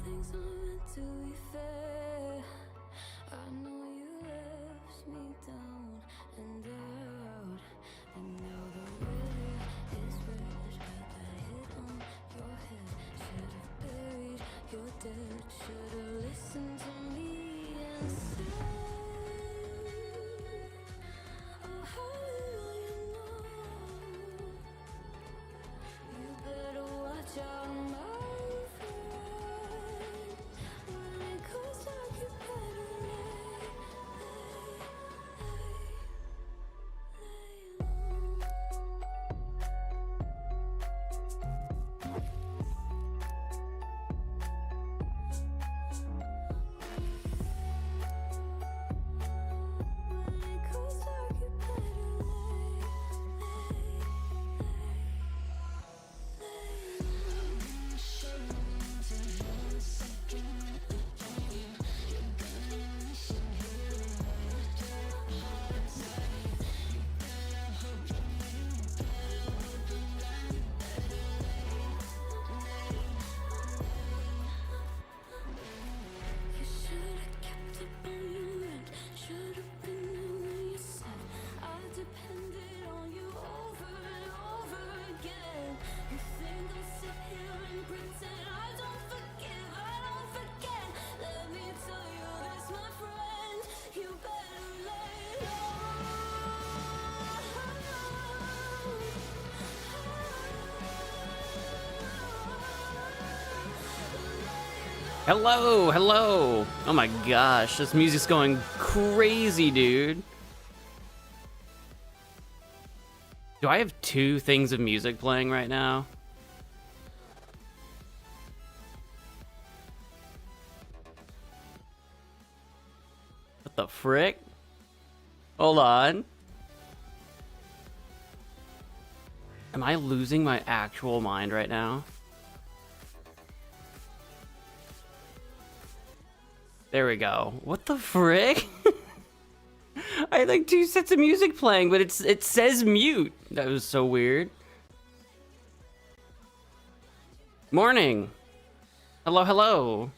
things aren't meant to be fair. I know you left me down and out, and now the river is red. Got that hit on your head. Should've buried your dead. Should've listened to me instead. Oh, how will you know? You better watch out, my friend. When it goes dark, you better lay Hello, hello. Oh my gosh, this music's going crazy, dude. Do I have two things of music playing right now? What the frick? Hold on. Am I losing my actual mind right now? There we go. What the frick? I had like two sets of music playing, but it says mute. That was so weird. Morning. Hello, hello.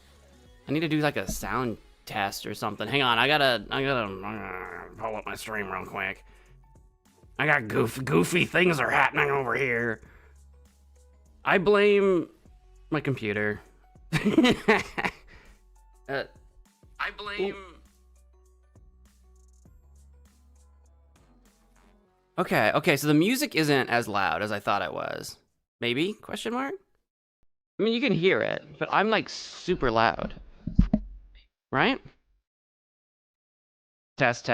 I need to do like a sound test or something. Hang on, I gotta pull up my stream real quick. I got goofy things are happening over here. I blame my computer. I blame... Okay, so the music isn't as loud as I thought it was. Maybe? Question mark? I mean, you can hear it, but I'm like super loud. Right? Test.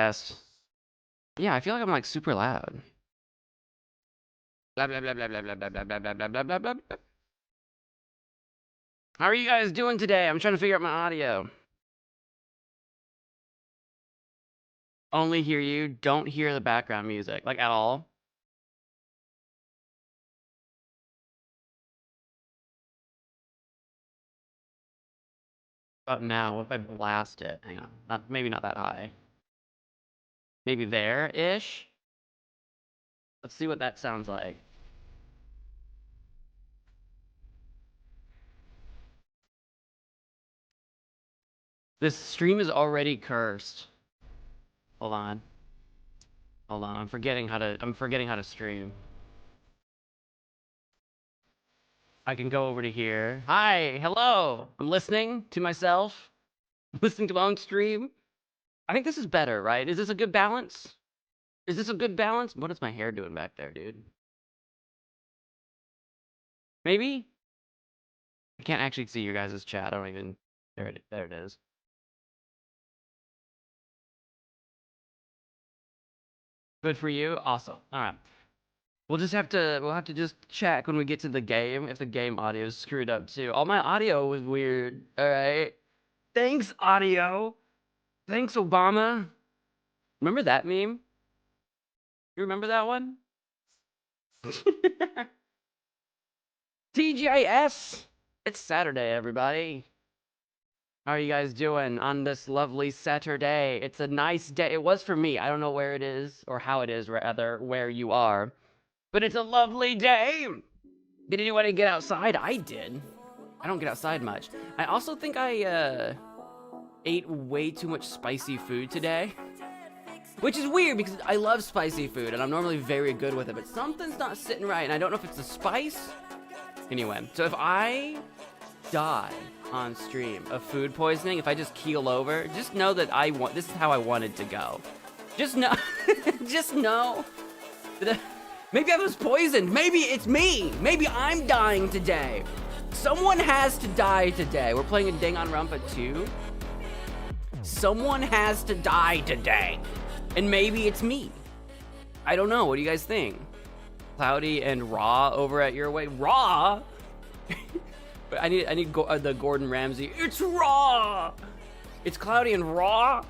Yeah, I feel like I'm like super loud. Blah, blah, blah, blah, blah, blah, blah, blah, blah, blah, blah, blah, blah, blah. How are you guys doing today? I'm trying to figure out my audio. Only hear you, don't hear the background music, like at all. About now, what if I blast it? Hang on, maybe not that high. Maybe there-ish? Let's see what that sounds like. This stream is already cursed. Hold on, I'm forgetting how to stream. I can go over to here. Hi, hello. I'm listening to myself. Listening to my own stream. I think this is better, right? Is this a good balance? Is this a good balance? What is my hair doing back there, dude? Maybe? I can't actually see your guys' chat. I don't even... There it is. Good for you? Awesome. Alright. We'll have to just check when we get to the game if the game audio is screwed up too. All my audio was weird. Alright. Thanks, audio. Thanks, Obama. Remember that meme? You remember that one? TGIS! It's Saturday, everybody. How are you guys doing on this lovely Saturday? It's a nice day. It was for me. I don't know where it is, or how it is, rather, where you are. But it's a lovely day! Did anybody get outside? I did. I don't get outside much. I also think I ate way too much spicy food today. Which is weird because I love spicy food and I'm normally very good with it, but something's not sitting right and I don't know if it's the spice. Anyway, so if I die on stream of food poisoning, if I just keel over, just know that this is how I wanted to go. Just know, just know that maybe I was poisoned. Maybe it's me. Maybe I'm dying today. Someone has to die today. We're playing a Danganronpa 2. Someone has to die today. And maybe it's me. I don't know. What do you guys think? Cloudy and Raw over at your way. Raw? But I need the Gordon Ramsay. It's Raw. It's Cloudy and Raw.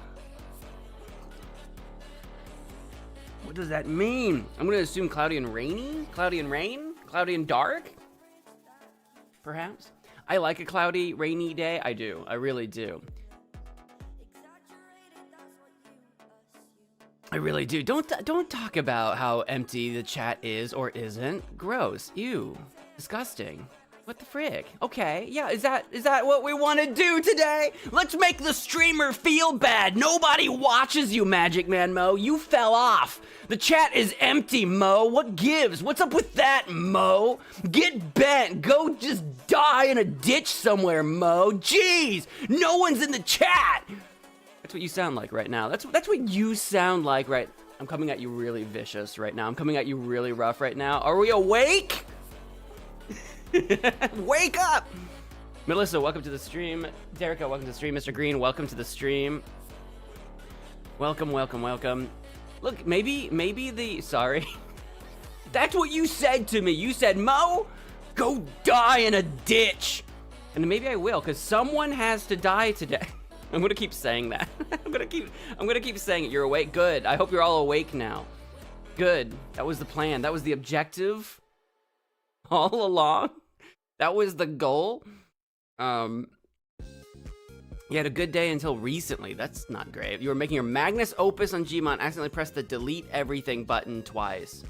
What does that mean? I'm gonna assume cloudy and rainy? Cloudy and rain? Cloudy and dark? Perhaps? I like a cloudy, rainy day. I do. I really do. I really do. Don't talk about how empty the chat is or isn't. Gross. Ew. Disgusting. What the frick? Okay, yeah, is that what we want to do today? Let's make the streamer feel bad. Nobody watches you, MagicManMo. You fell off. The chat is empty, Mo. What gives? What's up with that, Mo? Get bent. Go just die in a ditch somewhere, Mo. Jeez, no one's in the chat. That's what you sound like right now. That's what you sound like right. I'm coming at you really vicious right now. I'm coming at you really rough right now. Are we awake? Wake up! Melissa, welcome to the stream. Derica, welcome to the stream. Mr. Green, welcome to the stream. Welcome, welcome, welcome. Look, maybe sorry. That's what you said to me. You said, Mo, go die in a ditch. And maybe I will, because someone has to die today. I'm gonna keep saying that. I'm gonna keep saying it. You're awake? Good. I hope you're all awake now. Good. That was the plan. That was the objective all along. That was the goal. You had a good day until recently. That's not great. You were making your Magnus Opus on Gmon, accidentally pressed the delete everything button twice.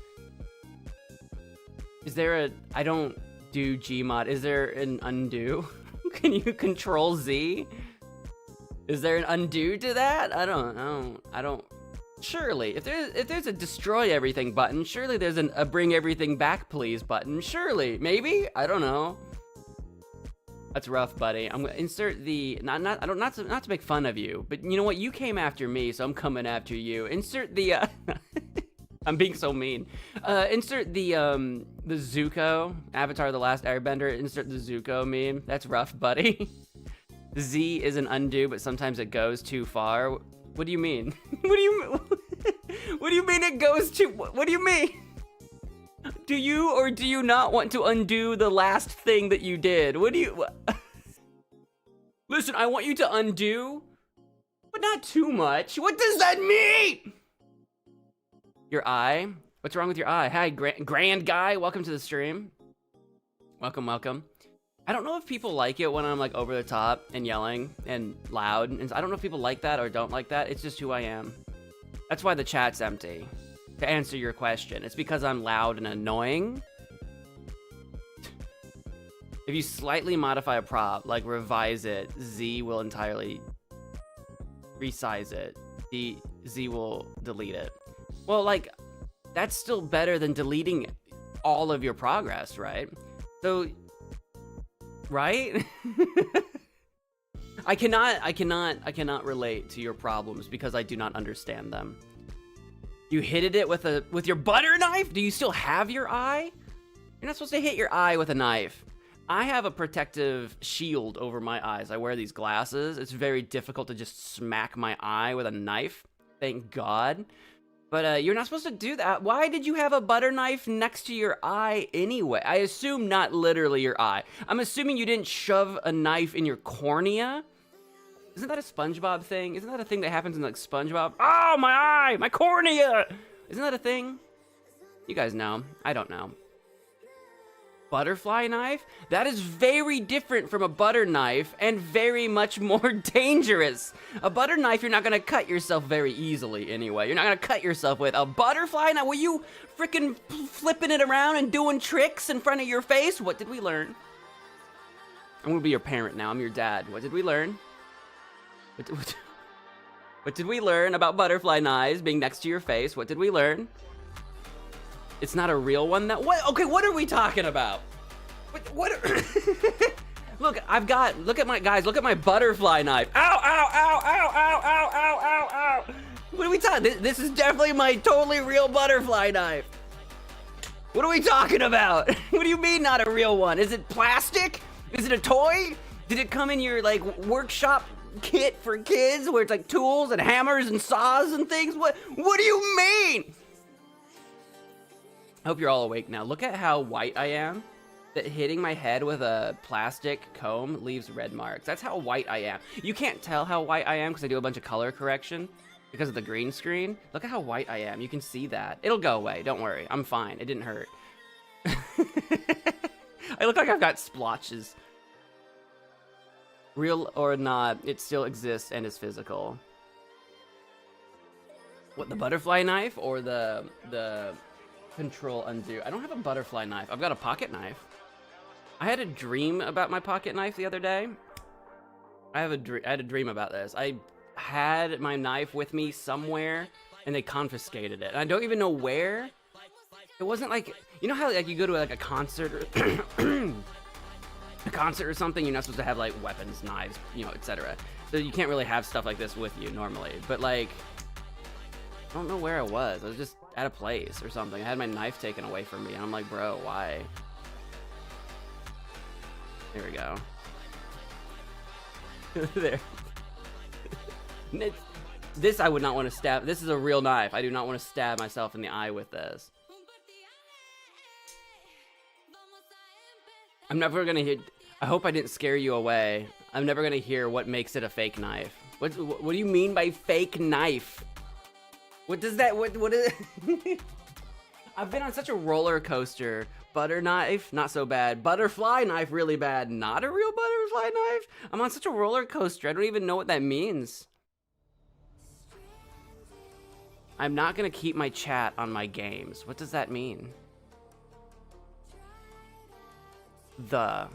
Is there I don't do Gmod. Is there an undo? Can you control Z? Is there an undo to that? I don't. Surely, if there's a destroy everything button, surely there's a bring everything back please button. Surely, maybe? I don't know. That's rough, buddy. I'm gonna insert the not to make fun of you, but you know what? You came after me, so I'm coming after you. Insert the I'm being so mean. Insert the Zuko, Avatar: The Last Airbender. Insert the Zuko meme. That's rough, buddy. Z is an undo, but sometimes it goes too far. What do you mean? What do you mean it goes too? What do you mean? Do you or do you not want to undo the last thing that you did? What do you? Listen, I want you to undo, but not too much. What does that mean? Your eye? What's wrong with your eye? Hi, grand guy. Welcome to the stream. Welcome, welcome. I don't know if people like it when I'm like over the top and yelling and loud. And I don't know if people like that or don't like that. It's just who I am. That's why the chat's empty. To answer your question, it's because I'm loud and annoying. If you slightly modify a prop, like revise it, Z will entirely resize it. Z will delete it. Well, like, that's still better than deleting all of your progress, right? So, right? I cannot relate to your problems because I do not understand them. You hit it with your butter knife? Do you still have your eye? You're not supposed to hit your eye with a knife. I have a protective shield over my eyes. I wear these glasses. It's very difficult to just smack my eye with a knife. Thank God. But you're not supposed to do that. Why did you have a butter knife next to your eye anyway? I assume not literally your eye. I'm assuming you didn't shove a knife in your cornea. Isn't that a SpongeBob thing? Isn't that a thing that happens in like SpongeBob? Oh, my eye, my cornea. Isn't that a thing? You guys know. I don't know. Butterfly knife? That is very different from a butter knife and very much more dangerous. A butter knife, you're not gonna cut yourself very easily anyway. You're not gonna cut yourself with a butterfly knife. Were you freaking flipping it around and doing tricks in front of your face? What did we learn? I'm gonna be your parent now. I'm your dad. What did we learn? What did we learn about butterfly knives being next to your face? What did we learn? It's not a real one. That what? Okay, what are we talking about? What Look, look at my butterfly knife. Ow, ow, ow, ow, ow, ow, ow, ow, ow. What are we talking? This is definitely my totally real butterfly knife. What are we talking about? What do you mean not a real one? Is it plastic? Is it a toy? Did it come in your like workshop kit for kids where it's like tools and hammers and saws and things? What do you mean? I hope you're all awake now. Look at how white I am. That hitting my head with a plastic comb leaves red marks. That's how white I am. You can't tell how white I am because I do a bunch of color correction because of the green screen. Look at how white I am. You can see that. It'll go away. Don't worry. I'm fine. It didn't hurt. I look like I've got splotches. Real or not, it still exists and is physical. What, the butterfly knife or the control undo? I don't have a butterfly knife. I've got a pocket knife. I had a dream about my pocket knife the other day. I had a dream about this. I had my knife with me somewhere, and they confiscated it. And I don't even know where. It wasn't like, you know how like you go to like a concert or a concert or something, you're not supposed to have like weapons, knives, you know, etc. So you can't really have stuff like this with you normally. But like, I don't know where I was. I was just at a place or something. I had my knife taken away from me, and I'm like, bro, why? There we go. There. This I would not want to stab. This is a real knife. I do not want to stab myself in the eye with this. I'm never gonna hear. I hope I didn't scare you away. I'm never gonna hear what makes it a fake knife. What do you mean by fake knife? What does that? What is? I've been on such a roller coaster. Butter knife, not so bad. Butterfly knife, really bad. Not a real butterfly knife. I'm on such a roller coaster. I don't even know what that means. I'm not gonna keep my chat on my games. What does that mean? The.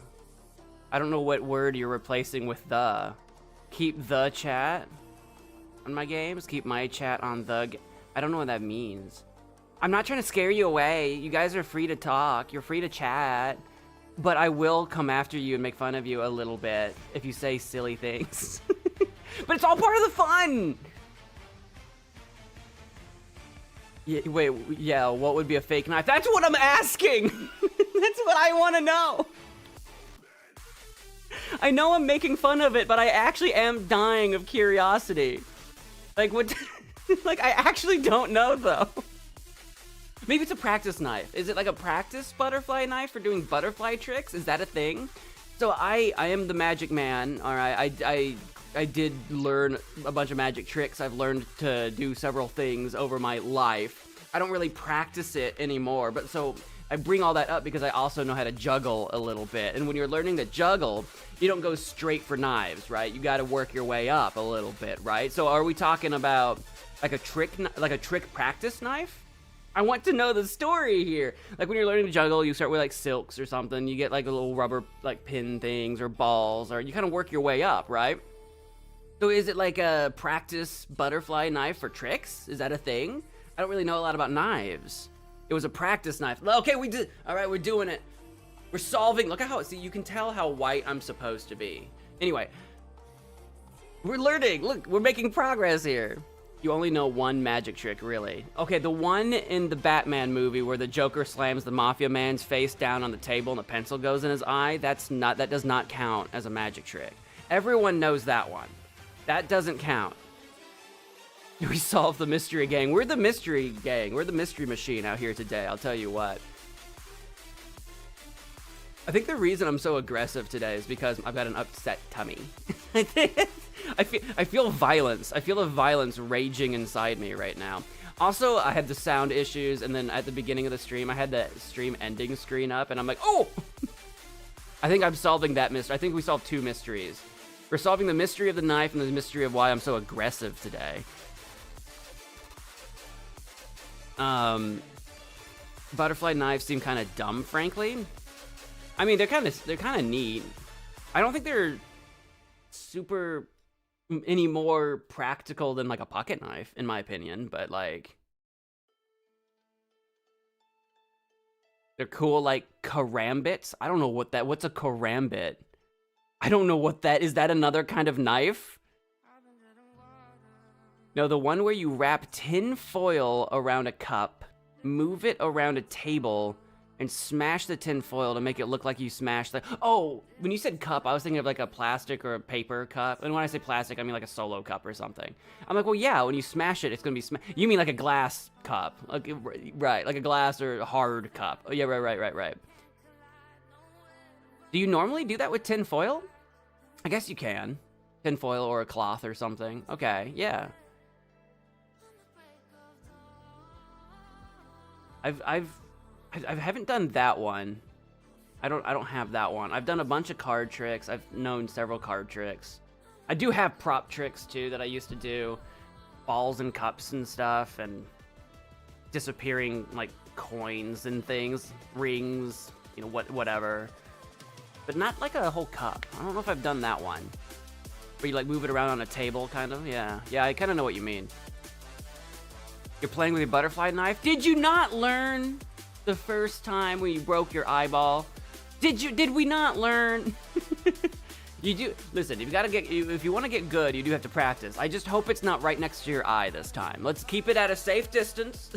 I don't know what word you're replacing with the. Keep the chat on my games? Keep my chat on the. I don't know what that means. I'm not trying to scare you away. You guys are free to talk. You're free to chat. But I will come after you and make fun of you a little bit if you say silly things. But it's all part of the fun! Yeah, wait, yeah, what would be a fake knife? That's what I'm asking! That's what I want to know! I know I'm making fun of it, but I actually am dying of curiosity. Like, what? Like, I actually don't know, though. Maybe it's a practice knife. Is it like a practice butterfly knife for doing butterfly tricks? Is that a thing? So I am the magic man, all right? I did learn a bunch of magic tricks. I've learned to do several things over my life. I don't really practice it anymore, but so I bring all that up because I also know how to juggle a little bit. And when you're learning to juggle, you don't go straight for knives, right? You got to work your way up a little bit, right? So are we talking about like a trick practice knife? I want to know the story here. Like when you're learning to juggle, you start with like silks or something. You get like a little rubber like pin things or balls, or you kind of work your way up, right? So is it like a practice butterfly knife for tricks? Is that a thing? I don't really know a lot about knives. It was a practice knife. Okay, we did. All right, we're doing it. We're solving. Look at how, see, you can tell how white I'm supposed to be. Anyway, we're learning. Look, we're making progress here. You only know one magic trick, really. Okay, the one in the Batman movie where the Joker slams the Mafia man's face down on the table and the pencil goes in his eye, that does not count as a magic trick. Everyone knows that one. That doesn't count. We solved the mystery gang. We're the mystery gang. We're the mystery machine out here today, I'll tell you what. I think the reason I'm so aggressive today is because I've got an upset tummy. I feel violence. I feel the violence raging inside me right now. Also, I had the sound issues, and then at the beginning of the stream, I had the stream ending screen up, and I'm like, oh! I think I'm solving that mystery. I think we solved two mysteries. We're solving the mystery of the knife and the mystery of why I'm so aggressive today. Butterfly knives seem kind of dumb, frankly. I mean, they're kind of neat. I don't think they're super any more practical than like a pocket knife, in my opinion, but like they're cool. Like karambits. I don't know what's a karambit. I don't know what that is. That another kind of knife? No, the one where you wrap tin foil around a cup, move it around a table, and smash the tin foil to make it look like you smashed the... Oh, when you said cup, I was thinking of like a plastic or a paper cup. And when I say plastic, I mean like a Solo cup or something. I'm like, well, yeah, when you smash it, it's going to be... You mean like a glass cup. Like, right, like a glass or a hard cup. Oh, yeah, right. Do you normally do that with tin foil? I guess you can. Tin foil or a cloth or something. Okay, yeah. I haven't done that one. I don't have that one. I've done a bunch of card tricks. I've known several card tricks. I do have prop tricks too that I used to do. Balls and cups and stuff, and disappearing like coins and things, rings, you know, whatever. But not like a whole cup. I don't know if I've done that one. Where you like move it around on a table, kind of. Yeah, I kind of know what you mean. You're playing with your butterfly knife. Did you not learn the first time when you broke your eyeball? Did we not learn? You do. Listen, if you want to get good, you do have to practice. I just hope it's not right next to your eye this time. Let's keep it at a safe distance.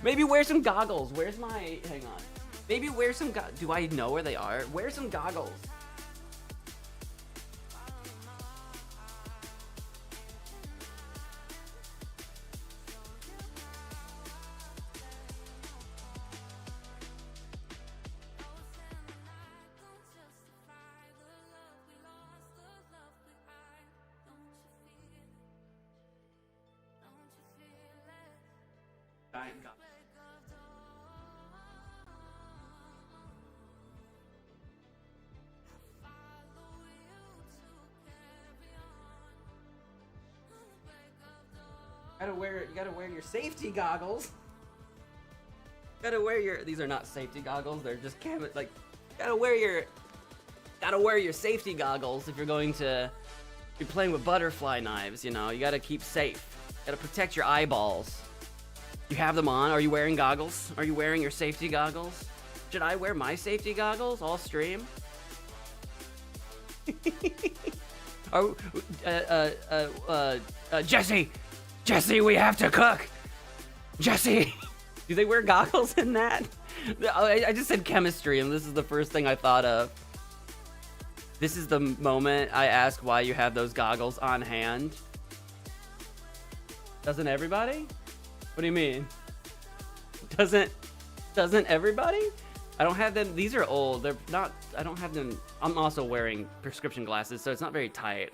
Maybe wear some goggles. Where's my... Hang on. Maybe wear some... Do I know where they are? Wear some goggles. You gotta wear your safety goggles. Gotta wear your... These are not safety goggles. They're just like... Gotta wear your safety goggles if you're going to be playing with butterfly knives. You know, you gotta keep safe. Gotta protect your eyeballs. You have them on. Are you wearing goggles? Are you wearing your safety goggles? Should I wear my safety goggles all stream? Jesse, we have to cook. Jesse, do they wear goggles in that? I just said chemistry, and this is the first thing I thought of. This is the moment I ask why you have those goggles on hand. Doesn't everybody? What do you mean? Doesn't everybody? I don't have them. These are old. They're not. I don't have them. I'm also wearing prescription glasses, so it's not very tight.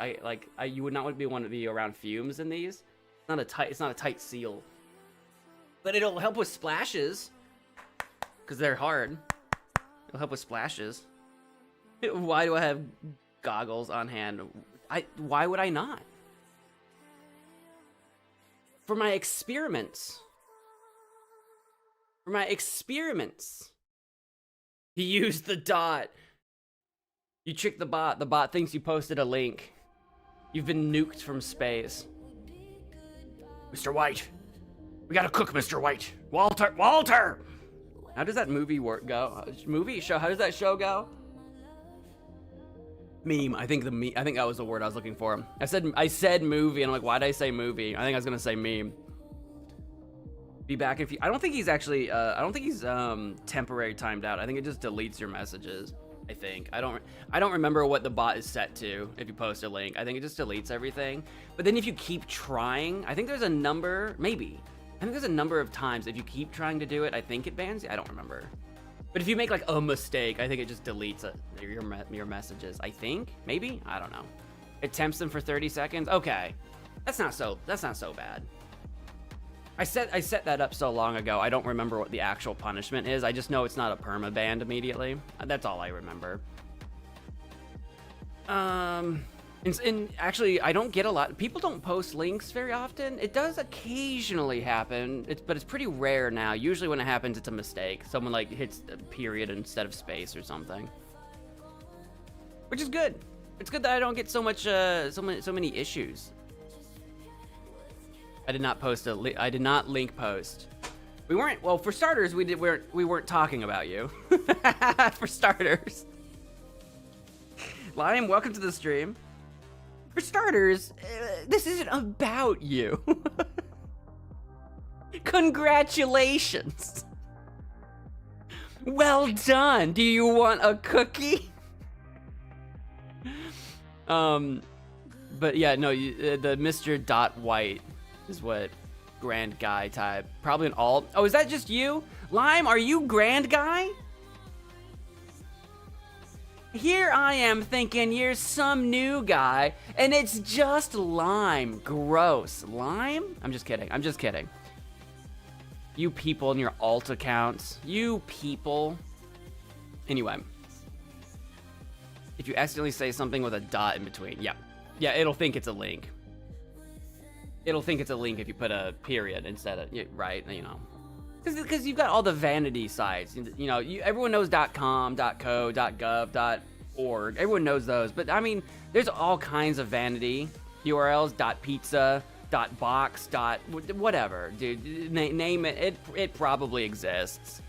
You would not want to be around fumes in these. It's not a tight seal. But it'll help with splashes, because they're hard. It'll help with splashes. Why do I have goggles on hand? Why would I not? For my experiments. He used the dot. You tricked the bot. The bot thinks you posted a link. You've been nuked from space. Mr. White. We gotta cook, Mr. White. Walter! How does that movie go? How does that show go? Meme. I think that was the word I was looking for. I said movie, and I'm like, why did I say movie? I think I was gonna say meme. Be back if you... I don't think he's actually... temporary timed out. I think it just deletes your messages. I think. I don't remember what the bot is set to if you post a link. I think it just deletes everything. But then if you keep trying, I think there's a number... Maybe. I think there's a number of times if you keep trying to do it, I think it bans you. I don't remember. But if you make like a mistake, I think it just deletes your messages. I think. Maybe? I don't know. It temps them for 30 seconds? Okay. That's not so bad. I set that up so long ago, I don't remember what the actual punishment is. I just know it's not a permaban immediately. That's all I remember. And actually, I don't get a lot. People don't post links very often. It does occasionally happen, but it's pretty rare now. Usually when it happens, it's a mistake. Someone like hits a period instead of space or something. which is good. It's good that I don't get so much, so many issues. I did not post I did not link post. We weren't, well, for starters, we weren't talking about you. For starters. Liam, welcome to the stream. For starters, this isn't about you. Congratulations. Well done. Do you want a cookie? But yeah, no, the Mr. Dot White is what grand guy type. Probably an alt. Oh, is that just you? Lime, are you grand guy? Here I am thinking you're some new guy, and it's just Lime. Gross. Lime? I'm just kidding. I'm just kidding. You people in your alt accounts. You people. Anyway. If you accidentally say something with a dot in between. Yeah. Yeah, it'll think it's a link. It'll think it's a link if you put a period instead of, right, you know. Because you've got all the vanity sites. You know, everyone knows .com, .co, .gov, .org. Everyone knows those. But, I mean, there's all kinds of vanity URLs. .pizza, .box, whatever. Dude, name it. It probably exists.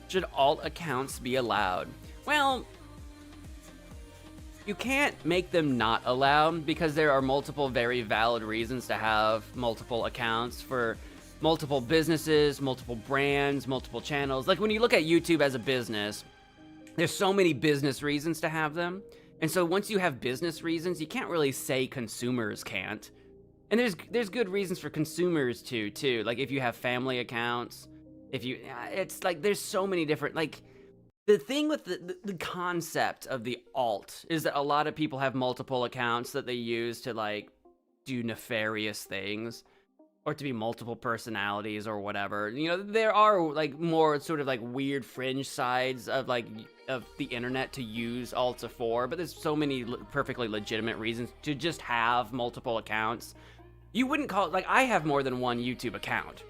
Should alt accounts be allowed? Well, you can't make them not allowed because there are multiple very valid reasons to have multiple accounts for multiple businesses, multiple brands, multiple channels. Like when you look at YouTube as a business, there's so many business reasons to have them. And so once you have business reasons, you can't really say consumers can't. And there's good reasons for consumers too. Like if you have family accounts, it's like there's so many different, like the thing with the concept of the alt is that a lot of people have multiple accounts that they use to like do nefarious things or to be multiple personalities or whatever. You know, there are like more sort of like weird fringe sides of the internet to use alts for, but there's so many perfectly legitimate reasons to just have multiple accounts. You wouldn't call it, like I have more than one YouTube account.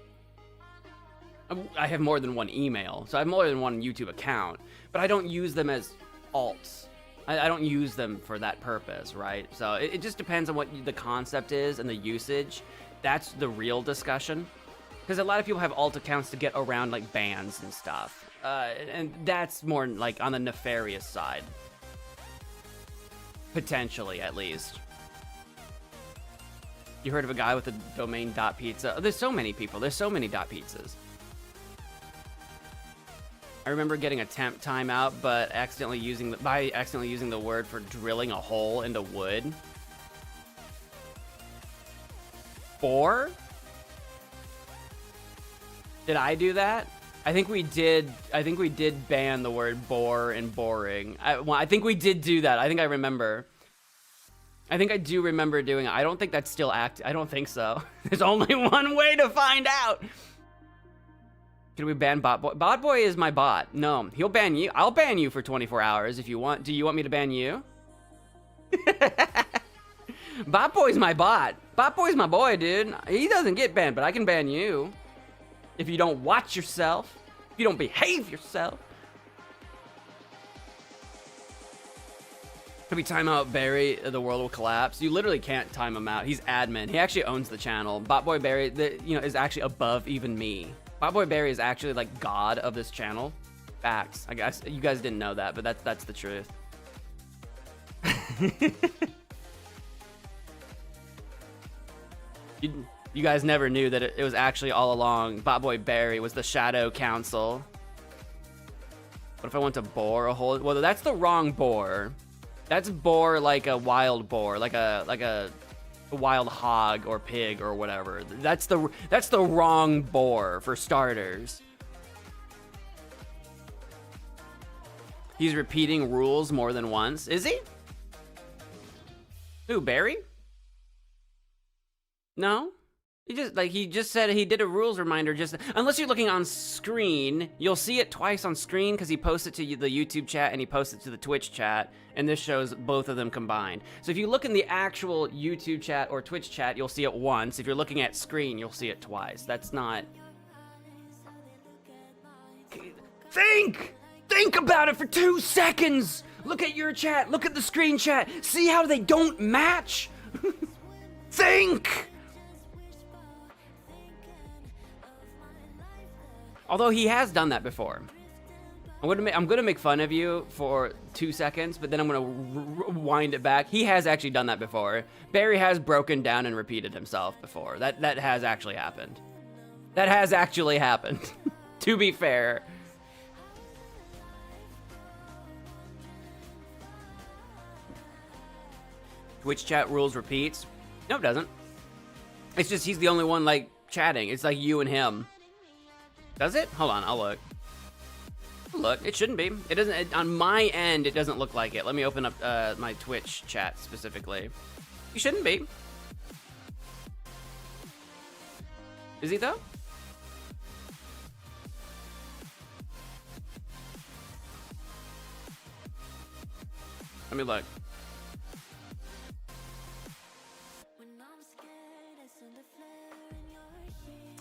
I have more than one email, so I have more than one YouTube account, but I don't use them as alts. I don't use them for that purpose, right? So it just depends on what the concept is and the usage. That's the real discussion. Because a lot of people have alt accounts to get around like bans and stuff. And that's more like on the nefarious side. Potentially, at least. You heard of a guy with a domain .pizza? Oh, there's so many people. There's so many .pizzas. I remember getting a temp timeout, but accidentally using the word for drilling a hole into wood. Bore? Did I do that? I think we did ban the word bore and boring. I think we did do that. I think I remember. I think I do remember doing it. I don't think that's still active. I don't think so. There's only one way to find out. Can we ban Bot Boy? Bot Boy is my bot. No, he'll ban you. I'll ban you for 24 hours if you want. Do you want me to ban you? Bot Boy's my bot. Bot Boy's my boy, dude. He doesn't get banned, but I can ban you. If you don't watch yourself. If you don't behave yourself. If we time out Barry, the world will collapse. You literally can't time him out. He's admin. He actually owns the channel. Bot Boy Barry, is actually above even me. Bot Boy Barry is actually like god of this channel. Facts. I guess you guys didn't know that, but that's the truth. You guys never knew that it was actually all along. Bot Boy Barry was the Shadow Council. What if I want to bore a hole? Well, that's the wrong boar. That's boar like a wild boar, like a wild hog or pig or whatever. That's the wrong boar for starters. He's repeating rules more than once. Is he? Who, Barry? No? He just said he did a rules reminder unless you're looking on screen, you'll see it twice on screen because he posted to the YouTube chat and he posted to the Twitch chat, and this shows both of them combined. So if you look in the actual YouTube chat or Twitch chat, you'll see it once. If you're looking at screen, you'll see it twice. That's not Think about it for 2 seconds. Look at your chat. Look at the screen chat. See how they don't match? Think. Although he has done that before. I'm gonna make fun of you for 2 seconds, but then I'm gonna wind it back. He has actually done that before. Barry has broken down and repeated himself before. That has actually happened. That has actually happened. To be fair. Twitch chat rules repeats. No, it doesn't. It's just he's the only one like chatting. It's like you and him. Does it? Hold on, I'll look. Look, it shouldn't be. It doesn't, on my end, it doesn't look like it. Let me open up my Twitch chat specifically. You shouldn't be. Is he though? Let me look.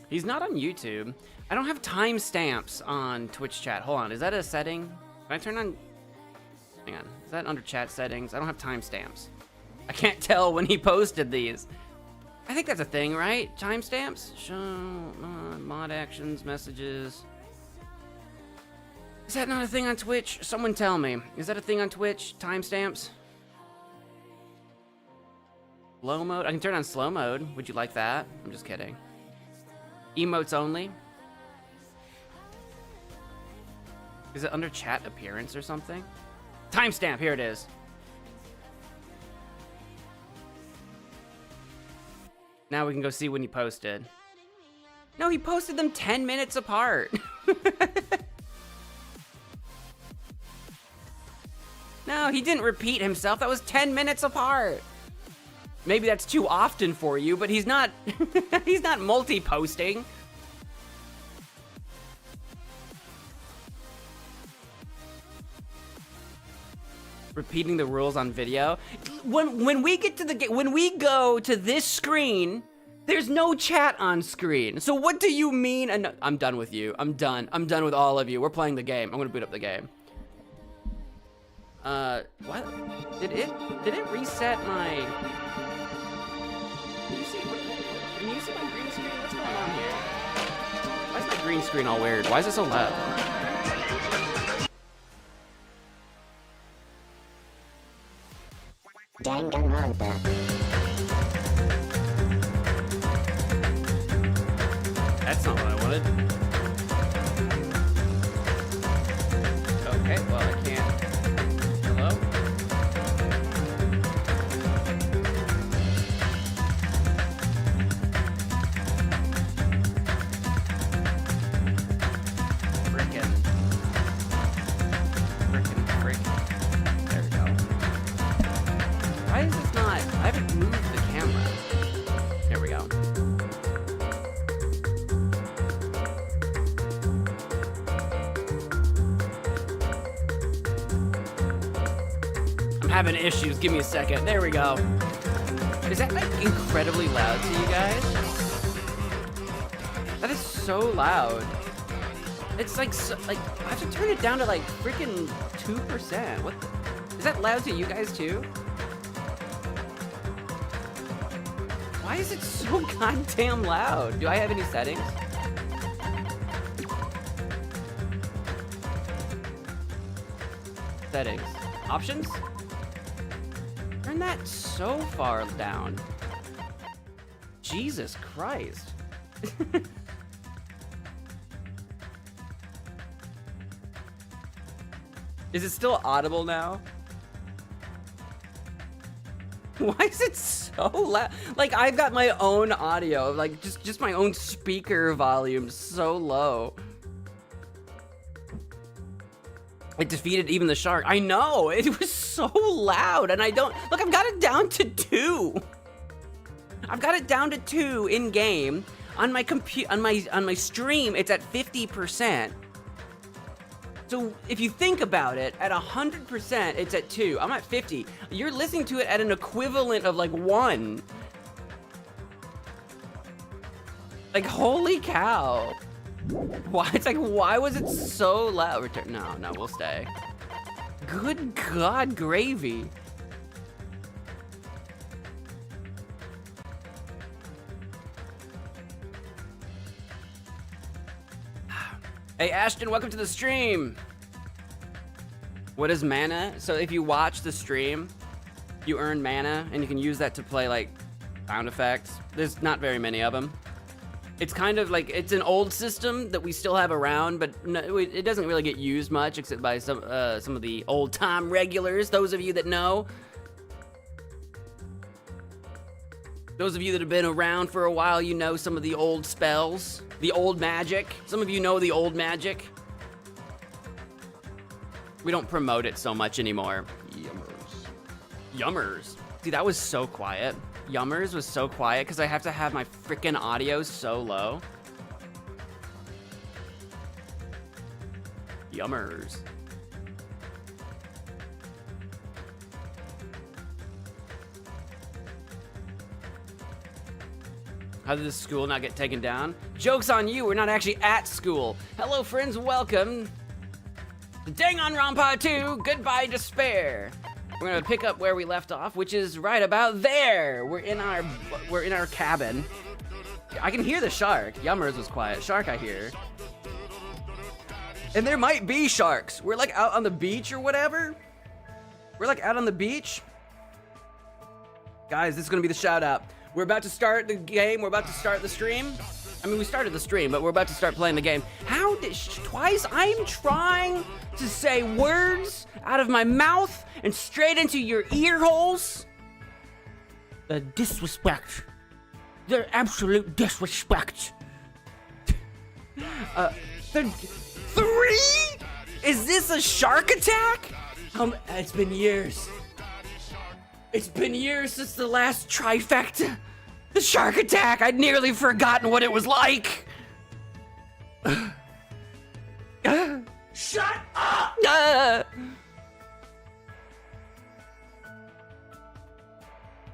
He's not on YouTube. I don't have timestamps on Twitch chat. Hold on, is that a setting? Can I turn on? Hang on, is that under chat settings? I don't have timestamps. I can't tell when he posted these. I think that's a thing, right? Timestamps? Show mod actions, messages. Is that not a thing on Twitch? Someone tell me. Is that a thing on Twitch? Timestamps? Slow mode? I can turn on slow mode. Would you like that? I'm just kidding. Emotes only? Is it under chat appearance or something? Timestamp, here it is. Now we can go see when he posted. No, he posted them 10 minutes apart. No, he didn't repeat himself. That was 10 minutes apart. Maybe that's too often for you, but he's not he's not multi-posting. Repeating the rules on video. When we get to the when we go to this screen, there's no chat on screen. So what do you mean? And I'm done with you. I'm done. I'm done with all of you. We're playing the game. I'm gonna boot up the game. What? Did it reset my? Can you see my green screen? What's going on here? Why is my green screen all weird? Why is it so loud? Danganronpa. That's not what I wanted. Okay, well I can't. Hello? Frickin'. There we go. Why is this not? I haven't moved the camera. There we go. I'm having issues. Give me a second. There we go. Is that like incredibly loud to you guys? That is so loud. It's like, I have to turn it down to like freaking 2%. What the? Is that loud to you guys too? Why is it so goddamn loud? Do I have any settings? Settings. Options? Turn that so far down. Jesus Christ. Is it still audible now? Why is it so loud? Like, I've got my own audio, like just my own speaker volume so low. It defeated even the shark. I know, it was so loud, and I don't, look, I've got it down to 2. I've got it down to 2 in game. On my on my stream, it's at 50%. So if you think about it, at 100%, it's at 2. I'm at 50. You're listening to it at an equivalent of like 1. Like, holy cow. Why? It's like, why was it so loud? Return. No, we'll stay. Good God, gravy. Hey, Ashton, welcome to the stream. What is mana? So if you watch the stream, you earn mana, and you can use that to play, like, sound effects. There's not very many of them. It's kind of like, it's an old system that we still have around, but no, it doesn't really get used much, except by some of the old-time regulars, those of you that know. Those of you that have been around for a while, you know some of the old spells, the old magic. Some of you know the old magic. We don't promote it so much anymore. Yummers. See, that was so quiet. Yummers was so quiet because I have to have my freaking audio so low. Yummers. How did this school not get taken down? Joke's on you, we're not actually at school. Hello friends, welcome to Danganronpa 2, Goodbye Despair. We're gonna pick up where we left off, which is right about there. We're in our cabin. I can hear the shark. Yummers was quiet. Shark I hear. And there might be sharks. We're like out on the beach or whatever. We're like out on the beach. Guys, this is gonna be the shout out. We're about to start the game. We're about to start the stream. I mean, we started the stream, but we're about to start playing the game. How did twice? I am trying to say words out of my mouth and straight into your ear holes. The disrespect. The absolute disrespect. Three? Is this a shark attack? It's been years. It's been years since the last trifecta. The shark attack. I'd nearly forgotten what it was like. Shut up!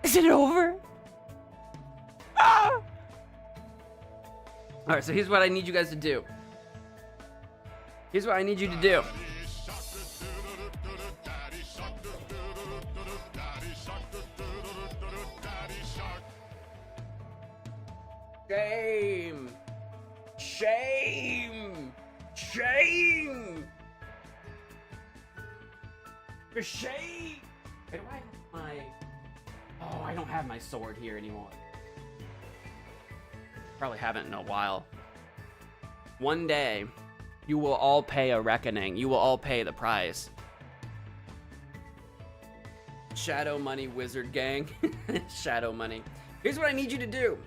Is it over? All right, so here's what I need you guys to do. Here's what I need you to do. Shame! Shame! Shame! For shame! Where do I have my... Oh, I don't have my sword here anymore. Probably haven't in a while. One day, you will all pay a reckoning. You will all pay the price. Shadow Money Wizard Gang. Shadow Money. Here's what I need you to do.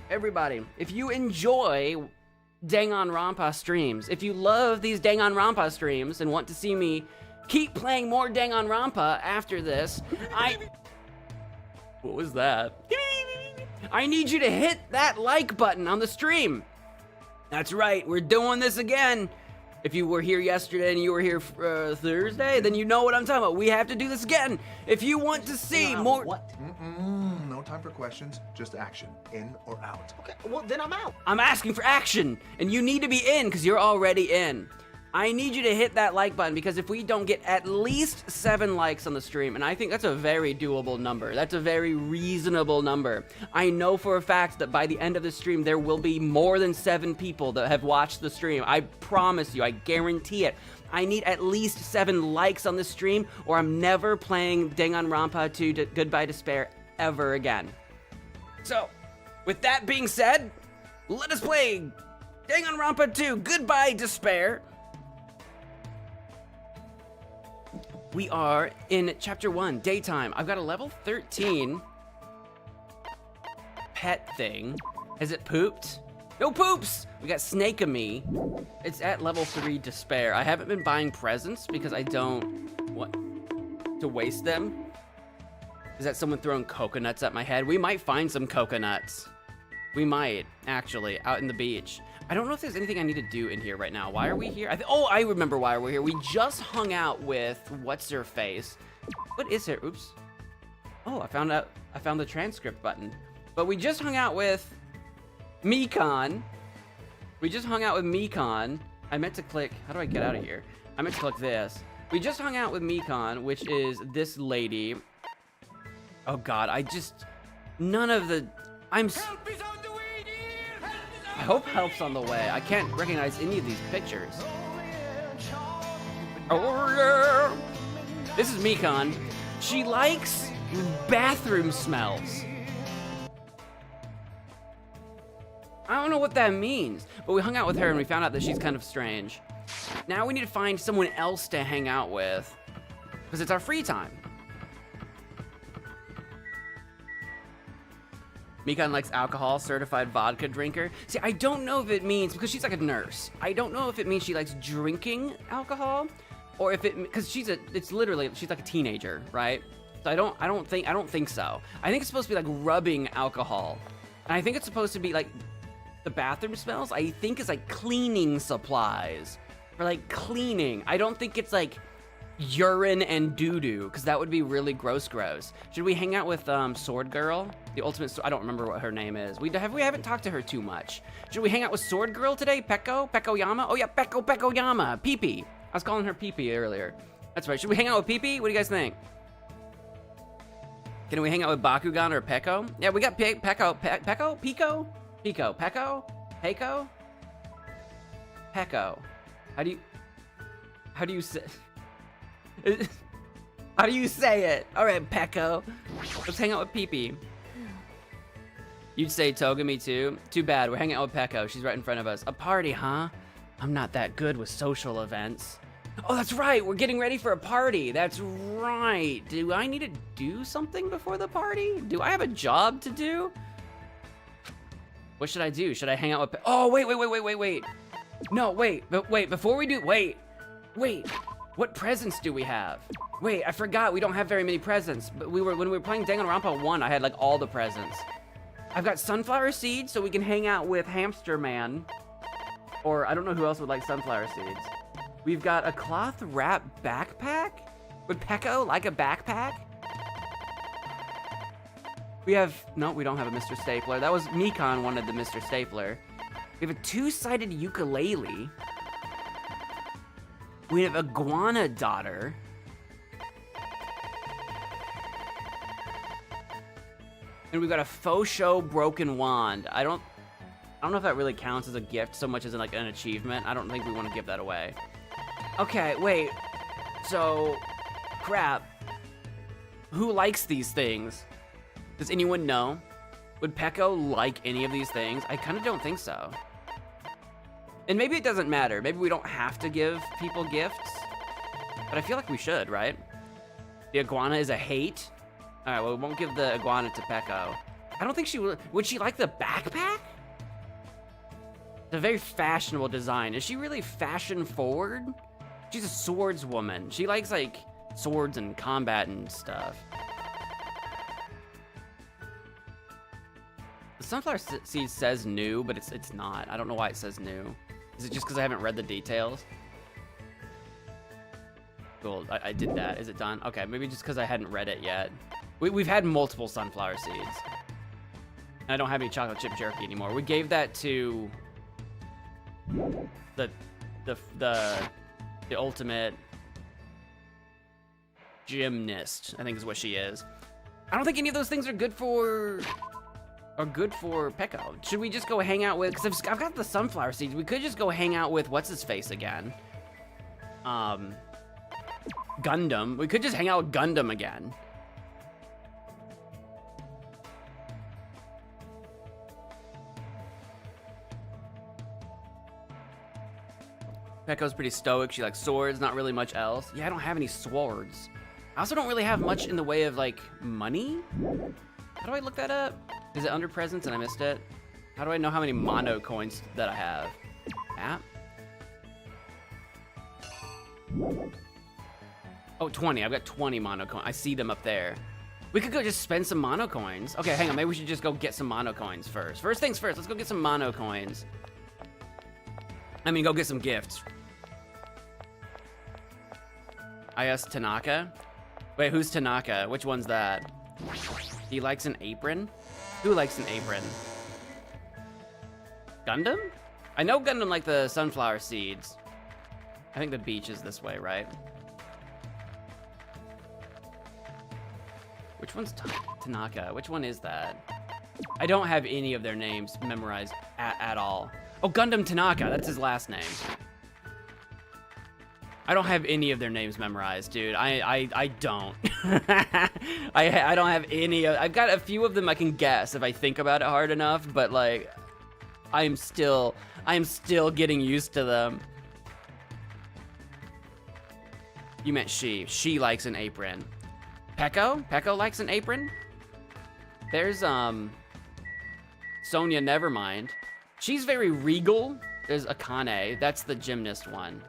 Everybody, if you enjoy Danganronpa streams, if you love these Danganronpa streams and want to see me keep playing more Danganronpa after this, What was that? I need you to hit that like button on the stream. That's right, we're doing this again. If you were here yesterday and you were here Thursday, then you know what I'm talking about. We have to do this again. If you want to see more... What? No time for questions, just action. In or out. Okay, well then I'm out. I'm asking for action, and you need to be in because you're already in. I need you to hit that like button because if we don't get at least 7 likes on the stream, and I think that's a very doable number. That's a very reasonable number. I know for a fact that by the end of the stream, there will be more than 7 people that have watched the stream. I promise you, I guarantee it. I need at least 7 likes on the stream or I'm never playing Danganronpa 2 Goodbye Despair ever again. So, with that being said, let us play Danganronpa 2 Goodbye Despair. We are in chapter 1, daytime. I've got a level 13 pet thing. Has it pooped? No poops! We got Snake-a-me. It's at level 3 despair. I haven't been buying presents because I don't want to waste them. Is that someone throwing coconuts at my head? We might find some coconuts. We might, actually, out in the beach. I don't know if there's anything I need to do in here right now. Why are we here? I remember why we're here. We just hung out with what's-her-face. What is her? Oops. Oh, I found the transcript button. But we just hung out with Mikan. We just hung out with Mikon. I meant to click, how do I get out of here? I meant to click this. We just hung out with Mikon, which is this lady. Oh God, none of the, I hope help's on the way. I can't recognize any of these pictures. Oh yeah. This is Mikon. She likes bathroom smells. I don't know what that means, but we hung out with her and we found out that she's kind of strange. Now we need to find someone else to hang out with, because it's our free time. Mikon likes alcohol, certified vodka drinker. See, I don't know if it means, because she's like a nurse, I don't know if it means she likes drinking alcohol, or if it, because it's literally, she's like a teenager, right? So I don't think so. I think it's supposed to be like rubbing alcohol. And I think it's supposed to be like, the bathroom smells, I think is like cleaning supplies. For like cleaning. I don't think it's like urine and doo-doo, because that would be really gross. Should we hang out with Sword Girl? The ultimate, I don't remember what her name is. We haven't talked to her too much. Should we hang out with Sword Girl today? Peko Yama? Oh yeah, Peko Yama. Pee-Pee. I was calling her Pee-Pee earlier. That's right. Should we hang out with Pee-Pee? What do you guys think? Can we hang out with Bakugan or Peko? Yeah, we got Peko. How do you say how do you say it? All right, Peko. Let's hang out with Pee-Pee. You'd say Toga, me too. Too bad, we're hanging out with Peko. She's right in front of us. A party, huh? I'm not that good with social events. Oh, that's right, we're getting ready for a party. That's right. Do I need to do something before the party? Do I have a job to do? What should I do? Should I hang out with oh, wait. No, wait, before we do, wait. What presents do we have? Wait, I forgot, we don't have very many presents. But when we were playing Danganronpa 1, I had like all the presents. I've got sunflower seeds, so we can hang out with Hamster Man. Or I don't know who else would like sunflower seeds. We've got a cloth wrap backpack? Would Peko like a backpack? No, we don't have a Mr. Stapler. That was Mikon wanted the Mr. Stapler. We have a two-sided ukulele. We have Iguana Daughter. And we've got a faux show broken wand. I don't know if that really counts as a gift so much as like an achievement. I don't think we want to give that away. Okay, wait. So, crap. Who likes these things? Does anyone know? Would Peko like any of these things? I kind of don't think so. And maybe it doesn't matter. Maybe we don't have to give people gifts. But I feel like we should, right? The iguana is a hate. All right, well, we won't give the iguana to Peko. I don't think she would. Would she like the backpack? It's a very fashionable design. Is she really fashion forward? She's a swordswoman. She likes like swords and combat and stuff. The sunflower seed says new, but it's not. I don't know why it says new. Is it just because I haven't read the details? Cool, I did that. Is it done? Okay, maybe just because I hadn't read it yet. We've had multiple sunflower seeds. And I don't have any chocolate chip jerky anymore. We gave that to the ultimate gymnast, I think is what she is. I don't think any of those things are good for Peko. Should we just go hang out with, because I've got the sunflower seeds. We could just go hang out with what's his face again. Gundam. We could just hang out with Gundam again. Peko's pretty stoic. She likes swords, not really much else. Yeah, I don't have any swords. I also don't really have much in the way of like money. How do I look that up? Is it under presents and I missed it? How do I know how many mono coins that I have? App? Oh, 20. I've got 20 mono coins. I see them up there. We could go just spend some mono coins. Okay, hang on. Maybe we should just go get some mono coins first. First things first. Let's go get some mono coins. I mean, go get some gifts. I asked Tanaka. Wait, who's Tanaka? Which one's that? He likes an apron? Who likes an apron? Gundam? I know Gundam like the sunflower seeds. I think the beach is this way, right? Which one's Tanaka? Which one is that? I don't have any of their names memorized at all. Oh, Gundam Tanaka, that's his last name. I don't have any of their names memorized, dude. I don't. I don't have any of, I've got a few of them I can guess if I think about it hard enough, but like, I'm still getting used to them. You meant she. She likes an apron. Peko? Peko likes an apron? There's, Sonya Nevermind. She's very regal. There's Akane. That's the gymnast one.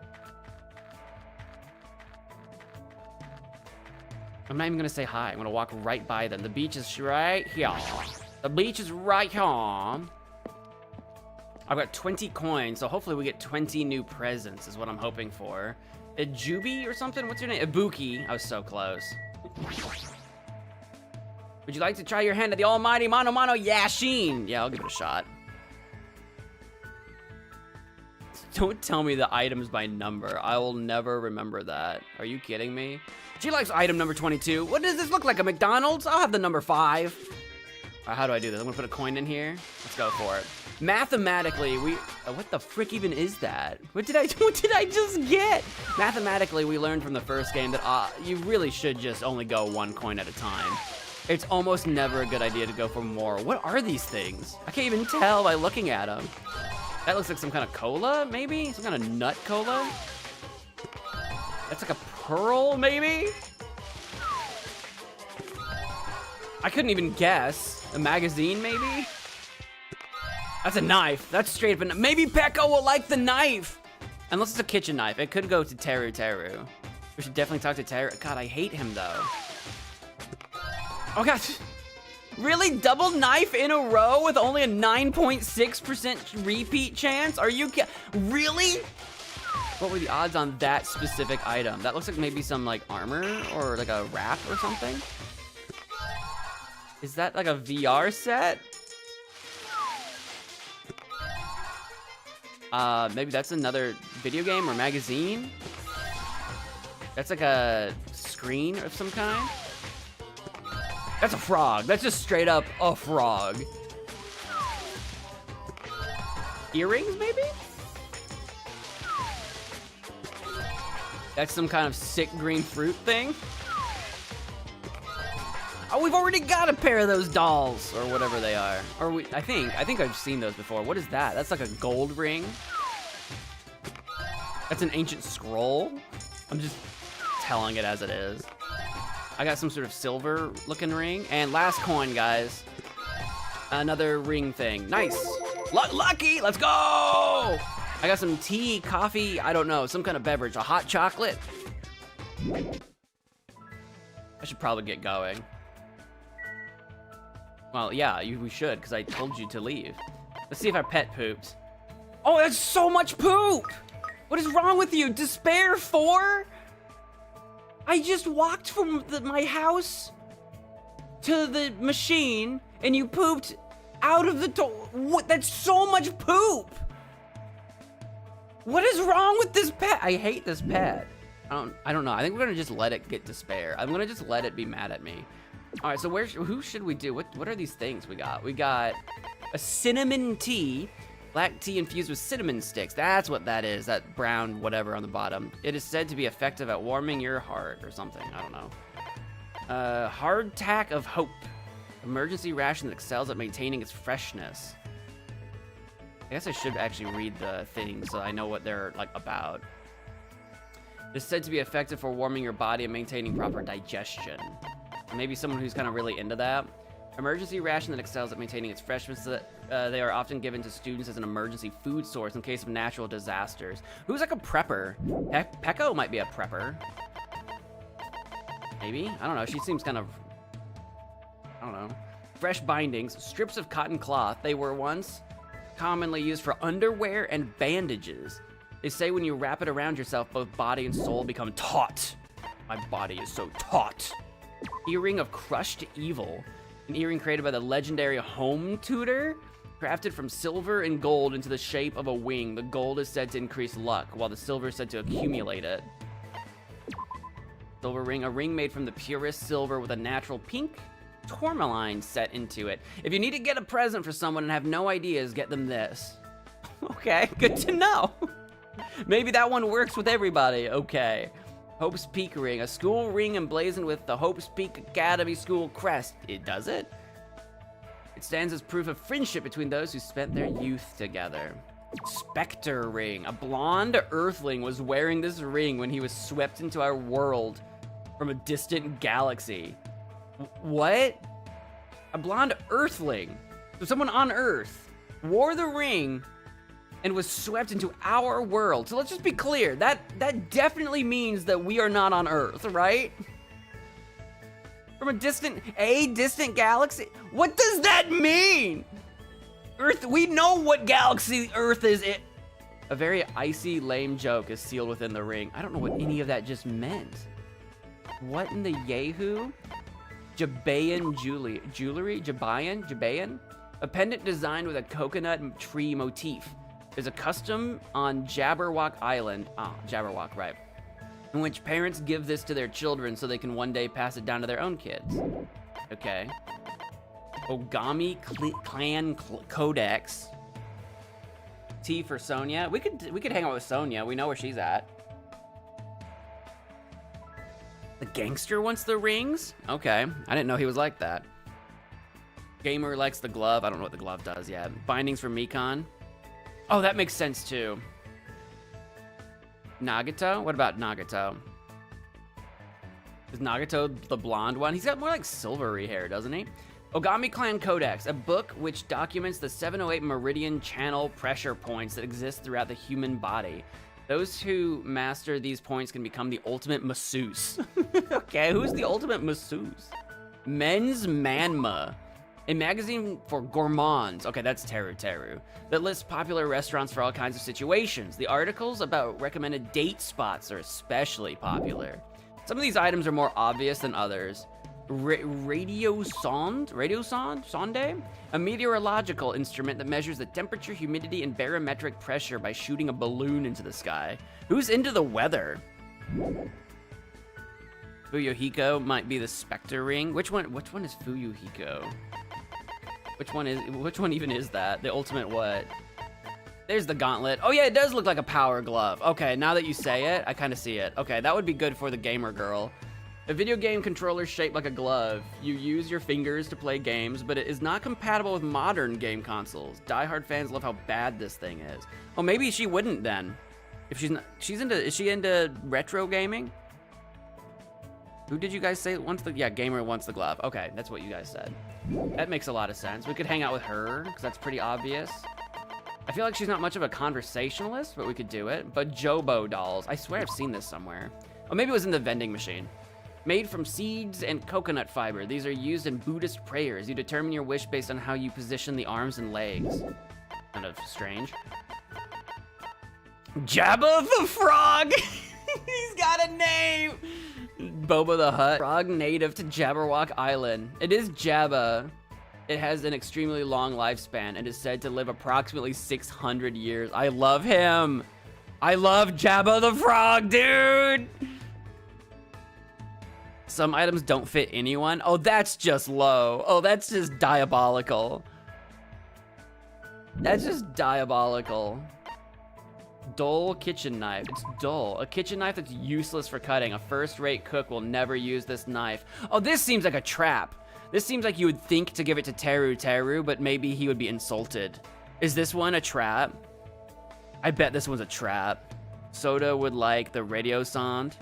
I'm not even gonna say hi. I'm gonna walk right by them. The beach is right here. The beach is right here. I've got 20 coins, so hopefully we get 20 new presents is what I'm hoping for. Ijubi or something? What's your name? Ibuki. I was so close. Would you like to try your hand at the almighty Mono Mono Yashin? Yeah, I'll give it a shot. Don't tell me the items by number. I will never remember that. Are you kidding me? She likes item number 22. What does this look like, a McDonald's? I'll have the number 5. How do I do this? I'm gonna put a coin in here. Let's go for it. Mathematically, what the frick even is that? What did I just get? Mathematically, we learned from the first game that you really should just only go 1 coin at a time. It's almost never a good idea to go for more. What are these things? I can't even tell by looking at them. That looks like some kind of cola, maybe? Some kind of nut cola? That's like a pearl, maybe? I couldn't even guess. A magazine, maybe? That's a knife. That's straight up a maybe Peko will like the knife. Unless it's a kitchen knife. It could go to Teru Teru. We should definitely talk to Teru. God, I hate him though. Oh gosh. Really? Double knife in a row with only a 9.6% repeat chance? Are you really? What were the odds on that specific item? That looks like maybe some like armor or like a wrap or something. Is that like a VR set? Maybe that's another video game or magazine. That's like a screen of some kind. That's a frog. That's just straight up a frog. Earrings, maybe? That's some kind of sick green fruit thing. Oh, we've already got a pair of those dolls, or whatever they are. Or I think I've seen those before. What is that? That's like a gold ring. That's an ancient scroll. I'm just telling it as it is. I got some sort of silver looking ring. And last coin, guys. Another ring thing. Nice. Lucky, let's go! I got some tea, coffee, I don't know, some kind of beverage. A hot chocolate. I should probably get going. Well, yeah, we should, because I told you to leave. Let's see if our pet pooped. Oh, that's so much poop! What is wrong with you? Despair 4? I just walked from my house to the machine, and you pooped out of the what? That's so much poop! What is wrong with this pet? I hate this pet. I don't know. I think we're gonna just let it get despair. I'm gonna just let it be mad at me. All right, so who should we do? What are these things we got? We got a cinnamon tea, black tea infused with cinnamon sticks. That's what that is, that brown whatever on the bottom. It is said to be effective at warming your heart or something, I don't know. Hardtack of hope. Emergency ration that excels at maintaining its freshness. I guess I should actually read the thing so I know what they're like about. It is said to be effective for warming your body and maintaining proper digestion. Maybe someone who's kind of really into that. Emergency ration that excels at maintaining its freshness. They are often given to students as an emergency food source in case of natural disasters. Who's like a prepper? Peko might be a prepper. Maybe? I don't know. She seems kind of... I don't know. Fresh bindings. Strips of cotton cloth. They were once commonly used for underwear and bandages. They say when you wrap it around yourself, both body and soul become taut. My body is so taut. Earring of crushed evil. An earring created by the legendary home tutor. Crafted from silver and gold into the shape of a wing, the gold is said to increase luck, while the silver is said to accumulate it. Silver ring, a ring made from the purest silver with a natural pink tourmaline set into it. If you need to get a present for someone and have no ideas, get them this. Okay, good to know. Maybe that one works with everybody. Okay. Hope's Peak ring, a school ring emblazoned with the Hope's Peak Academy school crest. It does it? It stands as proof of friendship between those who spent their youth together. Spectre ring, a blonde earthling was wearing this ring when he was swept into our world from a distant galaxy. What? A blonde earthling. So someone on Earth wore the ring and was swept into our world. So let's just be clear, that definitely means that we are not on Earth, right? From a distant galaxy? What does that mean? Earth, we know what galaxy Earth is. A very icy, lame joke is sealed within the ring. I don't know what any of that just meant. What in the Yahoo? Jabayan jewelry? Jabayan? A pendant designed with a coconut tree motif. Is a custom on Jabberwock Island. Ah, Jabberwock, right. In which parents give this to their children so they can one day pass it down to their own kids. Okay. Ogami Clan Codex. T for Sonia. We could hang out with Sonia. We know where she's at. The gangster wants the rings? Okay. I didn't know he was like that. Gamer likes the glove. I don't know what the glove does yet. Bindings for Mekon. Oh, that makes sense too. Nagato? What about Nagato? Is Nagato the blonde one? He's got more like silvery hair, doesn't he? Ogami Clan Codex, a book which documents the 708 meridian channel pressure points that exist throughout the human body. Those who master these points can become the ultimate masseuse. Okay, who's the ultimate masseuse? Men's Manma. A magazine for gourmands. Okay, that's Teru Teru. That lists popular restaurants for all kinds of situations. The articles about recommended date spots are especially popular. Some of these items are more obvious than others. Radio sonde? A meteorological instrument that measures the temperature, humidity, and barometric pressure by shooting a balloon into the sky. Who's into the weather? Fuyuhiko might be the Spectre ring. Which one is Fuyuhiko? Which one even is that? The ultimate what? There's the gauntlet. Oh yeah, it does look like a power glove. Okay, now that you say it, I kind of see it. Okay, that would be good for the gamer girl. A video game controller shaped like a glove. You use your fingers to play games, but it is not compatible with modern game consoles. Die-hard fans love how bad this thing is. Oh, maybe she wouldn't then. If she's not, is she into retro gaming? Who did you guys say wants the, yeah, gamer wants the glove. Okay, that's what you guys said. That makes a lot of sense. We could hang out with her, because that's pretty obvious. I feel like she's not much of a conversationalist, but we could do it. But Jobo dolls, I swear I've seen this somewhere. Oh, maybe it was in the vending machine. Made from seeds and coconut fiber. These are used in Buddhist prayers. You determine your wish based on how you position the arms and legs. Kind of strange. Jabba the Frog! He's got a name! Boba the Hutt. Frog native to Jabberwock Island. It is Jabba. It has an extremely long lifespan and is said to live approximately 600 years. I love him. I love Jabba the Frog, dude. Some items don't fit anyone. Oh, that's just low. Oh, that's just diabolical. That's just diabolical. Dull kitchen knife. It's dull. A kitchen knife that's useless for cutting. A first-rate cook will never use this knife. Oh, this seems like a trap. This seems like you would think to give it to Teru Teru, but maybe he would be insulted. Is this one a trap? I bet this one's a trap. Soda would like the radio sonde.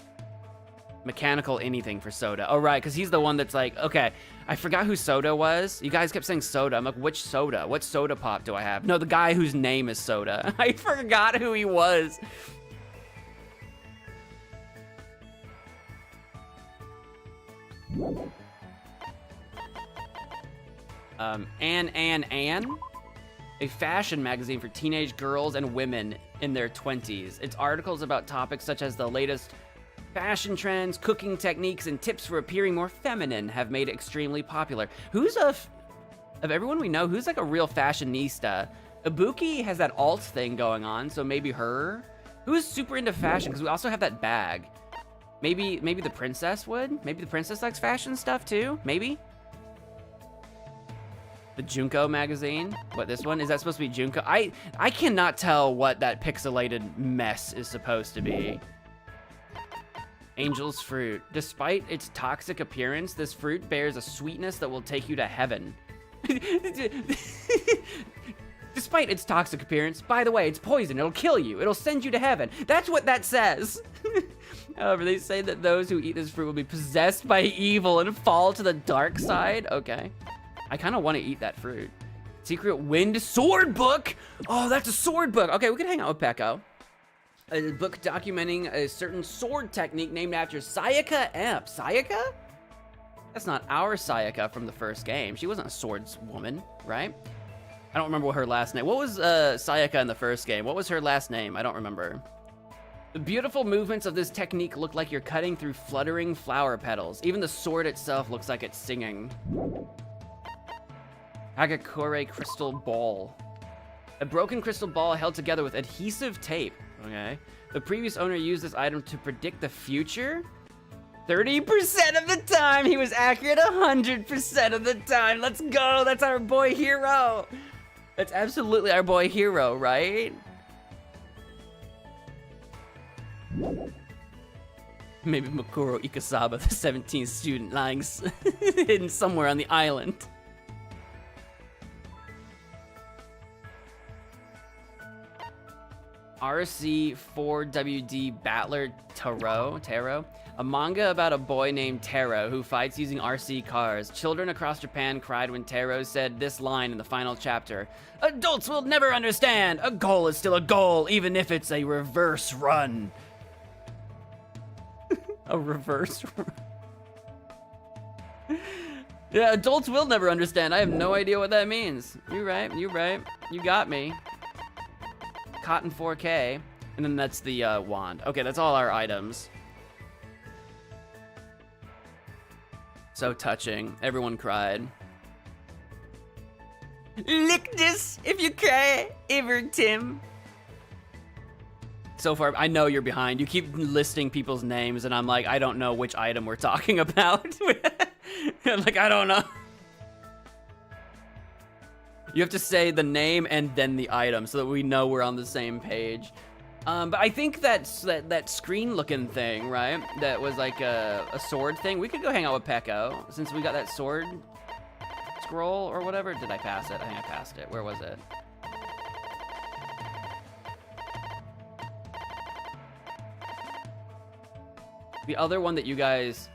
Mechanical anything for Soda. Oh, right, because he's the one that's like, okay, I forgot who Soda was. You guys kept saying Soda. I'm like, which Soda? What soda pop do I have? No, the guy whose name is Soda. I forgot who he was. Anne. A fashion magazine for teenage girls and women in their 20s. Its articles about topics such as the latest fashion trends, cooking techniques, and tips for appearing more feminine have made it extremely popular. Who's a Of everyone we know, who's like a real fashionista? Ibuki has that alt thing going on, so maybe her. Who's super into fashion? Because we also have that bag. Maybe the princess would? Maybe the princess likes fashion stuff too? Maybe? The Junko magazine? What, this one? Is that supposed to be Junko? I cannot tell what that pixelated mess is supposed to be. Angel's fruit. Despite its toxic appearance, this fruit bears a sweetness that will take you to heaven. Despite its toxic appearance, by the way, it's poison. It'll kill you. It'll send you to heaven. That's what that says. However, they say that those who eat this fruit will be possessed by evil and fall to the dark side. Okay. I kind of want to eat that fruit. Secret Wind Sword Book. Oh, that's a sword book. Okay, we can hang out with Peko. A book documenting a certain sword technique named after Sayaka Emp. Sayaka? That's not our Sayaka from the first game. She wasn't a swordswoman, right? I don't remember what her last name. What was Sayaka in the first game? What was her last name? I don't remember. The beautiful movements of this technique look like you're cutting through fluttering flower petals. Even the sword itself looks like it's singing. Hagakure crystal ball. A broken crystal ball held together with adhesive tape. Okay. The previous owner used this item to predict the future. 30% of the time, he was accurate 100% of the time. Let's go. That's our boy Hero. That's absolutely our boy Hero, right? Maybe Makuro Ikasaba, the 17th student, lying hidden somewhere on the island. RC4WD Battler Taro, a manga about a boy named Taro who fights using RC cars. Children across Japan cried when Taro said this line in the final chapter: "Adults will never understand. A goal is still a goal, even if it's a reverse run." A reverse run. Yeah, adults will never understand. I have no idea what that means. You're right. You got me. Cotton 4K, and then that's the wand. Okay, that's all our items. So touching. Everyone cried. Lick this if you cry, ever, Tim. So far, I know you're behind. You keep listing people's names, and I'm like, I don't know which item we're talking about. Like, I don't know. You have to say the name and then the item so that we know we're on the same page. But I think that's that screen-looking thing, right? That was like a sword thing. We could go hang out with Peko since we got that sword scroll or whatever. Did I pass it? I think I passed it. Where was it? The other one that you guys...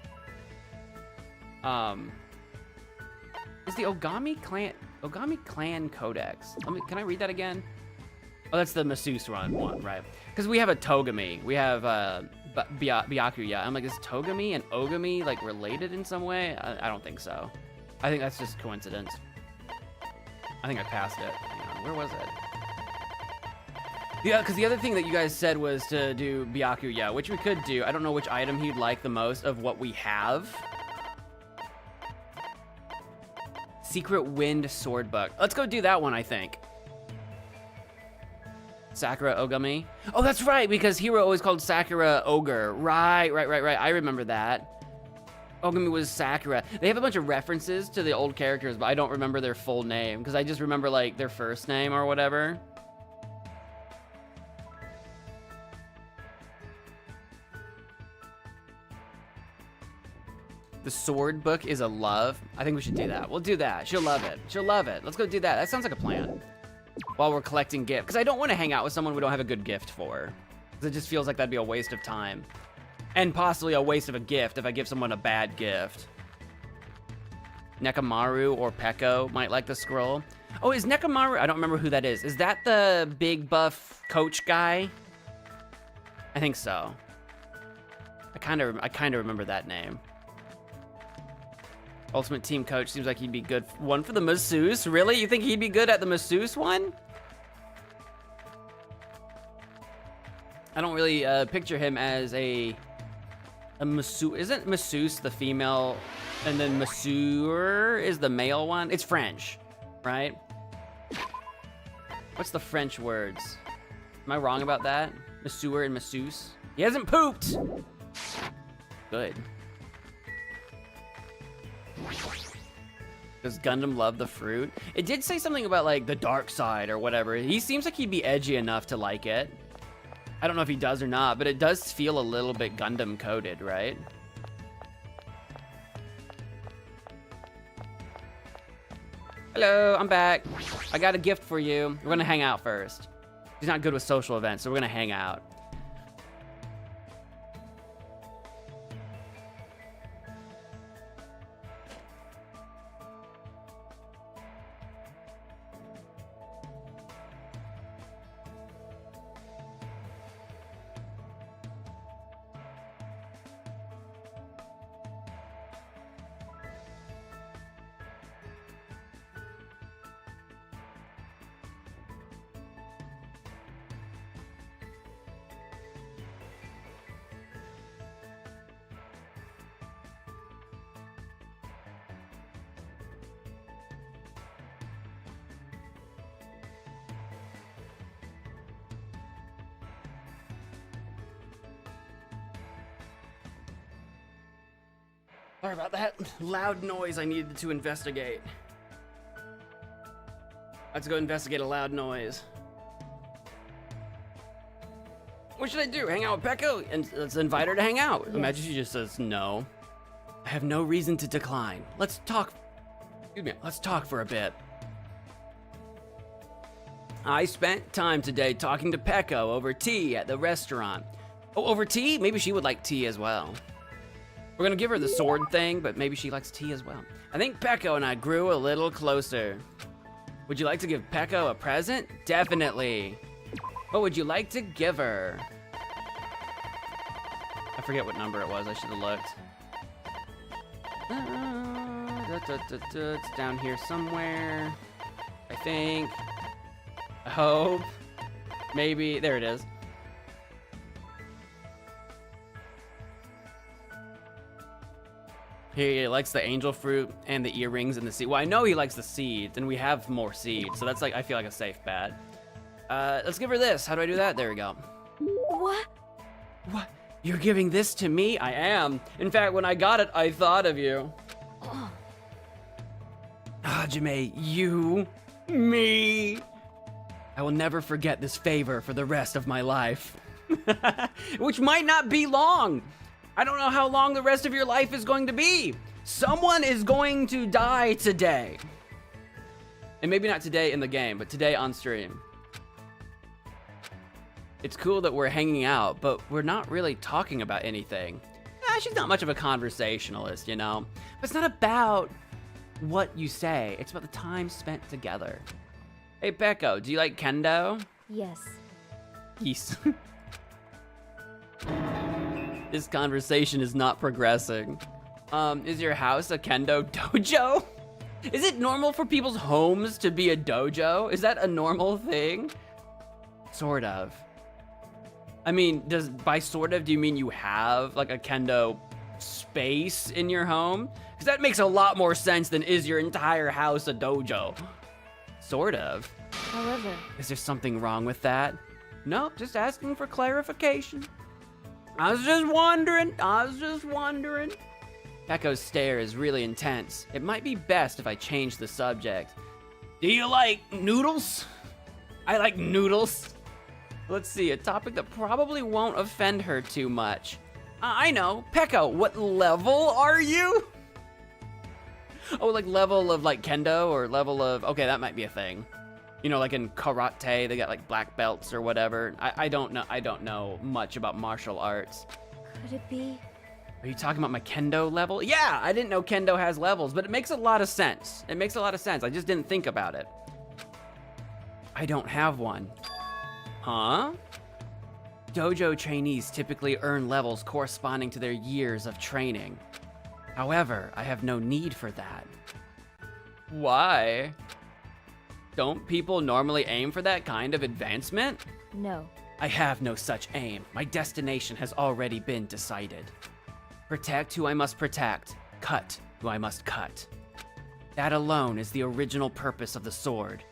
is the Ogami Clan Codex. Can I read that again? Oh, that's the masseuse one, right? Because we have a Togami. We have Byakuya. I'm like, is Togami and Ogami like related in some way? I don't think so. I think that's just coincidence. I think I passed it. Hang on, where was it? Yeah, because the other thing that you guys said was to do Byakuya, which we could do. I don't know which item he'd like the most of what we have. Secret Wind Sword Book. Let's go do that one, I think. Sakura Ogami. Oh, that's right, because Hero always called Sakura Ogre. Right. I remember that. Ogami was Sakura. They have a bunch of references to the old characters, but I don't remember their full name, because I just remember, like, their first name or whatever. The sword book is a love. I think we should do that. We'll do that. She'll love it. She'll love it. Let's go do that. That sounds like a plan. While we're collecting gifts. Because I don't want to hang out with someone we don't have a good gift for. Because it just feels like that'd be a waste of time. And possibly a waste of a gift if I give someone a bad gift. Nekamaru or Peko might like the scroll. Oh, is Nekamaru... I don't remember who that is. Is that the big buff coach guy? I think so. I kind of remember that name. Ultimate Team Coach seems like he'd be good. One for the masseuse? Really? You think he'd be good at the masseuse one? I don't really picture him as a masseuse. Isn't masseuse the female and then masseur is the male one? It's French. right? What's the French words? Am I wrong about that? Masseur and masseuse? He hasn't pooped! Good. Does Gundam love the fruit? It did say something about like the dark side or whatever. He seems like he'd be edgy enough to like it. I don't know if he does or not, but it does feel a little bit Gundam coded, right? Hello, I'm back. I got a gift for you. We're gonna hang out first. He's not good with social events, so we're gonna hang out. Sorry about that loud noise I needed to investigate. Let's go investigate a loud noise. What should I do? Hang out with Pekko? And let's invite her to hang out. Yes. Imagine she just says no. I have no reason to decline. Let's talk. Excuse me. Let's talk for a bit. I spent time today talking to Pekko over tea at the restaurant. Oh, over tea? Maybe she would like tea as well. We're gonna give her the sword thing, but maybe she likes tea as well. I think Pekko and I grew a little closer. Would you like to give Pekko a present? Definitely. What would you like to give her? I forget what number it was. I should have looked. It's down here somewhere. I think. I hope. Maybe. There it is. He likes the angel fruit and the earrings and the seed. Well, I know he likes the seeds, and we have more seeds, so that's like, I feel like a safe bet. Let's give her this. How do I do that? There we go. What? What? You're giving this to me? I am. In fact, when I got it, I thought of you. Hajime, you, me. I will never forget this favor for the rest of my life. Which might not be long. I don't know how long the rest of your life is going to be. Someone is going to die today. And maybe not today in the game, but today on stream. It's cool that we're hanging out, but we're not really talking about anything. She's not much of a conversationalist, you know? But it's not about what you say. It's about the time spent together. Hey, Pekko, do you like kendo? Yes. Yes. This conversation is not progressing. Is your house a kendo dojo? Is it normal for people's homes to be a dojo? Is that a normal thing? Sort of. I mean, by sort of, do you mean you have like a kendo space in your home? Because that makes a lot more sense than is your entire house a dojo. Sort of. However. Is there something wrong with that? No, just asking for clarification. I was just wondering. Pekko's stare is really intense. It might be best if I change the subject. Do you like noodles? I like noodles. Let's see, a topic that probably won't offend her too much. I know, Pekko, what level are you? Oh, like level of like kendo or level of, okay, that might be a thing. You know, like in karate, they got like black belts or whatever. I don't know much about martial arts. Could it be? Are you talking about my kendo level? Yeah, I didn't know kendo has levels, but it makes a lot of sense. It makes a lot of sense. I just didn't think about it. I don't have one. Huh? Dojo trainees typically earn levels corresponding to their years of training. However, I have no need for that. Why? Don't people normally aim for that kind of advancement? No. I have no such aim. My destination has already been decided. Protect who I must protect. Cut who I must cut. That alone is the original purpose of the sword.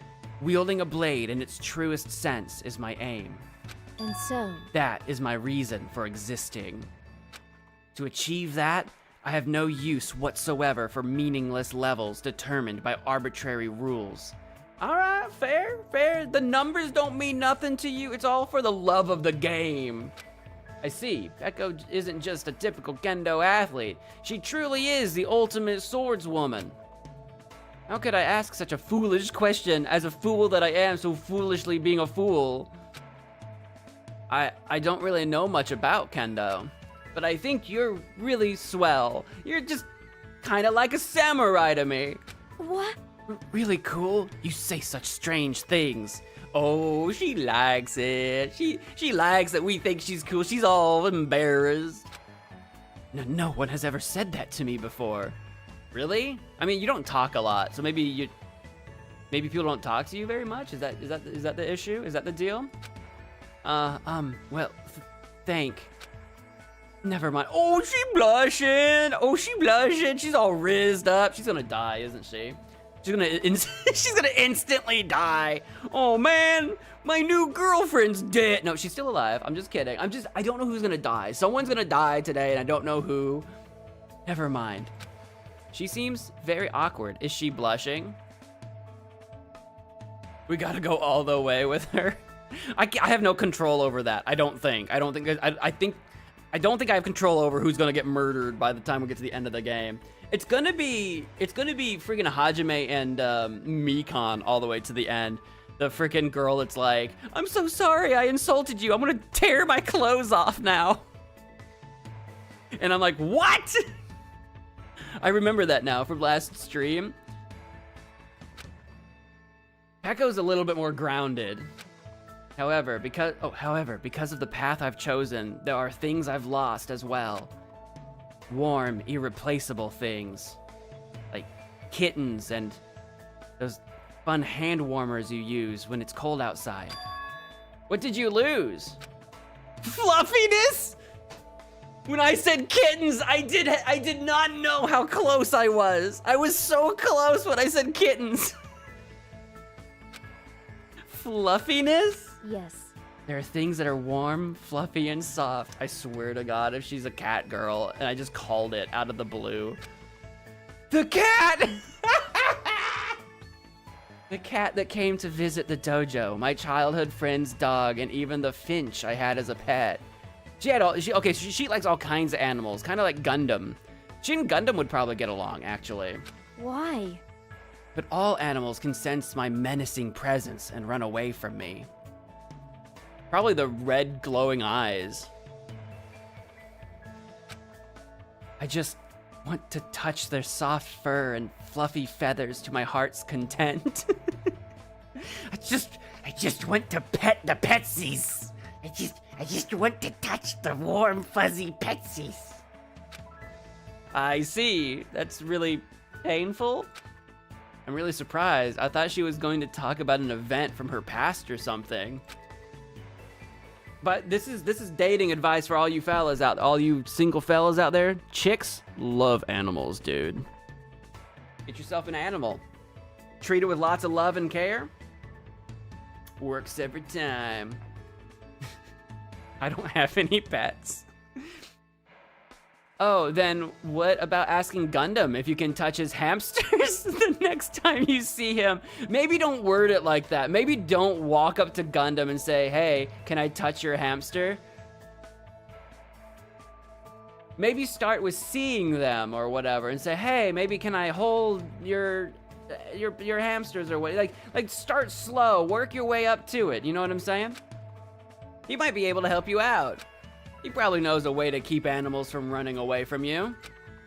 Wielding a blade in its truest sense is my aim. And so, That is my reason for existing. To achieve that, I have no use whatsoever for meaningless levels determined by arbitrary rules. Alright, fair, fair. The numbers don't mean nothing to you. It's all for the love of the game. I see. Peko isn't just a typical kendo athlete. She truly is the ultimate swordswoman. How could I ask such a foolish question as a fool that I am, so foolishly being a fool? I don't really know much about kendo, but I think you're really swell. You're just kind of like a samurai to me. what? Really cool? You say such strange things. Oh, she likes it. She likes that we think she's cool. She's all embarrassed. No one has ever said that to me before. Really? I mean, you don't talk a lot, so maybe people don't talk to you very much. Is that the issue? Is that the deal? Well, never mind. Oh, she blushing. Oh, she blushing. She's all rizzed up. She's gonna die, isn't she? She's gonna instantly die. Oh man, my new girlfriend's dead. No, she's still alive. I'm just kidding. I don't know who's gonna die. Someone's gonna die today, and I don't know who. Never mind. She seems very awkward. Is she blushing? We gotta go all the way with her. I have no control over that. I don't think I don't think I have control over who's gonna get murdered by the time we get to the end of the game. It's gonna be freaking Hajime and Mikan all the way to the end. The freaking girl that's like, I'm so sorry I insulted you. I'm gonna tear my clothes off now. And I'm like, what? I remember that now from last stream. Peko's a little bit more grounded. However, because of the path I've chosen, there are things I've lost as well. Warm, irreplaceable things. Like kittens and those fun hand warmers you use when it's cold outside. What did you lose? Fluffiness? When I said kittens, I did not know how close I was. I was so close when I said kittens. Fluffiness? Yes. There are things that are warm, fluffy, and soft. I swear to God, if she's a cat girl, and I just called it out of the blue. The cat! The cat that came to visit the dojo, my childhood friend's dog, and even the finch I had as a pet. She likes all kinds of animals, kind of like Gundam. She and Gundam would probably get along, actually. Why? But all animals can sense my menacing presence and run away from me. Probably the red glowing eyes. I just want to touch their soft fur and fluffy feathers to my heart's content. I just want to pet the petsies. I just want to touch the warm, fuzzy petsies. I see. That's really painful. I'm really surprised. I thought she was going to talk about an event from her past or something. But this is dating advice for all you single fellas out there. Chicks love animals, dude. Get yourself an animal. Treat it with lots of love and care. Works every time. I don't have any pets. Oh, then what about asking Gundam if you can touch his hamsters the next time you see him? Maybe don't word it like that. Maybe don't walk up to Gundam and say, hey, can I touch your hamster? Maybe start with seeing them or whatever and say, hey, maybe can I hold your hamsters or what? Like start slow, work your way up to it. You know what I'm saying? He might be able to help you out. He probably knows a way to keep animals from running away from you.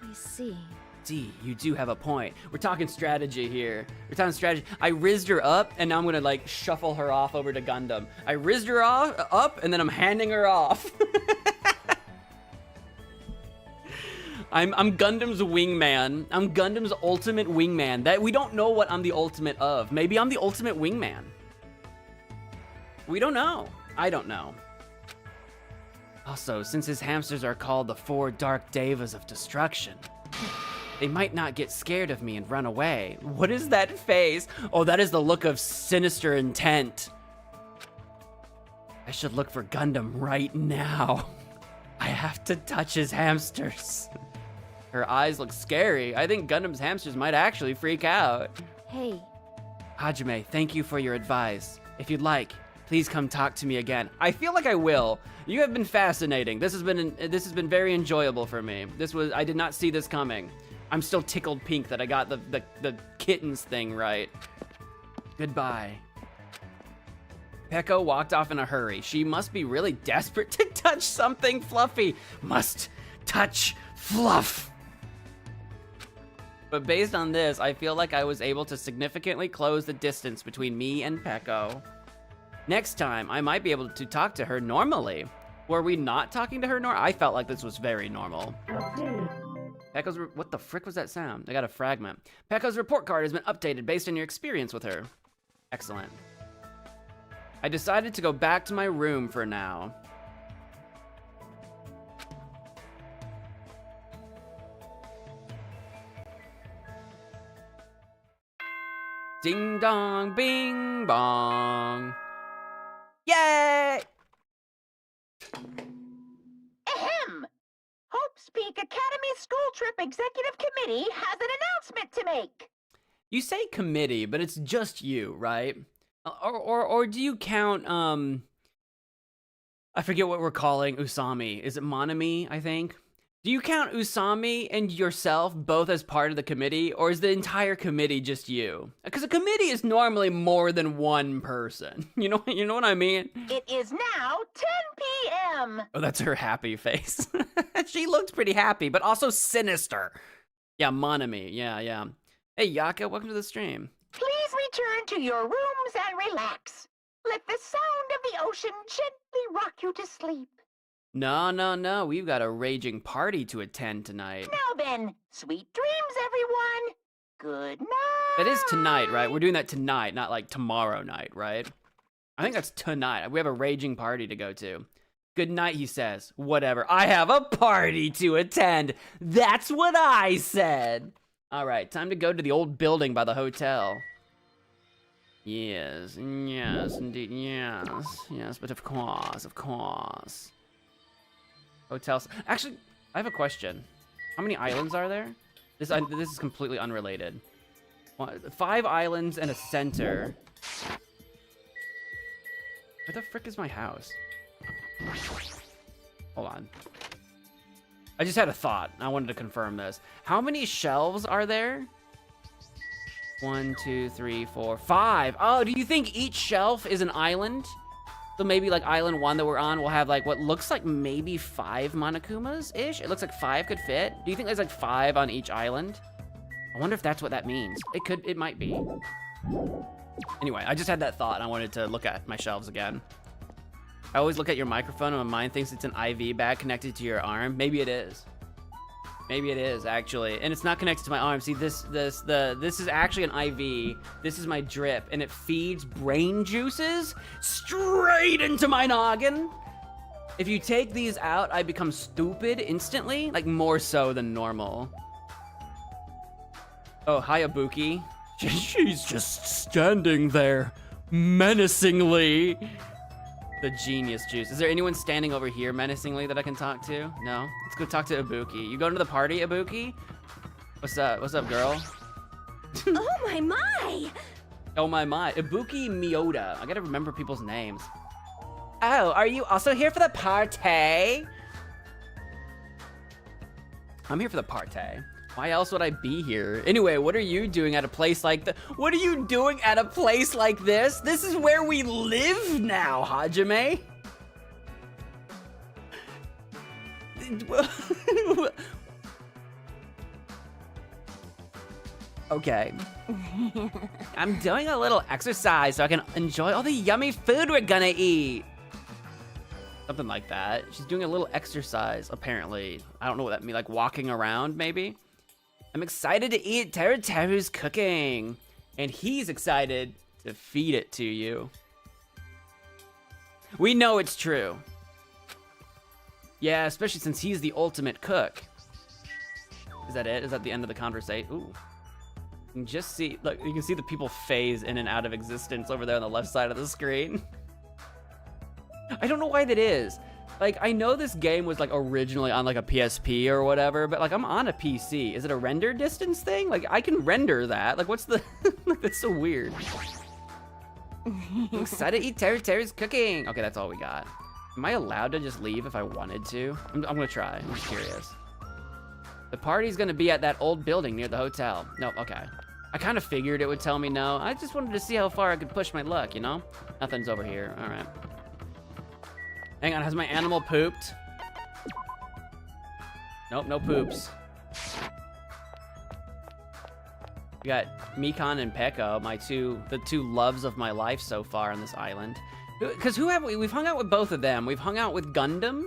I see. D, you do have a point. We're talking strategy here. We're talking strategy. I rizzed her up, and now I'm gonna like shuffle her off over to Gundam. I rizzed her up, and then I'm handing her off. I'm Gundam's wingman. I'm Gundam's ultimate wingman. That we don't know what I'm the ultimate of. Maybe I'm the ultimate wingman. We don't know. I don't know. Also, since his hamsters are called the 4 Dark Devas of Destruction, they might not get scared of me and run away. What is that face? Oh, that is the look of sinister intent. I should look for Gundam right now. I have to touch his hamsters. Her eyes look scary. I think Gundam's hamsters might actually freak out. Hey, Hajime, thank you for your advice. If you'd like, please come talk to me again. I feel like I will. You have been fascinating. This has been very enjoyable for me. I did not see this coming. I'm still tickled pink that I got the kittens thing right. Goodbye. Peko walked off in a hurry. She must be really desperate to touch something fluffy. Must touch fluff. But based on this, I feel like I was able to significantly close the distance between me and Peko. Next time, I might be able to talk to her normally. Were we not talking to her I felt like this was very normal. Pekko's what the frick was that sound? I got a fragment. Pekko's report card has been updated based on your experience with her. Excellent. I decided to go back to my room for now. Ding dong, bing bong. Yay! Ahem! Hope's Peak Academy School Trip Executive Committee has an announcement to make. You say committee, but it's just you, right? Or do you count, I forget what we're calling Usami. Is it Monami, I think? Do you count Usami and yourself both as part of the committee, or is the entire committee just you? Because a committee is normally more than one person. You know what I mean? It is now 10 p.m. Oh, that's her happy face. She looked pretty happy, but also sinister. Yeah, Monami. Yeah. Hey, Yaka, welcome to the stream. Please return to your rooms and relax. Let the sound of the ocean gently rock you to sleep. No. We've got a raging party to attend tonight. Now then, sweet dreams, everyone. Good night. That is tonight, right? We're doing that tonight, not like tomorrow night, right? I think that's tonight. We have a raging party to go to. Good night, he says. Whatever. I have a party to attend. That's what I said. All right, time to go to the old building by the hotel. Yes, indeed, yes, but of course. Hotels. Actually, I have a question. How many islands are there? This is completely unrelated. 5 islands and a center. Where the frick is my house? Hold on. I just had a thought. I wanted to confirm this. How many shelves are there? 1, 2, 3, 4, 5. Oh, do you think each shelf is an island? So maybe like island 1 that we're on will have like what looks like maybe 5 Monokumas-ish? It looks like 5 could fit. Do you think there's like 5 on each island? I wonder if that's what that means. It might be. Anyway, I just had that thought and I wanted to look at my shelves again. I always look at your microphone and my mind thinks it's an IV bag connected to your arm. Maybe it is. Maybe it is actually, and it's not connected to my arm. See, this is actually an IV. This is my drip, and it feeds brain juices straight into my noggin. If you take these out, I become stupid instantly, like more so than normal. Oh, hi, Ibuki. She's just standing there, menacingly. The genius juice. Is there anyone standing over here menacingly that I can talk to? No? Let's go talk to Ibuki. You going to the party, Ibuki? What's up? What's up, girl? oh my! Oh my. Ibuki Miyoda. I gotta remember people's names. Oh, are you also here for the party? I'm here for the party. Why else would I be here? Anyway, what are you doing at a place like this? What are you doing at a place like this? This is where we live now, Hajime. Okay. I'm doing a little exercise so I can enjoy all the yummy food we're gonna eat. Something like that. She's doing a little exercise, apparently. I don't know what that means, like walking around, maybe? I'm excited to eat Teru's cooking. And he's excited to feed it to you. We know it's true. Yeah, especially since he's the ultimate cook. Is that it? Is that the end of the conversation? Ooh. You can just see, look, you can see the people phase in and out of existence over there on the left side of the screen. I don't know why that is. Like, I know this game was like originally on like a PSP or whatever, but like I'm on a PC. Is it a render distance thing? Like I can render that. Like what's the, like, that's so weird. I'm excited to eat Terry's cooking. Okay, that's all we got. Am I allowed to just leave if I wanted to? I'm gonna try, I'm just curious. The party's gonna be at that old building near the hotel. No, okay. I kind of figured it would tell me no. I just wanted to see how far I could push my luck, you know? Nothing's over here, all right. Hang on, has my animal pooped? Nope, no poops. We got Mikan and Pekko, the two loves of my life so far on this island. Because who have we? We've hung out with both of them. We've hung out with Gundam.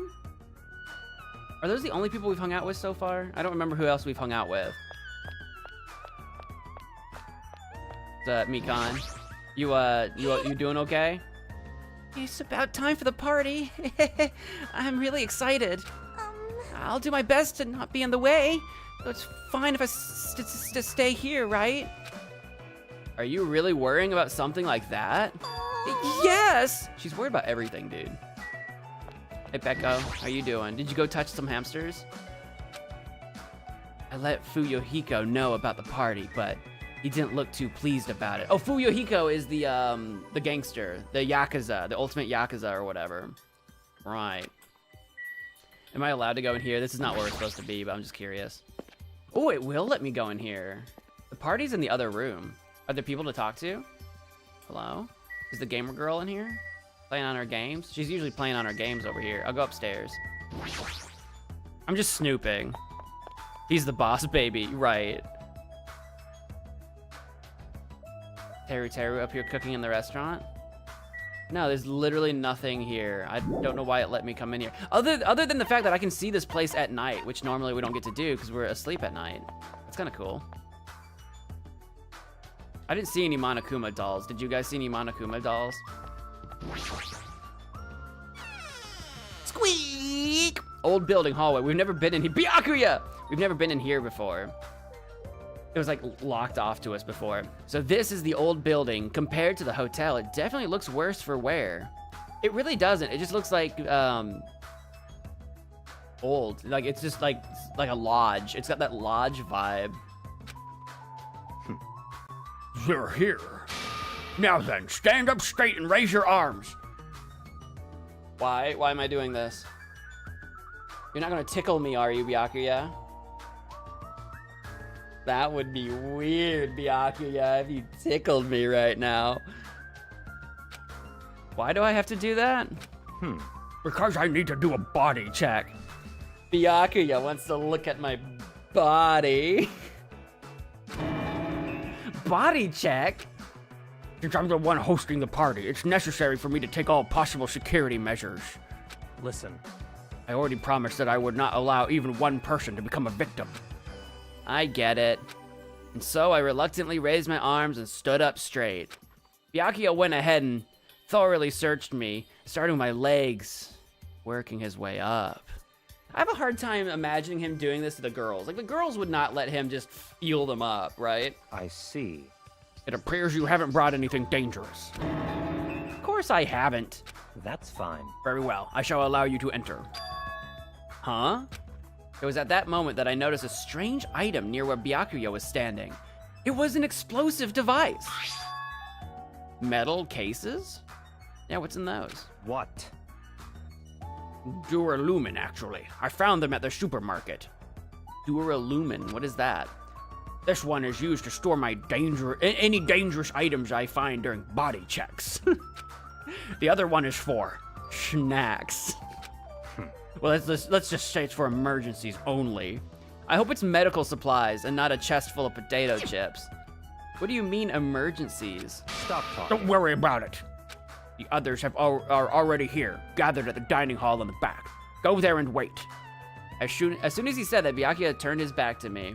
Are those the only people we've hung out with so far? I don't remember who else we've hung out with. Mikan, you doing okay? It's about time for the party. I'm really excited. I'll do my best to not be in the way. So it's fine if I stay here, right? Are you really worrying about something like that? Yes! She's worried about everything, dude. Hey, Pekko, how you doing? Did you go touch some hamsters? I let Fuyohiko know about the party, but he didn't look too pleased about it. Oh, Fuyohiko is the gangster, the Yakuza, the ultimate Yakuza or whatever. Right. Am I allowed to go in here? This is not where we're supposed to be, but I'm just curious. Oh, it will let me go in here. The party's in the other room. Are there people to talk to? Hello? Is the gamer girl in here? Playing on her games? She's usually playing on her games over here. I'll go upstairs. I'm just snooping. He's the boss baby, right. Teru up here cooking in the restaurant? No, there's literally nothing here. I don't know why it let me come in here. Other than the fact that I can see this place at night, which normally we don't get to do because we're asleep at night. That's kind of cool. I didn't see any Monokuma dolls. Did you guys see any Monokuma dolls? Squeak! Old building hallway. We've never been in here. Byakuya! We've never been in here before. It was like locked off to us before. So this is the old building. Compared to the hotel, it definitely looks worse for wear. It really doesn't. It just looks like old. Like it's just like a lodge. It's got that lodge vibe. You're here. Now then, stand up straight and raise your arms. Why? Why am I doing this? You're not gonna tickle me, are you, Byakuya? That would be weird, Byakuya, if you tickled me right now. Why do I have to do that? Because I need to do a body check. Byakuya wants to look at my body. Body check? Since I'm the one hosting the party, it's necessary for me to take all possible security measures. Listen, I already promised that I would not allow even one person to become a victim. I get it. And so I reluctantly raised my arms and stood up straight. Byakuya went ahead and thoroughly searched me, starting with my legs, working his way up. I have a hard time imagining him doing this to the girls. Like, the girls would not let him just feel them up, right? I see. It appears you haven't brought anything dangerous. Of course I haven't. That's fine. Very well, I shall allow you to enter. Huh? It was at that moment that I noticed a strange item near where Byakuya was standing. It was an explosive device. Metal cases? Yeah, what's in those? What? Duralumin, actually. I found them at the supermarket. Duralumin, what is that? This one is used to store my any dangerous items I find during body checks. The other one is for Snacks. well, let's just say it's for emergencies only. I hope it's medical supplies and not a chest full of potato chips. What do you mean emergencies? Stop talking. Don't worry about it. The others are already here, gathered at the dining hall in the back. Go there and wait. As soon as he said that, Byakuya turned his back to me.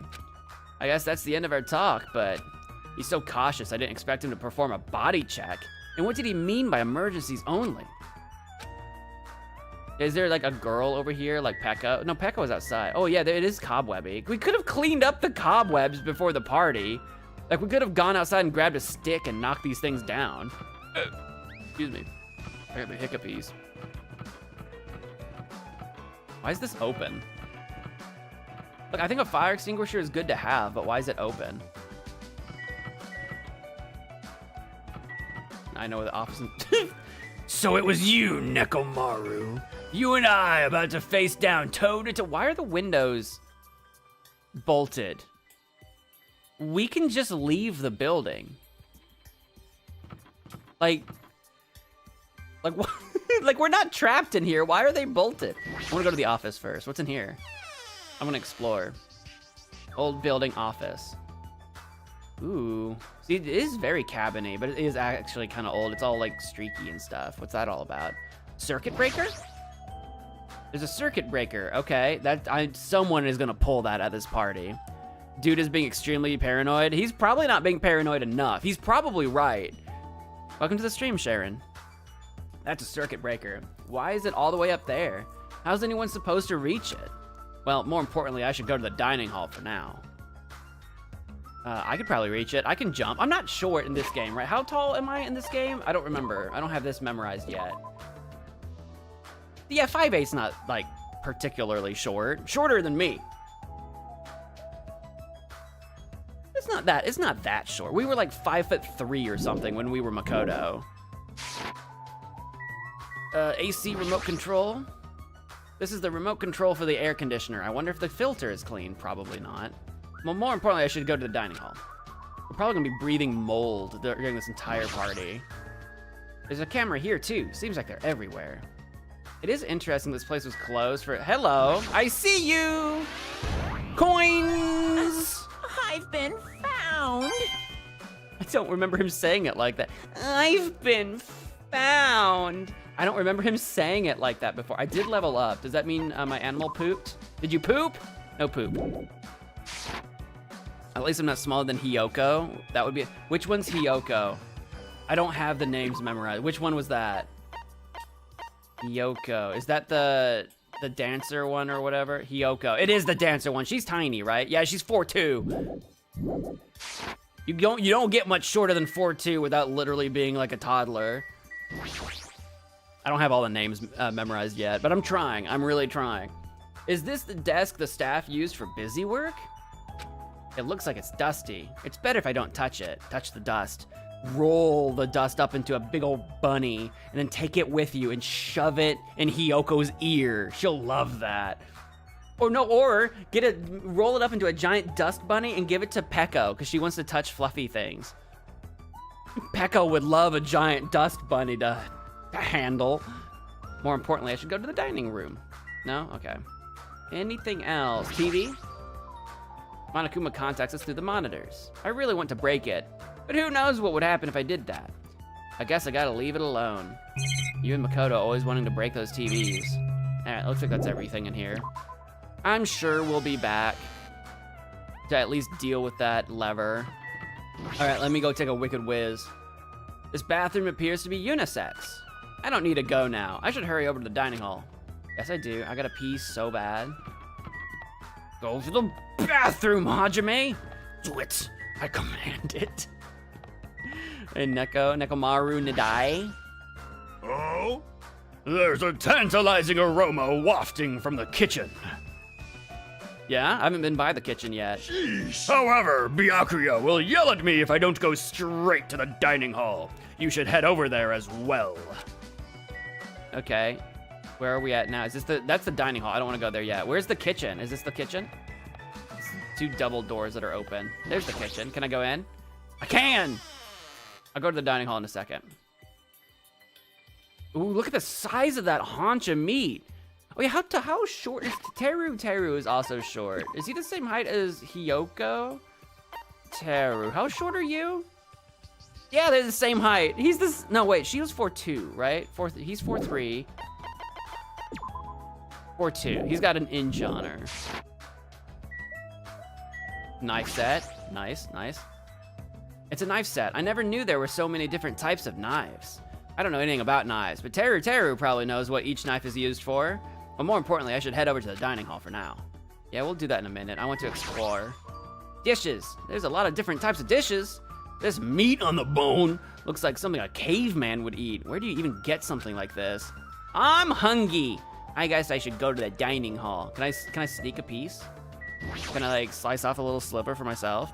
I guess that's the end of our talk, but he's so cautious I didn't expect him to perform a body check. And what did he mean by emergencies only? Is there like a girl over here like Pekka? No, Pekka was outside. Oh yeah, it is cobwebby. We could have cleaned up the cobwebs before the party. Like we could have gone outside and grabbed a stick and knocked these things down. Excuse me. I got my hiccupies. Why is this open? Look, I think a fire extinguisher is good to have, but why is it open? I know where the office is. So it was you, Nekomaru. You and I about to face down toe to toe. Why are the windows bolted? We can just leave the building. Like what? Like we're not trapped in here. Why are they bolted? I wanna go to the office first. What's in here? I'm gonna explore. Old building office. Ooh. See, it is very cabiny, but it is actually kind of old. It's all like streaky and stuff. What's that all about? Circuit breaker? There's a circuit breaker. Okay, someone is gonna pull that at this party. Dude is being extremely paranoid. He's probably not being paranoid enough. He's probably right. Welcome to the stream, Sharon. That's a circuit breaker. Why is it all the way up there? How's anyone supposed to reach it? Well, more importantly, I should go to the dining hall for now. I could probably reach it. I can jump. I'm not short in this game, right? How tall am I in this game? I don't remember. I don't have this memorized yet. Yeah, 5'8's not, like, particularly short. Shorter than me. It's not that short. We were like 5'3" or something when we were Makoto. AC remote control. This is the remote control for the air conditioner. I wonder if the filter is clean. Probably not. Well, more importantly, I should go to the dining hall. We're probably gonna be breathing mold during this entire party. There's a camera here too. Seems like they're everywhere. It is interesting this place was closed for, hello, I see you! Coins! I've been found. I don't remember him saying it like that. I've been found. I don't remember him saying it like that before. I did level up. Does that mean my animal pooped? Did you poop? No poop. At least I'm not smaller than Hiyoko. That would be, which one's Hiyoko? I don't have the names memorized. Which one was that? Hiyoko, is that the dancer one or whatever? Hiyoko, it is the dancer one. She's tiny, right? Yeah, she's 4'2". You don't get much shorter than 4'2" without literally being like a toddler. I don't have all the names memorized yet, but I'm trying. I'm really trying. Is this the desk the staff used for busy work? It looks like it's dusty. It's better if I don't touch it. Touch the dust. Roll the dust up into a big old bunny and then take it with you and shove it in Hiyoko's ear. She'll love that. Or roll it up into a giant dust bunny and give it to Pekko because she wants to touch fluffy things. Pekko would love a giant dust bunny to handle. More importantly, I should go to the dining room. No? Okay. Anything else? TV? Monokuma contacts us through the monitors. I really want to break it, but who knows what would happen if I did that. I guess I gotta leave it alone. You and Makoto always wanting to break those TVs. Alright, looks like that's everything in here. I'm sure we'll be back to at least deal with that lever. Alright, let me go take a wicked whiz. This bathroom appears to be unisex. I don't need to go now. I should hurry over to the dining hall. Yes, I do. I gotta pee so bad. Go to the bathroom, Hajime! Do it! I command it. And Nekomaru Nadai. Oh? There's a tantalizing aroma wafting from the kitchen. Yeah, I haven't been by the kitchen yet. Sheesh. However, Byakuya will yell at me if I don't go straight to the dining hall. You should head over there as well. Okay. Where are we at now? That's the dining hall. I don't want to go there yet. Where's the kitchen? Is this the kitchen? It's 2 double doors that are open. There's the kitchen. Can I go in? I can! I'll go to the dining hall in a second. Ooh, look at the size of that haunch of meat. Oh yeah, how short is Teru? Teru is also short. Is he the same height as Hiyoko? Teru, how short are you? Yeah, they're the same height. No wait, she was 4'2", right? He's 4'3". 4'2". He's got an inch on her. Knife set. Nice, nice. It's a knife set. I never knew there were so many different types of knives. I don't know anything about knives, but Teru probably knows what each knife is used for. But more importantly, I should head over to the dining hall for now. Yeah, we'll do that in a minute. I want to explore. Dishes. There's a lot of different types of dishes. This meat on the bone looks like something a caveman would eat. Where do you even get something like this? I'm hungry. I guess I should go to the dining hall. Can I sneak a piece? Can I like slice off a little sliver for myself?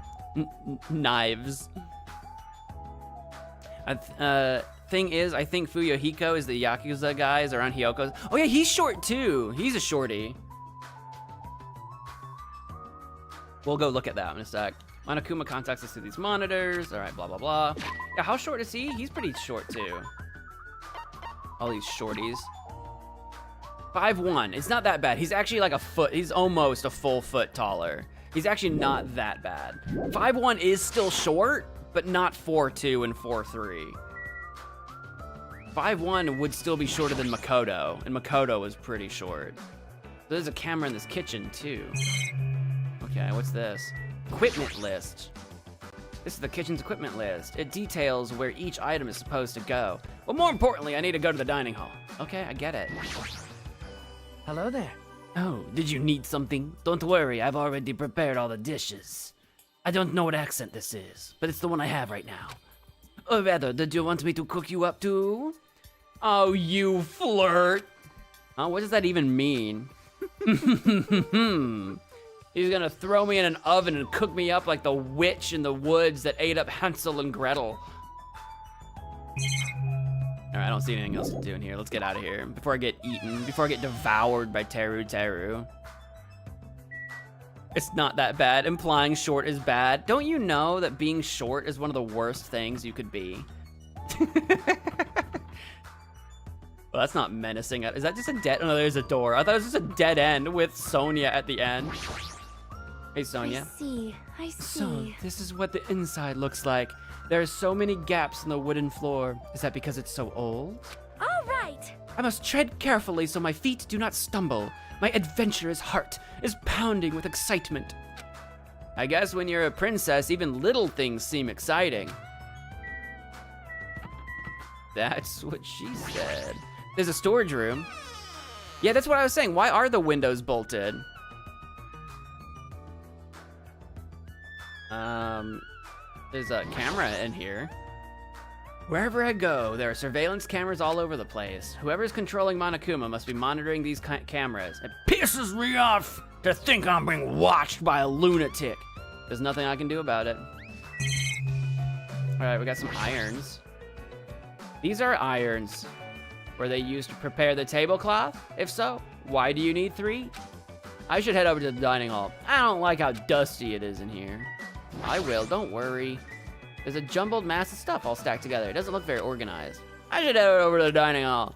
Knives. Thing is, I think Fuyuhiko is the Yakuza guys around Hyoko's. Oh yeah, he's short too. He's a shorty. We'll go look at that in a sec. Monokuma contacts us through these monitors. All right, blah, blah, blah. Yeah, how short is he? He's pretty short too. All these shorties. 5'1", it's not that bad. He's actually like a foot, he's almost a full foot taller. He's actually not that bad. 5'1" is still short, but not 4'2" and 4'3". 5'1" would still be shorter than Makoto, and Makoto was pretty short. There's a camera in this kitchen too. Okay, what's this? Equipment list. This is the kitchen's equipment list. It details where each item is supposed to go. But more importantly, I need to go to the dining hall. Okay, I get it. Hello there. Oh, did you need something? Don't worry, I've already prepared all the dishes. I don't know what accent this is, but it's the one I have right now. Or rather, did you want me to cook you up too? Oh, you flirt. What does that even mean? He's gonna throw me in an oven and cook me up like the witch in the woods that ate up Hansel and Gretel. All right, I don't see anything else to do in here. Let's get out of here before I get eaten, before I get devoured by Teru. It's not that bad. Implying short is bad. Don't you know that being short is one of the worst things you could be? Well, that's not menacing. Is that just a dead? Oh, no, there's a door. I thought it was just a dead end with Sonia at the end. Hey, Sonia. I see. So, this is what the inside looks like. There are so many gaps in the wooden floor. Is that because it's so old? All right. I must tread carefully so my feet do not stumble. My adventurous heart is pounding with excitement. I guess when you're a princess, even little things seem exciting. That's what she said. There's a storage room. Yeah, that's what I was saying. Why are the windows bolted? There's a camera in here. Wherever I go, there are surveillance cameras all over the place. Whoever's controlling Monokuma must be monitoring these cameras. It pisses me off to think I'm being watched by a lunatic. There's nothing I can do about it. All right, we got some irons. These are irons. Were they used to prepare the tablecloth? If so, why do you need 3? I should head over to the dining hall. I don't like how dusty it is in here. I will, don't worry. There's a jumbled mass of stuff all stacked together. It doesn't look very organized. I should head over to the dining hall.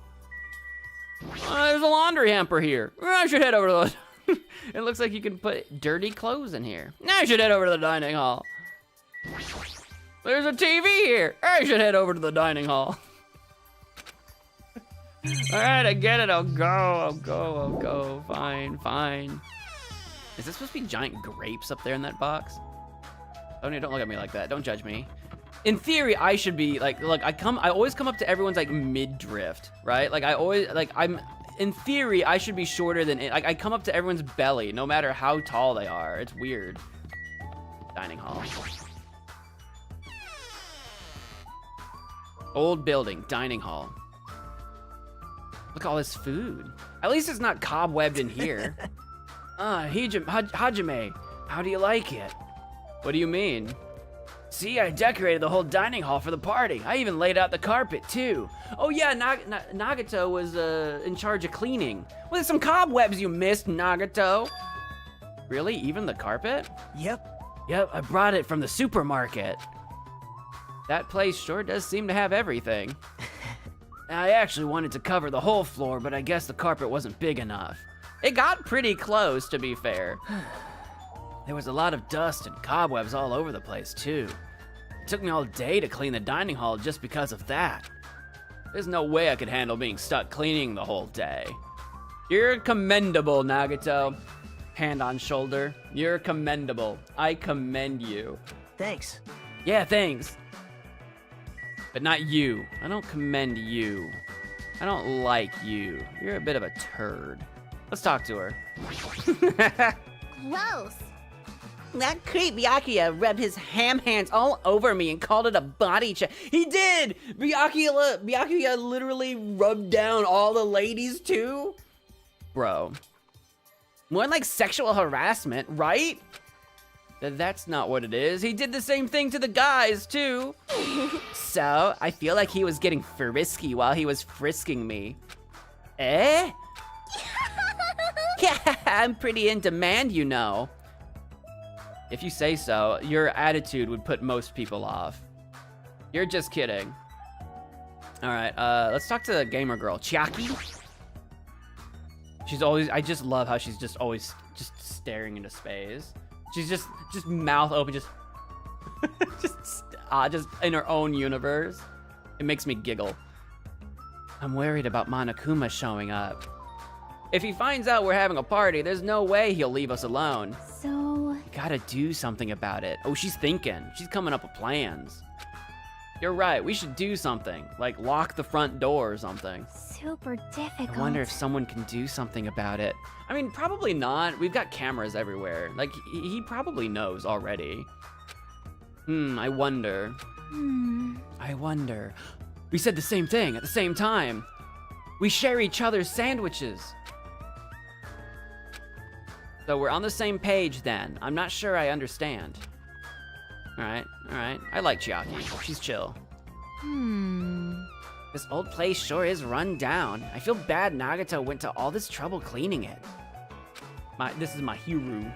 There's a laundry hamper here. I should head over to the... It looks like you can put dirty clothes in here. I should head over to the dining hall. There's a TV here. I should head over to the dining hall. All right, I get it. I'll go. Fine. Is this supposed to be giant grapes up there in that box? Oh, no, don't look at me like that. Don't judge me. In theory, I should be like, look, I always come up to everyone's like mid-drift, right? Like in theory, I should be shorter than, like I come up to everyone's belly, no matter how tall they are. It's weird. Dining hall. Old building, dining hall. Look at all this food. At least it's not cobwebbed in here. Hajime, how do you like it? What do you mean? See, I decorated the whole dining hall for the party. I even laid out the carpet, too. Oh yeah, Nagato was in charge of cleaning. Well, there's some cobwebs you missed, Nagato. Really? Even the carpet? Yep, I brought it from the supermarket. That place sure does seem to have everything. I actually wanted to cover the whole floor, but I guess the carpet wasn't big enough. It got pretty close, to be fair. There was a lot of dust and cobwebs all over the place, too. It took me all day to clean the dining hall just because of that. There's no way I could handle being stuck cleaning the whole day. You're commendable, Nagato. Hand on shoulder. You're commendable. I commend you. Thanks. Yeah, thanks. But not you. I don't commend you. I don't like you. You're a bit of a turd. Let's talk to her. Gross. That creep Byakuya rubbed his ham hands all over me and called it a body check. He did! Byakuya literally rubbed down all the ladies too? Bro. More like sexual harassment, right? That's not what it is. He did the same thing to the guys too. So, I feel like he was getting frisky while he was frisking me. Eh? Yeah, I'm pretty in demand, you know. If you say so, your attitude would put most people off. You're just kidding. All right, let's talk to the gamer girl, Chiaki. She's always, I just love how she's just always just staring into space. She's just mouth open, just just in her own universe. It makes me giggle. I'm worried about Monokuma showing up. If he finds out we're having a party, there's no way he'll leave us alone. So... Gotta do something about it. Oh, she's thinking. She's coming up with plans. You're right, we should do something. Like lock the front door or something. super difficult. I wonder if someone can do something about it. I mean, probably not. We've got cameras everywhere. Like, he probably knows already. I wonder. I wonder. We said the same thing at the same time. We share each other's sandwiches. So we're on the same page then. I'm not sure I understand. All right. I like Chiaki. She's chill. This old place sure is run down. I feel bad Nagato went to all this trouble cleaning it. This is my hero.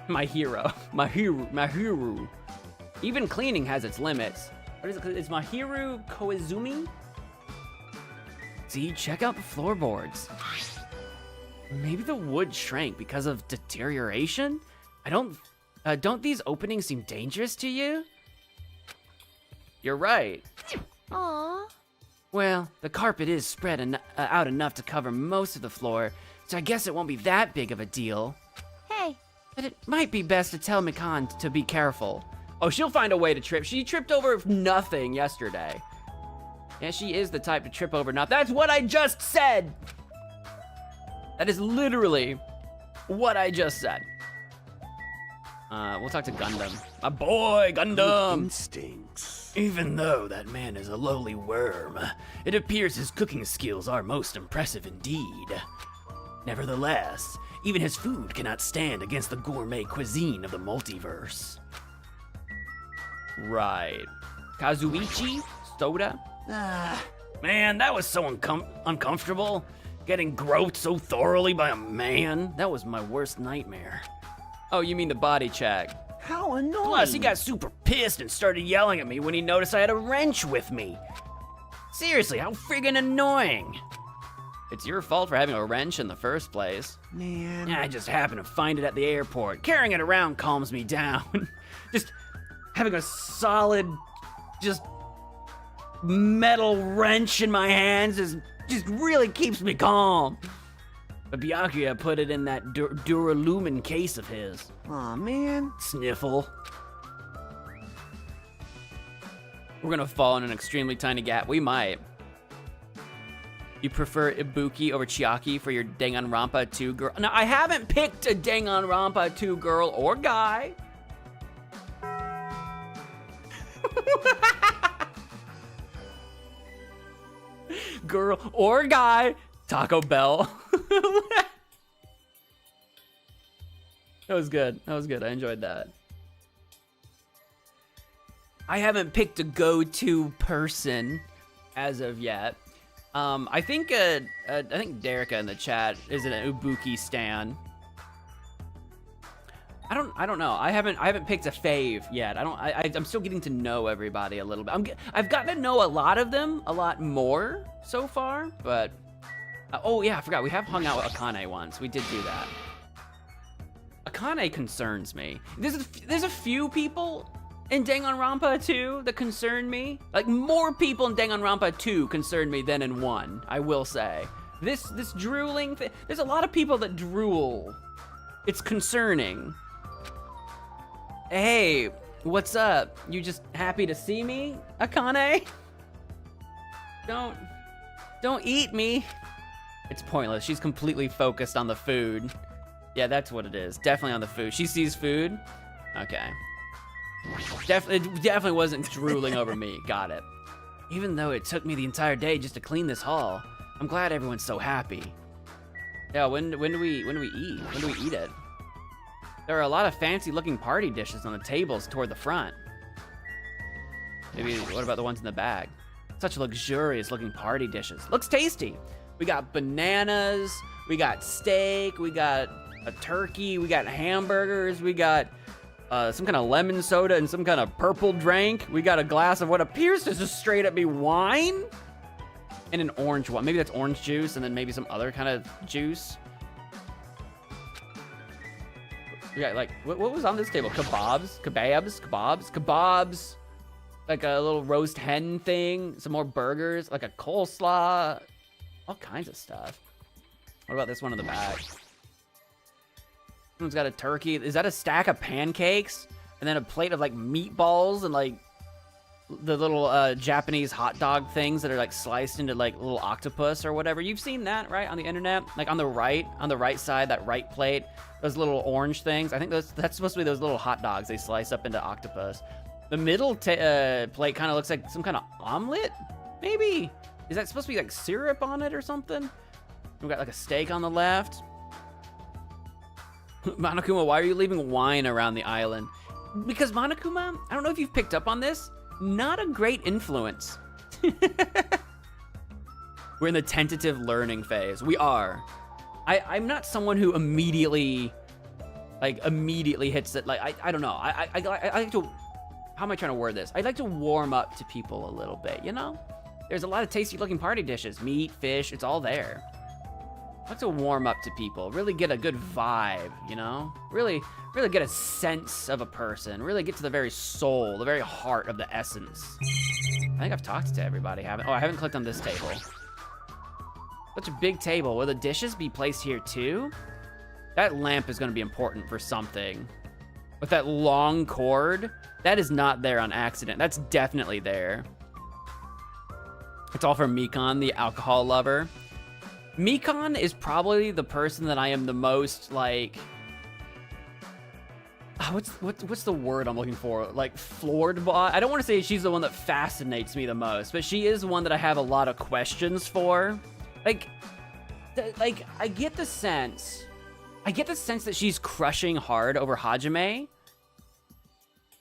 My hero. Even cleaning has its limits. What is it? It's Mahiru Koizumi? See, check out the floorboards. Maybe the wood shrank because of deterioration? Don't these openings seem dangerous to you? You're right. Aww. Well, the carpet is spread out enough to cover most of the floor, so I guess it won't be that big of a deal. Hey. But it might be best to tell Mikan to be careful. Oh, she'll find a way to trip. She tripped over nothing yesterday. Yeah, she is the type to trip over nothing. That's what I just said! That is literally what I just said. We'll talk to Gundam. My boy, Gundam! Instincts. Even though that man is a lowly worm, it appears his cooking skills are most impressive indeed. Nevertheless, even his food cannot stand against the gourmet cuisine of the multiverse. Right. Kazuichi? Soda? Man, that was so uncomfortable. Getting groped so thoroughly by a man, that was my worst nightmare. Oh, you mean the body check. How annoying. Plus, he got super pissed and started yelling at me when he noticed I had a wrench with me. Seriously, how friggin' annoying. It's your fault for having a wrench in the first place. Man. I just happened to find it at the airport. Carrying it around calms me down. Just having a solid, just metal wrench in my hands just really keeps me calm. But Byakuya put it in that Duralumin case of his. Aw, man. Sniffle. We're gonna fall in an extremely tiny gap. We might. You prefer Ibuki over Chiaki for your Danganronpa 2 girl? Now, I haven't picked a Danganronpa 2 girl or guy. Girl or guy. Taco Bell. That was good. I enjoyed that. I haven't picked a go-to person as of yet. I think Derica in the chat is an Ibuki stan. I don't know. I haven't picked a fave yet. I'm still getting to know everybody a little bit. I've gotten to know a lot of them a lot more so far, but oh yeah, I forgot. We have hung out with Akane once. We did do that. Akane concerns me. There's a few people in Danganronpa 2 that concern me. Like, more people in Danganronpa 2 concern me than in 1, I will say. This drooling thing, there's a lot of people that drool. It's concerning. Hey, What's up? You just happy to see me, Akane? Don't eat me. It's pointless. She's completely focused on the food. Yeah, that's what it is. Definitely on the food. She sees food. Okay. It definitely wasn't drooling over me. Got it. Even though it took me the entire day just to clean this hall, I'm glad everyone's so happy. Yeah, when do we eat? When do we eat it? There are a lot of fancy looking party dishes on the tables toward the front. Maybe, what about the ones in the back? Such luxurious looking party dishes. Looks tasty. We got bananas, we got steak, we got a turkey, we got hamburgers, we got some kind of lemon soda and some kind of purple drink. We got a glass of what appears to just straight up be wine. And an orange one. Maybe that's orange juice and then maybe some other kind of juice. We got like, what was on this table? Kebabs. Like a little roast hen thing. Some more burgers, like a coleslaw. All kinds of stuff. What about this one in the back? Someone's got a turkey. Is that a stack of pancakes? And then a plate of like meatballs and like the little Japanese hot dog things that are like sliced into like little octopus or whatever. You've seen that, right? On the internet? Like on the right side, that right plate, those little orange things. I think that's supposed to be those little hot dogs they slice up into octopus. The middle plate kind of looks like some kind of omelet, maybe? Is that supposed to be like syrup on it or something? We've got like a steak on the left. Monokuma, why are you leaving wine around the island? Because Monokuma, I don't know if you've picked up on this, not a great influence. We're in the tentative learning phase. We are. I'm not someone who immediately hits it. Like, I don't know. I like to, how am I trying to word this? I'd like to warm up to people a little bit, you know? There's a lot of tasty looking party dishes. Meat, fish, it's all there. I like to warm up to people, really get a good vibe, you know? Really get a sense of a person, really get to the very soul, the very heart of the essence. I think I've talked to everybody, haven't? Oh, I haven't clicked on this table. Such a big table. Will the dishes be placed here too? That lamp is gonna be important for something. With that long cord, that is not there on accident. That's definitely there. It's all for Mikan, the alcohol lover. Mikan is probably the person that I am the most like, what's the word I'm looking for? Like floored by? I don't want to say she's the one that fascinates me the most, but she is one that I have a lot of questions for. Like I get the sense that she's crushing hard over Hajime,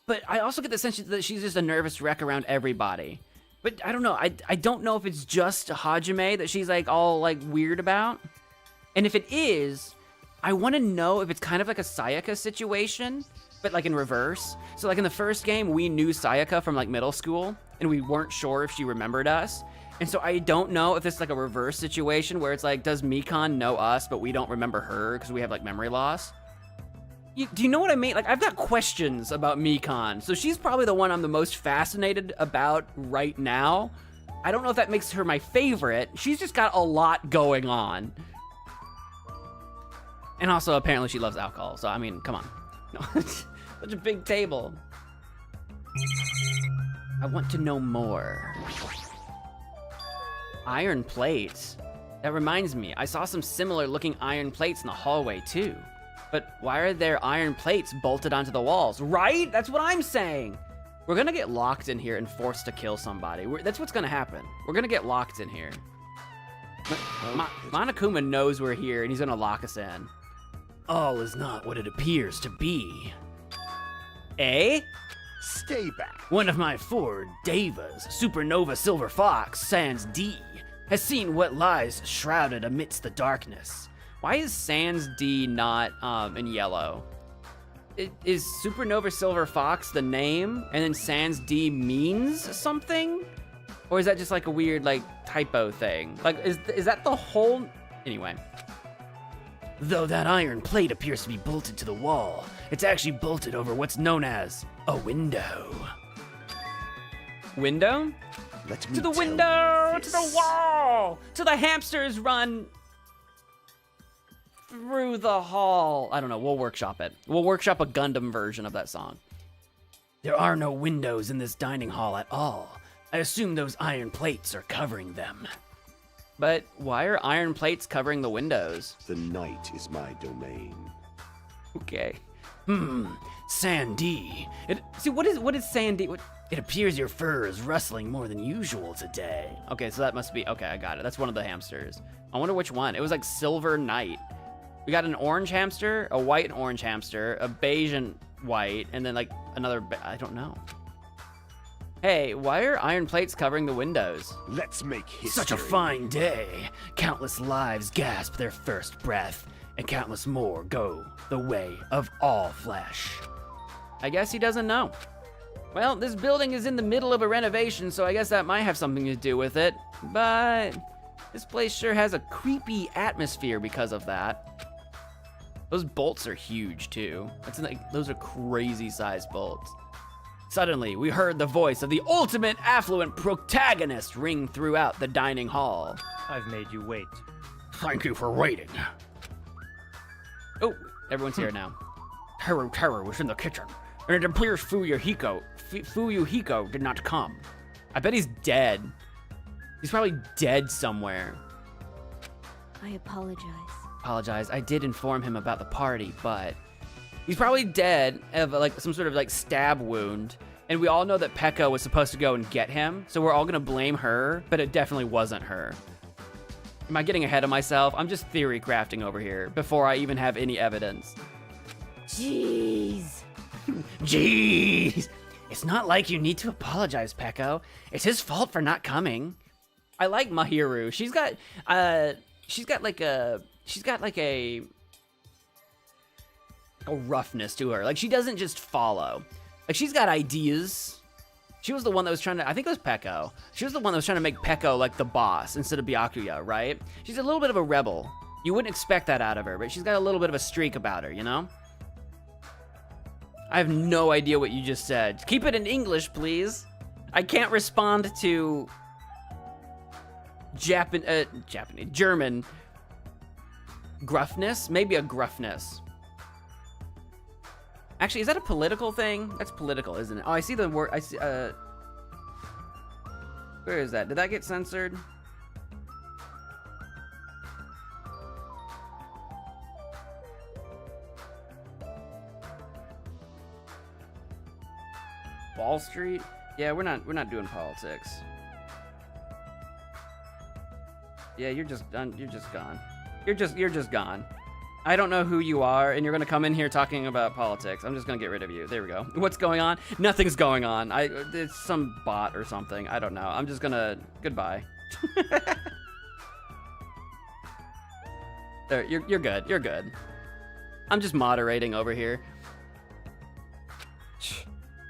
but I also get the sense that she's just a nervous wreck around everybody. But I don't know. I don't know if it's just Hajime that she's like all like weird about. And if it is, I want to know if it's kind of like a Sayaka situation, but like in reverse. So like in the first game, we knew Sayaka from like middle school and we weren't sure if she remembered us. And so I don't know if it's like a reverse situation where it's like, does Mikan know us, but we don't remember her because we have like memory loss? Do you know what I mean? Like, I've got questions about Mikan, so she's probably the one I'm the most fascinated about right now. I don't know if that makes her my favorite. She's just got a lot going on. And also, apparently she loves alcohol, so I mean, come on. No, such a big table. I want to know more. Iron plates. That reminds me, I saw some similar looking iron plates in the hallway too. But why are there iron plates bolted onto the walls? Right? That's what I'm saying. We're gonna get locked in here and forced to kill somebody. That's what's gonna happen. We're gonna get locked in here. Monokuma knows we're here and he's gonna lock us in. All is not what it appears to be. Eh? Stay back. One of my 4 Devas, Supernova Silver Fox, Sans D, has seen what lies shrouded amidst the darkness. Why is Sans D not in yellow? Is Supernova Silver Fox the name and then Sans D means something? Or is that just like a weird like typo thing? Like is that the whole, anyway. Though that iron plate appears to be bolted to the wall, it's actually bolted over what's known as a window. Window? To the window, to the wall, to the hamsters run through the hall. I don't know, we'll workshop it. We'll workshop a Gundam version of that song. There are no windows in this dining hall at all. I assume those iron plates are covering them. But why are iron plates covering the windows? The night is my domain. Okay. Sandy. What is Sandy? It appears your fur is rustling more than usual today. Okay, so that must be, okay, I got it. That's one of the hamsters. I wonder which one. It was like Silver Knight. We got an orange hamster, a white and orange hamster, a beige and white, and then like another, I don't know. Hey, why are iron plates covering the windows? Let's make history. Such a fine day. Countless lives gasp their first breath, and countless more go the way of all flesh. I guess he doesn't know. Well, this building is in the middle of a renovation, so I guess that might have something to do with it. But this place sure has a creepy atmosphere because of that. Those bolts are huge too. Those are crazy sized bolts. Suddenly, we heard the voice of the ultimate affluent protagonist ring throughout the dining hall. I've made you wait. Thank you for waiting. Oh, everyone's here now. Terror was in the kitchen, and it appears Fuyuhiko did not come. I bet he's dead. He's probably dead somewhere. I apologize. Apologize. I did inform him about the party, but he's probably dead of like some sort of like stab wound. And we all know that Pekka was supposed to go and get him, so we're all gonna blame her, but it definitely wasn't her. Am I getting ahead of myself? I'm just theory crafting over here before I even have any evidence. Jeez. Jeez. It's not like you need to apologize, Pekko. It's his fault for not coming. I like Mahiru. She's got like a roughness to her. Like she doesn't just follow. Like she's got ideas. She was the one that was trying to, I think it was Pekko. She was the one that was trying to make Pekko like the boss instead of Byakuya, right? She's a little bit of a rebel. You wouldn't expect that out of her, but she's got a little bit of a streak about her, you know? I have no idea what you just said. Keep it in English, please. I can't respond to German gruffness. Maybe a gruffness. Actually, is that a political thing? That's political, isn't it? Oh, I see the word. I see. Where is that? Did that get censored? Wall Street? Yeah, we're not doing politics. Yeah, you're just done. You're just gone. You're just gone. I don't know who you are, and you're gonna come in here talking about politics. I'm just gonna get rid of you. There we go. What's going on? Nothing's going on. It's some bot or something. I don't know. I'm just gonna, goodbye. There, you're good. You're good. I'm just moderating over here.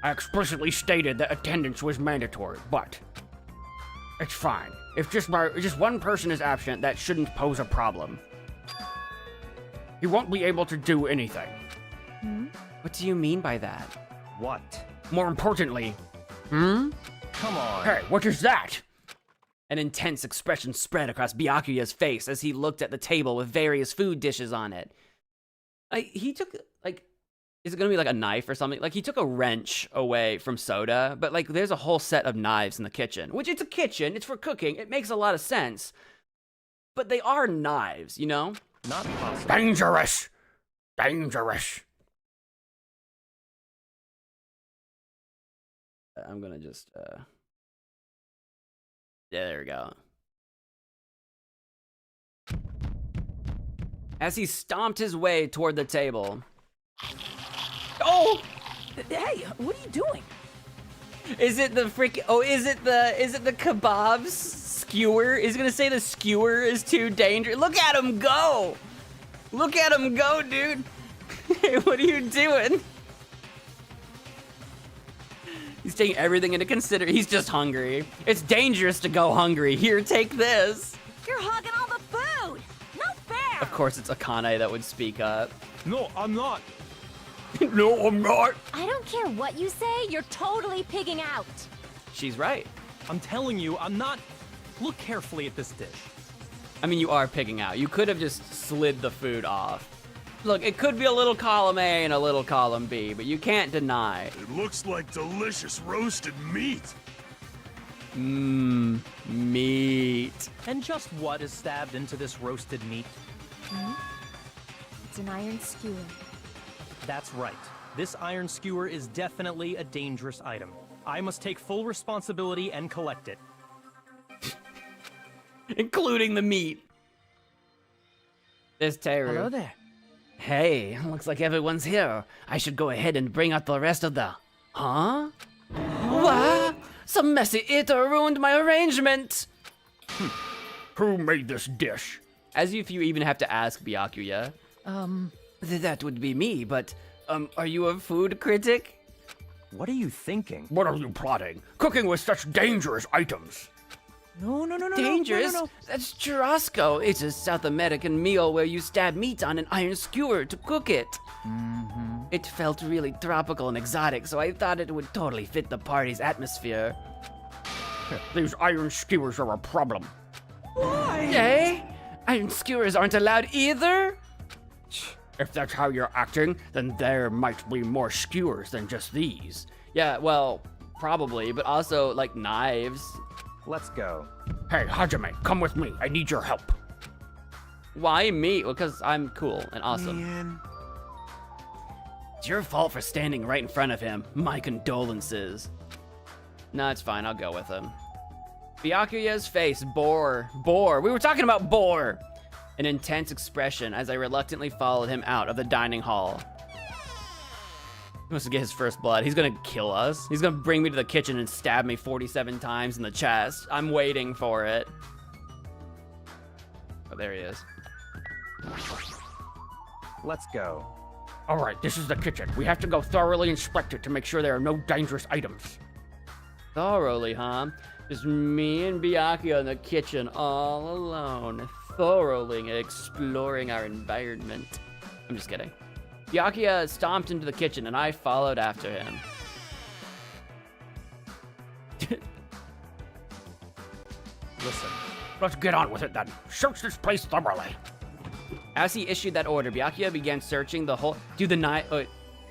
I explicitly stated that attendance was mandatory, but it's fine. If just one person is absent, that shouldn't pose a problem. He won't be able to do anything. What do you mean by that? What? More importantly, Come on. hey, what is that? An intense expression spread across Byakuya's face as he looked at the table with various food dishes on it. He took, like, is it gonna be like a knife or something? Like, he took a wrench away from Soda, but like, there's a whole set of knives in the kitchen. Which, it's a kitchen, it's for cooking, it makes a lot of sense. But they are knives, you know? Not possible. Dangerous! Dangerous! I'm gonna just, yeah, there we go. As he stomped his way toward the table. Oh! Hey, what are you doing? Is it the freaking, oh, is it the kebab skewer? Is it gonna say the skewer is too dangerous? Look at him go! Look at him go, dude! What are you doing? He's taking everything into consideration. He's just hungry. It's dangerous to go hungry. Here, take this. You're hogging all the food. Not fair. Of course, it's Akane that would speak up. No, I'm not. No, I'm not! I don't care what you say, you're totally pigging out. She's right. I'm telling you, I'm not. Look carefully at this dish. I mean, you are picking out. You could have just slid the food off. Look, it could be a little column A and a little column B, but you can't deny. It looks like delicious roasted meat. Meat. And just what is stabbed into this roasted meat? It's an iron skewer. That's right. This iron skewer is definitely a dangerous item. I must take full responsibility and collect it. Including the meat. There's Teru. Hello there. Hey, looks like everyone's here. I should go ahead and bring out the rest of the... Huh? What? Some messy eater ruined my arrangement. Who made this dish? As if you even have to ask Byakuya. That would be me, but, are you a food critic? What are you thinking? What are you plotting? Cooking with such dangerous items. No. Dangerous? That's churrasco. It's a South American meal where you stab meat on an iron skewer to cook it. It felt really tropical and exotic, so I thought it would totally fit the party's atmosphere. These iron skewers are a problem. Eh? Iron skewers aren't allowed either? If that's how you're acting, then there might be more skewers than just these. Yeah, well, probably, but also, like, knives. Let's go. Hey, Hajime, come with me. I need your help. Why me? Well, because I'm cool and awesome. Man. It's your fault for standing right in front of him. My condolences. No, it's fine. I'll go with him. Byakuya's face bore. We were talking about bore. An intense expression as I reluctantly followed him out of the dining hall. He wants to get his first blood. He's gonna kill us. He's gonna bring me to the kitchen and stab me 47 times in the chest. I'm waiting for it. Oh, there he is. Let's go. All right, this is the kitchen. We have to go thoroughly inspect it to make sure there are no dangerous items. Thoroughly, huh? Just me and Byakuya in the kitchen all alone, thoroughly exploring our environment. I'm just kidding. Byakuya stomped into the kitchen and I followed after him. Listen. Let's get on with it then. Search this place thoroughly. As he issued that order, Byakuya began searching the whole... Dude, the knife... Oh,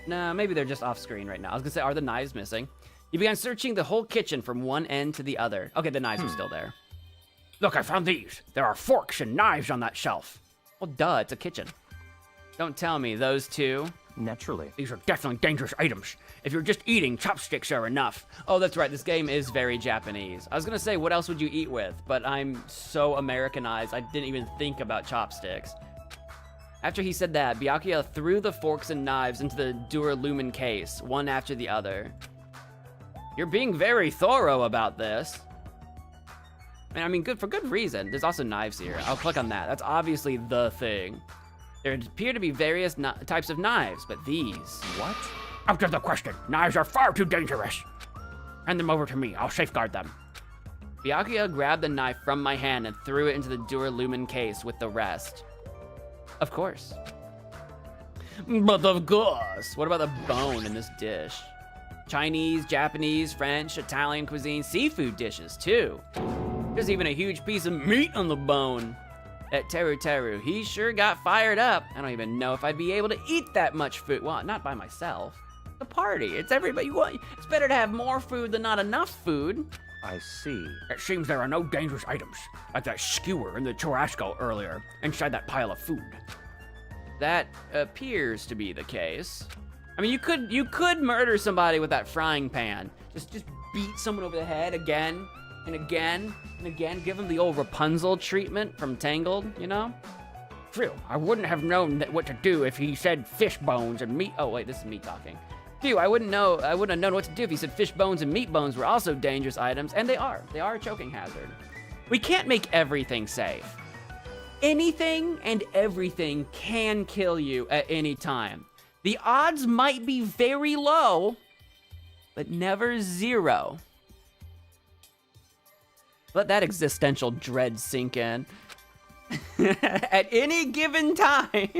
nah, maybe they're just off screen right now. I was gonna say, are the knives missing? He began searching the whole kitchen from one end to the other. Okay, the knives are still there. Look, I found these. There are forks and knives on that shelf. Well, duh, it's a kitchen. Don't tell me, those two? Naturally. These are definitely dangerous items. If you're just eating, chopsticks are enough. Oh, that's right, this game is very Japanese. I was gonna say, what else would you eat with? But I'm so Americanized, I didn't even think about chopsticks. After he said that, Byakuya threw the forks and knives into the Duralumin case, one after the other. You're being very thorough about this. And I mean, for good reason. There's also knives here. I'll click on that. That's obviously the thing. There appear to be various types of knives, but these... What? Out of the question. Knives are far too dangerous. Hand them over to me. I'll safeguard them. Byakuya grabbed the knife from my hand and threw it into the Duralumin case with the rest. Of course. But of course. What about the bone in this dish? Chinese, Japanese, French, Italian cuisine, seafood dishes too. There's even a huge piece of meat on the bone. That Teru, he sure got fired up. I don't even know if I'd be able to eat that much food. Well, not by myself. The party, it's everybody. It's better to have more food than not enough food. I see. It seems there are no dangerous items, like that skewer in the churrasco earlier, inside that pile of food. That appears to be the case. I mean, you could murder somebody with that frying pan. Just beat someone over the head again and again and again. Give them the old Rapunzel treatment from Tangled, you know? Phew, I wouldn't have known what to do if he said fish bones and meat. Oh wait, this is me talking. Phew, I wouldn't have known what to do if he said fish bones and meat bones were also dangerous items, and they are. They are a choking hazard. We can't make everything safe. Anything and everything can kill you at any time. The odds might be very low, but never zero. Let that existential dread sink in. At any given time,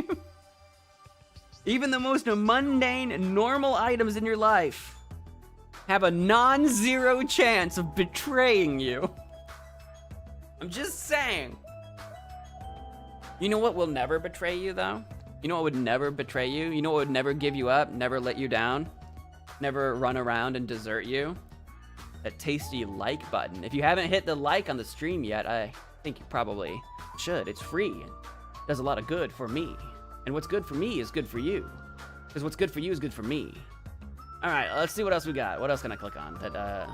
even the most mundane and normal items in your life have a non-zero chance of betraying you. I'm just saying. You know what will never betray you, though? You know what would never betray you? You know what would never give you up, never let you down, never run around and desert you? That tasty like button. If you haven't hit the like on the stream yet, I think you probably should. It's free and does a lot of good for me. And what's good for me is good for you. Because what's good for you is good for me. All right, let's see what else we got. What else can I click on that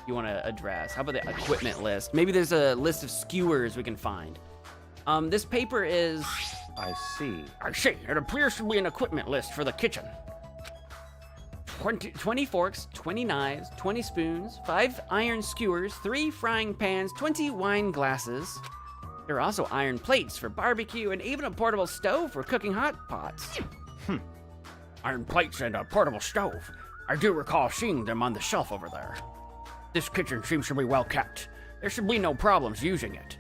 you want to address? How about the equipment list? Maybe there's a list of skewers we can find. This paper is... I see. I see. It appears to be an equipment list for the kitchen. 20 forks, 20 knives, 20 spoons, 5 iron skewers, 3 frying pans, 20 wine glasses. There are also iron plates for barbecue and even a portable stove for cooking hot pots. Iron plates and a portable stove. I do recall seeing them on the shelf over there. This kitchen seems to be well kept. There should be no problems using it.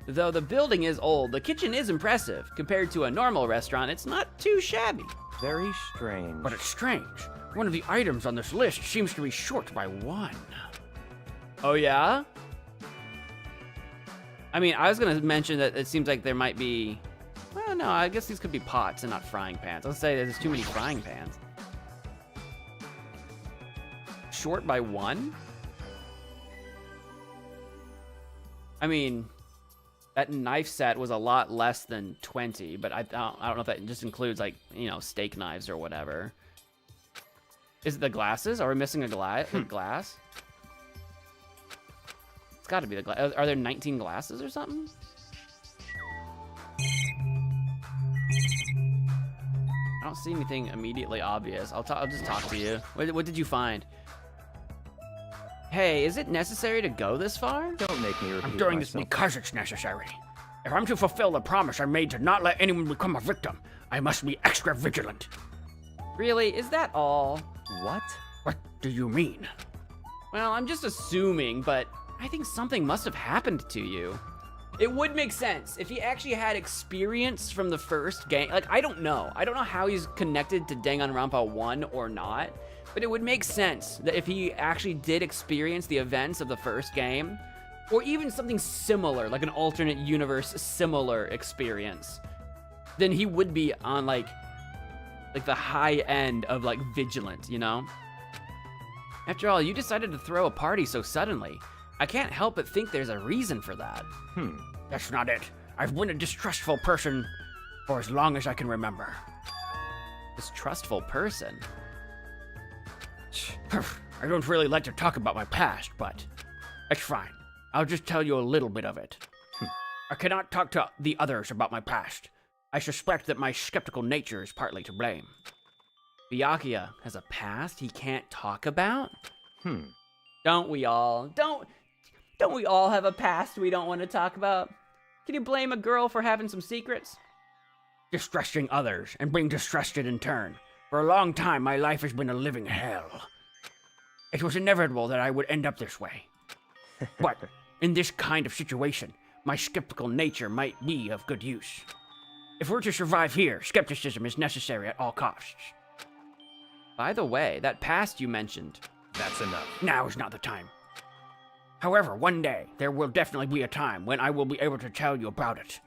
Though the building is old, the kitchen is impressive. Compared to a normal restaurant, it's not too shabby. Very strange. But it's strange. One of the items on this list seems to be short by 1. Oh yeah? I mean, I was gonna mention that it seems like there might be... Well, no, I guess these could be pots and not frying pans. Let's say there's too many frying pans. Short by 1? I mean... That knife set was a lot less than 20, but I don't know if that just includes, like, you know, steak knives or whatever. Is it the glasses? Are we missing a glass? It's got to be the glass. Are there 19 glasses or something? I don't see anything immediately obvious. I'll just talk to you. What did you find? Hey, is it necessary to go this far? Don't make me repeat I'm doing this myself. because it's necessary. If I'm to fulfill the promise I made to not let anyone become a victim, I must be extra vigilant. Really? Is that all? What? What do you mean? Well, I'm just assuming, but I think something must have happened to you. It would make sense if he actually had experience from the first game. Like, I don't know. I don't know how he's connected to Danganronpa 1 or not. But it would make sense that if he actually did experience the events of the first game, or even something similar, like an alternate universe similar experience, then he would be on like the high end of like vigilant, you know? After all, you decided to throw a party so suddenly. I can't help but think there's a reason for that. That's not it. I've been a distrustful person for as long as I can remember. Distrustful person? I don't really like to talk about my past, but it's fine. I'll just tell you a little bit of it. I cannot talk to the others about my past. I suspect that my skeptical nature is partly to blame. Byakuya has a past he can't talk about? Don't we all? Don't we all have a past we don't want to talk about? Can you blame a girl for having some secrets? Distrusting others and being distrusted in turn. For a long time, my life has been a living hell. It was inevitable that I would end up this way. But in this kind of situation, my skeptical nature might be of good use. If we're to survive here, skepticism is necessary at all costs. By the way, that past you mentioned. That's enough. Now is not the time. However, one day, there will definitely be a time when I will be able to tell you about it.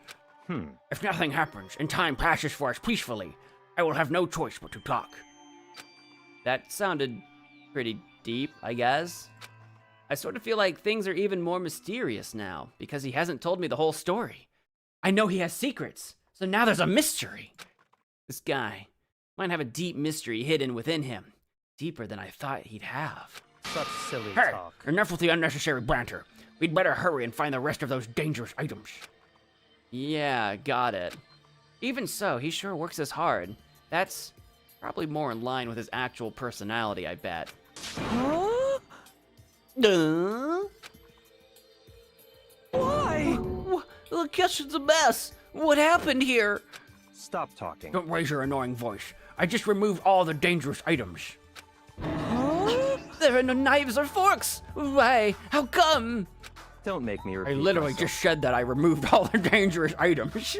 If nothing happens and time passes for us peacefully, I will have no choice but to talk. That sounded pretty deep, I guess. I sort of feel like things are even more mysterious now, because he hasn't told me the whole story. I know he has secrets, so now there's a mystery. This guy might have a deep mystery hidden within him, deeper than I thought he'd have. Such silly Hey, talk. enough with the unnecessary banter. We'd better hurry and find the rest of those dangerous items. Yeah, got it. Even so, he sure works as hard. That's probably more in line with his actual personality, I bet. Huh? Why? The kitchen's a mess. What happened here? Stop talking. Don't raise your annoying voice. I just removed all the dangerous items. Huh? There are no knives or forks! Why? How come? Don't make me I repeat literally myself. just said that I removed all the dangerous items.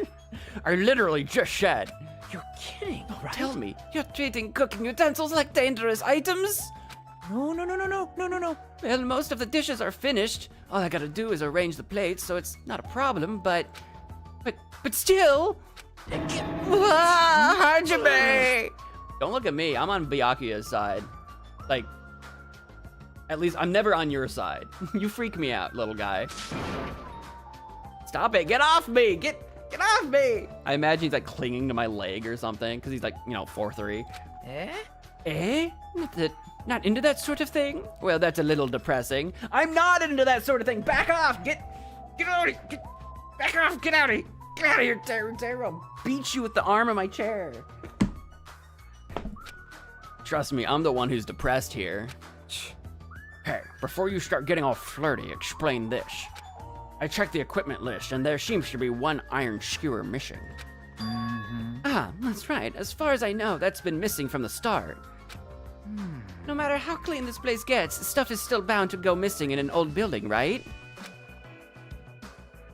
I literally just said. You're kidding, right? Tell me, you're treating cooking utensils like dangerous items? No. Well, most of the dishes are finished. All I gotta do is arrange the plates, so it's not a problem, but still, Hajime! Don't look at me. I'm on Byakuya's side. Like, at least I'm never on your side. You freak me out, little guy. Stop it. Get off me. Get off me. I imagine he's like clinging to my leg or something because he's like, 4'3". Eh? Not into that sort of thing? Well, that's a little depressing. I'm not into that sort of thing. Back off. Get out of here. Back off. Get out of here. Get out of here, Teru. I'll beat you with the arm of my chair. Trust me, I'm the one who's depressed here. Hey, before you start getting all flirty, explain this. I checked the equipment list, and there seems to be one iron skewer missing. Ah, that's right. As far as I know, that's been missing from the start. No matter how clean this place gets, stuff is still bound to go missing in an old building, right?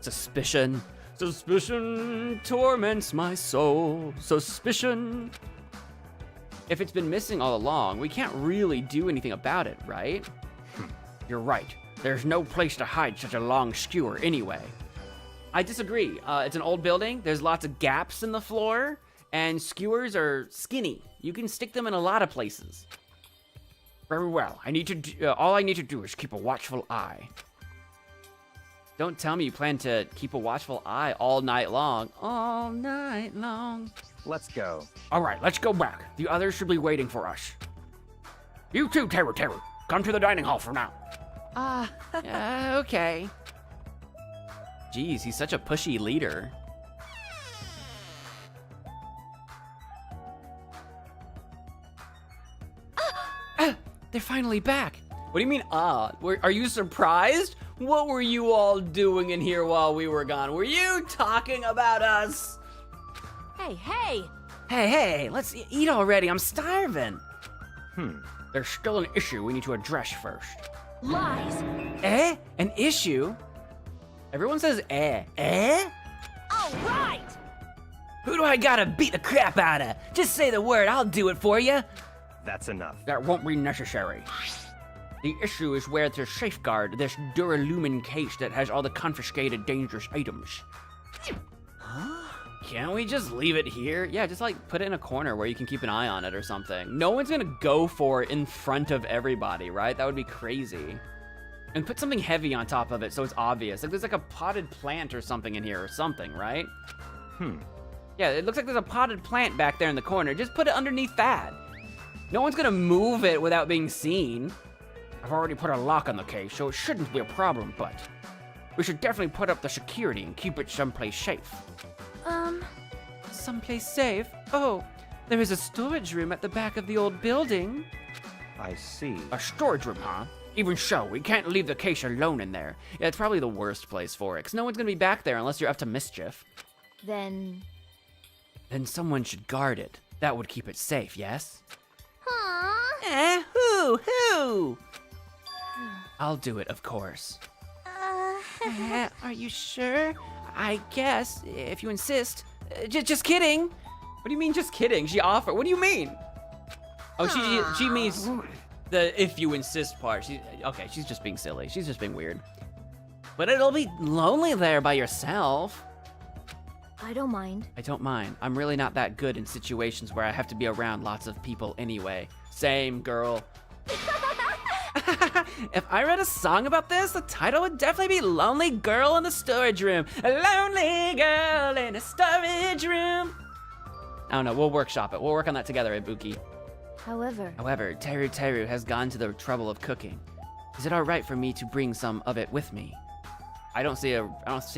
Suspicion. Suspicion torments my soul. Suspicion. If it's been missing all along, we can't really do anything about it, right? You're right. There's no place to hide such a long skewer anyway. I disagree. It's an old building. There's lots of gaps in the floor, and skewers are skinny. You can stick them in a lot of places. Very well. All I need to do is keep a watchful eye. Don't tell me you plan to keep a watchful eye all night long. All night long. Let's go. All right, let's go back. The others should be waiting for us. You too, Teru. Come to the dining hall for now. Okay. Jeez, he's such a pushy leader. They're finally back. What do you mean, are you surprised? What were you all doing in here while we were gone? Were you talking about us? Hey, let's eat already. I'm starving. There's still an issue we need to address first. Lies. An issue? Everyone says eh. All right. Who do I gotta beat the crap out of? Just say the word, I'll do it for you. That's enough. That won't be necessary. The issue is where to safeguard this Duralumin case that has all the confiscated dangerous items. Can't we just leave it here? Yeah, just like put it in a corner where you can keep an eye on it or something. No one's gonna go for it in front of everybody, right? That would be crazy. And put something heavy on top of it so it's obvious. Like there's like a potted plant or something in here or something, right? Yeah, it looks like there's a potted plant back there in the corner. Just put it underneath that. No one's gonna move it without being seen. I've already put a lock on the case, so it shouldn't be a problem, but we should definitely put up the security and keep it someplace safe. Someplace safe? Oh, there is a storage room at the back of the old building. I see. A storage room, huh? Even so, we can't leave the case alone in there. Yeah, it's probably the worst place for it, because no one's gonna be back there unless you're up to mischief. Then someone should guard it. That would keep it safe, yes? Huh? Who? I'll do it, of course. Are you sure? I guess, if you insist. Just kidding. What do you mean, just kidding? She offered. What do you mean? Oh, she means the if you insist part. Okay, she's just being silly. She's just being weird. But it'll be lonely there by yourself. I don't mind. I don't mind. I'm really not that good in situations where I have to be around lots of people anyway. Same, girl. If I read a song about this, the title would definitely be Lonely Girl in the Storage Room. A lonely girl in a storage room. I don't know, we'll workshop it. We'll work on that together, Ibuki. However, Teru has gone to the trouble of cooking. Is it all right for me to bring some of it with me? I don't see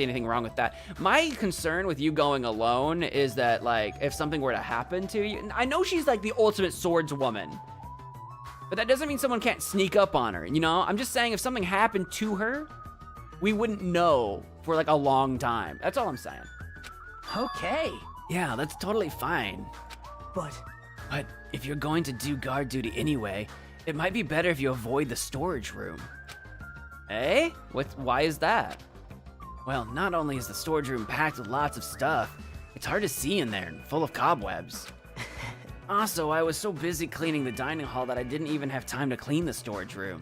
anything wrong with that. My concern with you going alone is that, like, if something were to happen to you, I know she's like the ultimate swordswoman, but that doesn't mean someone can't sneak up on her, you know? I'm just saying if something happened to her, we wouldn't know for like a long time. That's all I'm saying. Okay. Yeah, that's totally fine. But if you're going to do guard duty anyway, it might be better if you avoid the storage room. Eh? Why is that? Well, not only is the storage room packed with lots of stuff, it's hard to see in there and full of cobwebs. Also, I was so busy cleaning the dining hall that I didn't even have time to clean the storage room.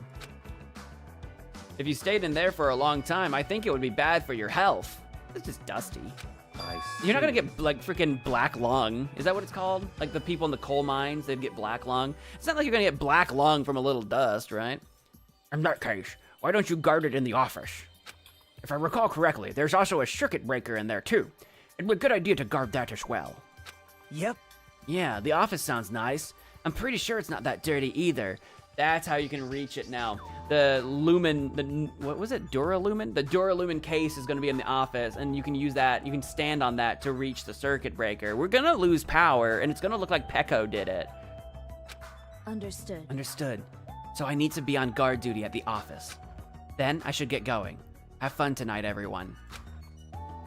If you stayed in there for a long time, I think it would be bad for your health. It's just dusty. I see. You're not gonna get like freaking black lung. Is that what it's called? Like the people in the coal mines, they'd get black lung. It's not like you're gonna get black lung from a little dust, right? In that case, why don't you guard it in the office? If I recall correctly, there's also a circuit breaker in there too. It'd be a good idea to guard that as well. Yep. Yeah, the office sounds nice. I'm pretty sure it's not that dirty either. That's how you can reach it now. The Lumen, what was it, Duralumin? The Duralumin case is gonna be in the office, and you can use that, you can stand on that to reach the circuit breaker. We're gonna lose power, and it's gonna look like Pecco did it. Understood. Understood. So I need to be on guard duty at the office. Then I should get going. Have fun tonight, everyone.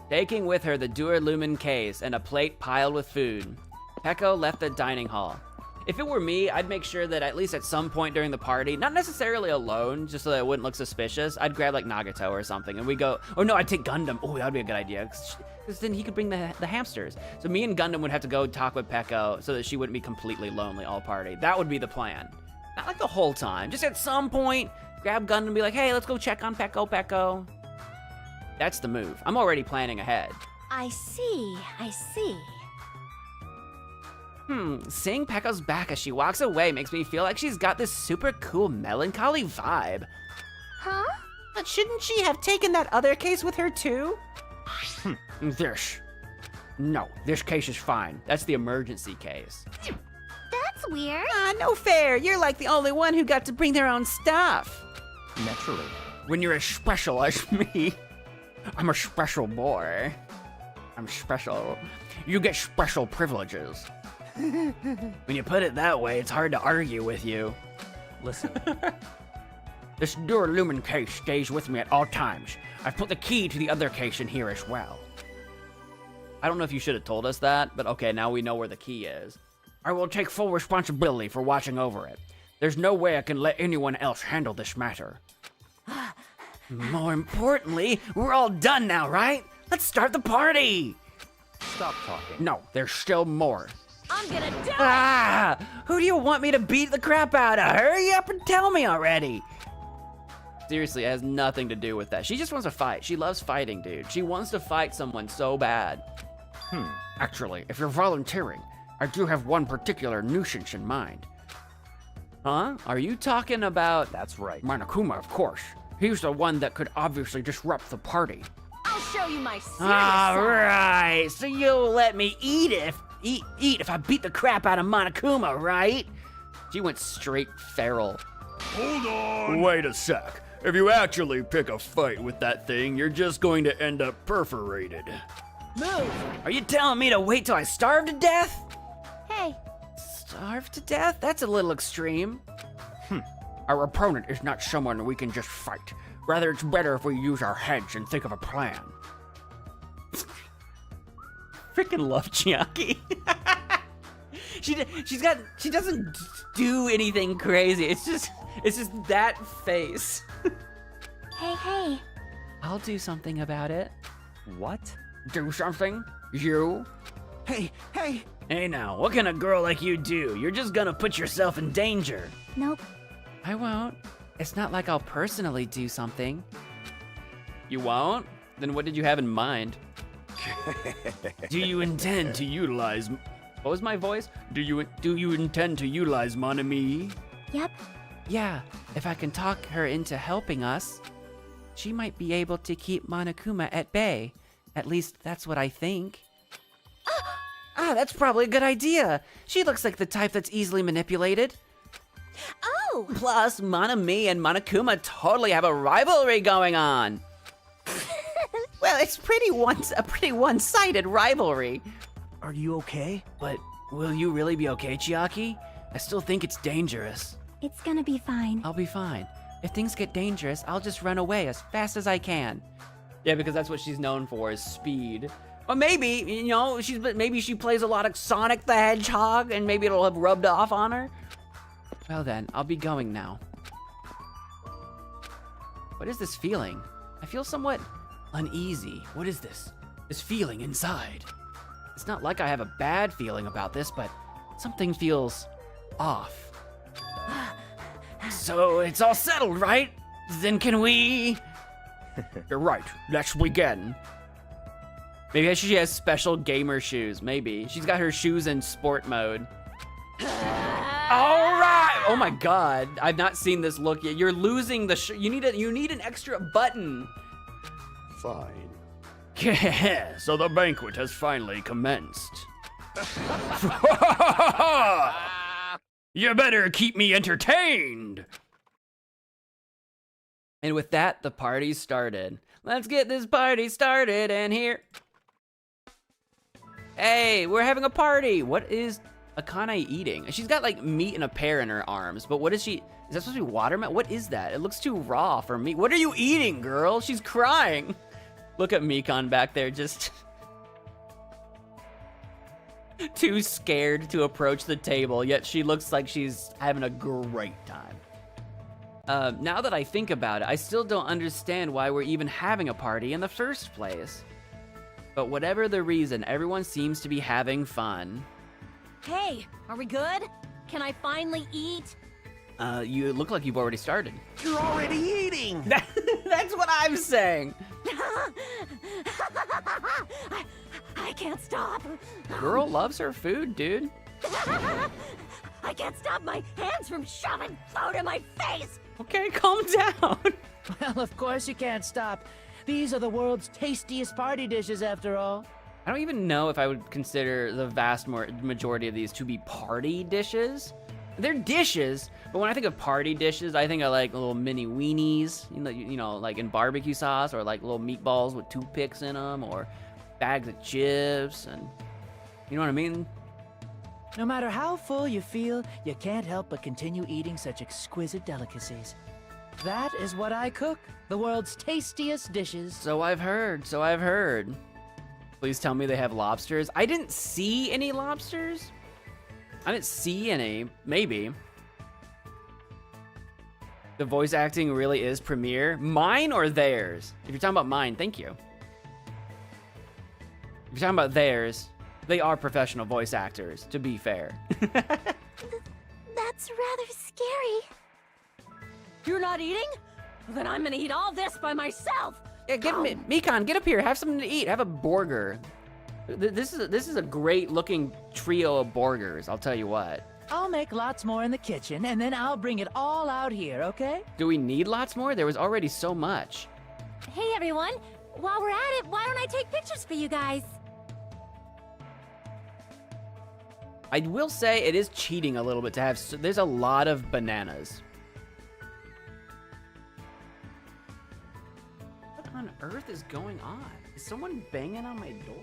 Taking with her the Duralumin case and a plate piled with food, Pecco left the dining hall. If it were me, I'd make sure that at least at some point during the party, not necessarily alone, just so that it wouldn't look suspicious, I'd grab like Nagato or something and we go, oh no, I'd take Gundam. Oh, that'd be a good idea. Because then he could bring the hamsters. So me and Gundam would have to go talk with Pecco so that she wouldn't be completely lonely all party. That would be the plan. Not like the whole time, just at some point, grab Gundam and be like, hey, let's go check on Pecco. That's the move. I'm already planning ahead. I see. Seeing Pecco's back as she walks away makes me feel like she's got this super cool melancholy vibe. Huh? But shouldn't she have taken that other case with her too? No, this case is fine. That's the emergency case. That's weird. Ah, no fair. You're like the only one who got to bring their own stuff. Naturally. When you're as special as me, I'm a special boy. I'm special. You get special privileges. When you put it that way, it's hard to argue with you. Listen, This Duralumin case stays with me at all times. I've put the key to the other case in here as well. I don't know if you should have told us that, but okay, now we know where the key is. I will take full responsibility for watching over it. There's no way I can let anyone else handle this matter. More importantly, we're all done now, right? Let's start the party! stop talking. No, there's still more. I'm gonna do it! Ah! Who do you want me to beat the crap out of? Hurry up and tell me already! Seriously, it has nothing to do with that. She just wants to fight. She loves fighting, dude. She wants to fight someone so bad. Actually, if you're volunteering, I do have one particular nuisance in mind. Huh? Are you talking about... That's right. Monokuma, of course. He's the one that could obviously disrupt the party. I'll show you my serious All side. right, so you'll let me eat if I beat the crap out of Monokuma, right? She went straight feral. Hold on! Wait a sec. If you actually pick a fight with that thing, you're just going to end up perforated. Move! Are you telling me to wait till I starve to death? Hey, Starve to death? That's a little extreme. Our opponent is not someone we can just fight. Rather, it's better if we use our heads and think of a plan. Freaking love Chiaki. She doesn't do anything crazy. It's just that face. hey. I'll do something about it. What? Do something? You? Hey. Hey now, what can a girl like you do? You're just gonna put yourself in danger. Nope. I won't. It's not like I'll personally do something. You won't? Then what did you have in mind? Do you intend to utilize... What was my voice? Do you intend to utilize mon ami? Yep. Yeah, if I can talk her into helping us, she might be able to keep Monokuma at bay. At least that's what I think. That's probably a good idea. She looks like the type that's easily manipulated. Oh! Plus, Monami and Monokuma totally have a rivalry going on. Well, it's a pretty one-sided rivalry. Are you okay? But will you really be okay, Chiaki? I still think it's dangerous. It's gonna be fine. I'll be fine. If things get dangerous, I'll just run away as fast as I can. Yeah, because that's what she's known for, is speed. Or maybe, maybe she plays a lot of Sonic the Hedgehog, and maybe it'll have rubbed off on her. Well then, I'll be going now. What is this feeling? I feel somewhat uneasy. What is this? This feeling inside. It's not like I have a bad feeling about this, but something feels off. So it's all settled, right? Then can we... You're right. Let's begin. Maybe she has special gamer shoes. Maybe. She's got her shoes in sport mode. All right. Oh my God. I've not seen this look yet. You're losing the you need an extra button. Fine. So the banquet has finally commenced. You better keep me entertained. And with that, the party started. Let's get this party started and here. Hey, we're having a party. What is Akane eating? She's got like meat and a pear in her arms, but what is she? Is that supposed to be watermelon? What is that? It looks too raw for me. What are you eating, girl? She's crying. Look at Mikan back there, just too scared to approach the table, yet she looks like she's having a great time. Now that I think about it, I still don't understand why we're even having a party in the first place. But whatever the reason, everyone seems to be having fun. Hey, are we good? Can I finally eat? You look like you've already started. You're already eating! That's what I'm saying! I can't stop. Girl loves her food, dude. I can't stop my hands from shoving food in my face! Okay, calm down. Well, of course you can't stop. These are the world's tastiest party dishes, after all. I don't even know if I would consider the vast majority of these to be party dishes. They're dishes, but when I think of party dishes, I think of like little mini weenies, you know, like in barbecue sauce, or like little meatballs with toothpicks in them, or bags of chips, and you know what I mean? No matter how full you feel, you can't help but continue eating such exquisite delicacies. That is what I cook, the world's tastiest dishes. So I've heard, Please tell me they have lobsters. I didn't see any lobsters. I didn't see any, maybe. The voice acting really is premiere. Mine or theirs? If you're talking about mine, thank you. If you're talking about theirs, they are professional voice actors, to be fair. That's rather scary. You're not eating? Then I'm gonna eat all this by myself. Yeah, Mikan, get up here. Have something to eat. Have a burger. This is a great looking trio of burgers. I'll tell you what. I'll make lots more in the kitchen, and then I'll bring it all out here, okay? Do we need lots more? There was already so much. Hey everyone, while we're at it, why don't I take pictures for you guys? I will say it is cheating a little bit to have. There's a lot of bananas. What on earth is going on? Is someone banging on my door?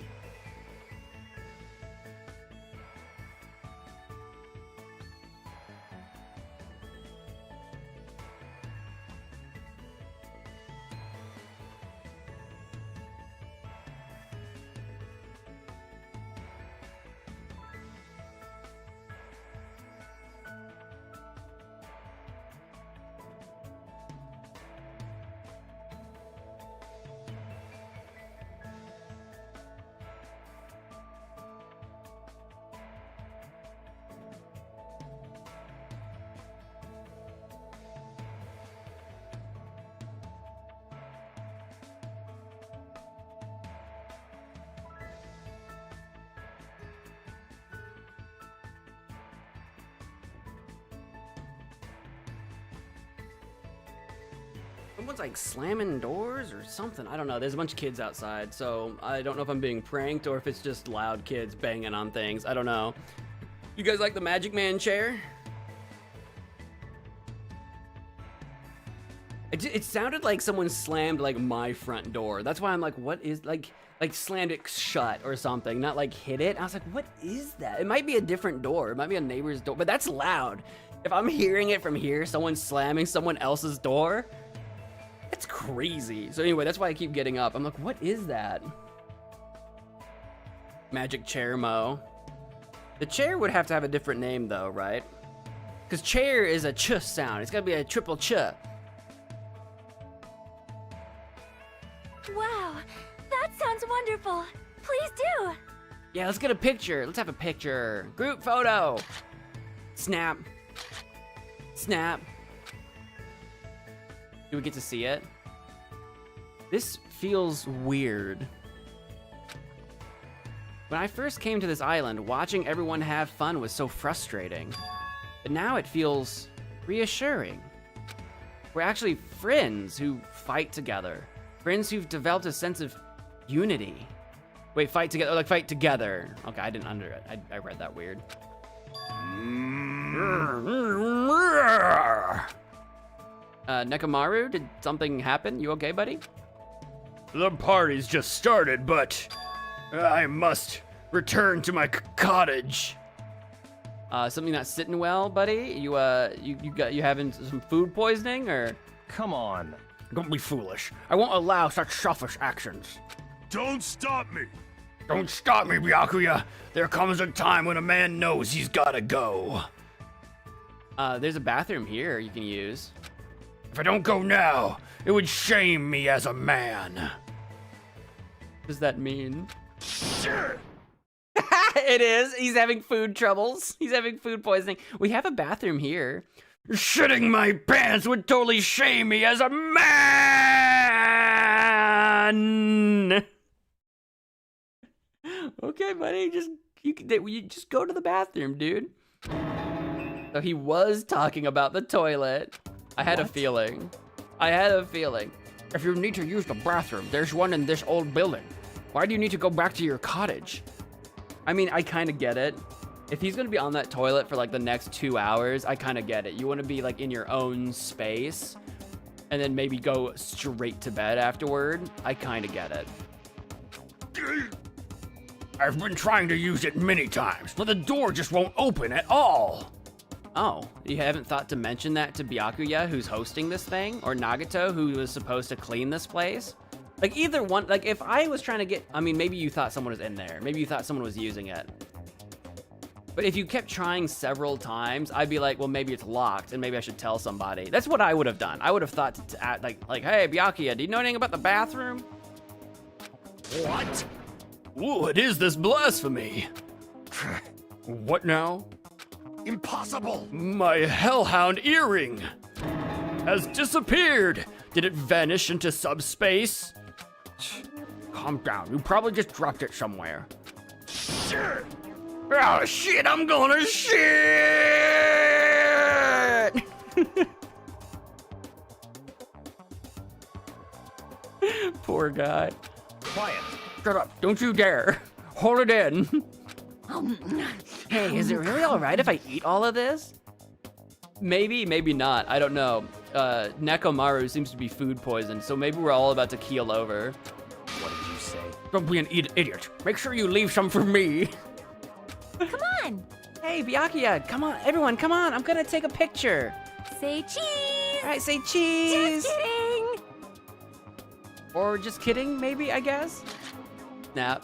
Someone's like slamming doors or something. I don't know. There's a bunch of kids outside, so I don't know if I'm being pranked or if it's just loud kids banging on things. I don't know. You guys like the Magic Man chair? It sounded like someone slammed like my front door. That's why I'm like, what is like slammed it shut or something, not like hit it. I was like, what is that? It might be a different door. It might be a neighbor's door, but that's loud. If I'm hearing it from here, someone slamming someone else's door, that's crazy. So anyway, that's why I keep getting up. I'm like, what is that? MagicManMo. The chair would have to have a different name though, right? Because chair is a ch sound. It's gotta be a triple ch. Wow, that sounds wonderful. Please do. Yeah, let's get a picture. Let's have a picture. Group photo. Snap. Snap. Do we get to see it? This feels weird. When I first came to this island, watching everyone have fun was so frustrating. But now it feels reassuring. We're actually friends who fight together. Friends who've developed a sense of unity. Wait, fight together, like fight together. Okay, I didn't I read that weird. Nekomaru, did something happen? You okay, buddy? The party's just started, but I must return to my cottage. Something not sitting well, buddy? You having some food poisoning, or? Come on. Don't be foolish. I won't allow such selfish actions. Don't stop me! Don't stop me, Byakuya. There comes a time when a man knows he's gotta go. There's a bathroom here you can use. If I don't go now, it would shame me as a man. What does that mean? Sure! It is. He's having food troubles. He's having food poisoning. We have a bathroom here. Shitting my pants would totally shame me as a man. Okay, buddy. You just go to the bathroom, dude. So he was talking about the toilet. I had a feeling. If you need to use the bathroom, there's one in this old building. Why do you need to go back to your cottage? I mean, I kind of get it. If he's gonna be on that toilet for like the next 2 hours, I kind of get it. You want to be like in your own space, and then maybe go straight to bed afterward. I kind of get it. I've been trying to use it many times, but the door just won't open at all. Oh, you haven't thought to mention that to Byakuya, who's hosting this thing, or Nagato, who was supposed to clean this place? Like either one, like if I was trying to get, I mean, maybe you thought someone was in there. Maybe you thought someone was using it. But if you kept trying several times, I'd be like, well, maybe it's locked and maybe I should tell somebody. That's what I would have done. I would have thought to act like, hey, Byakuya, do you know anything about the bathroom? What? What is this blasphemy? What now? Impossible! My hellhound earring has disappeared. Did it vanish into subspace? Calm down. You probably just dropped it somewhere. Sure! Oh shit, I'm gonna shit! Poor guy. Quiet. Shut up. Don't you dare. Hold it in. Hey, is it really all right if I eat all of this? Maybe, maybe not. I don't know. Nekomaru seems to be food poisoned, so maybe we're all about to keel over. What did you say? Don't be an idiot. Make sure you leave some for me. Come on. Hey, Byakuya, come on. Everyone, come on. I'm gonna take a picture. Say cheese. All right, say cheese. Just kidding. Or just kidding, maybe, I guess? Nah.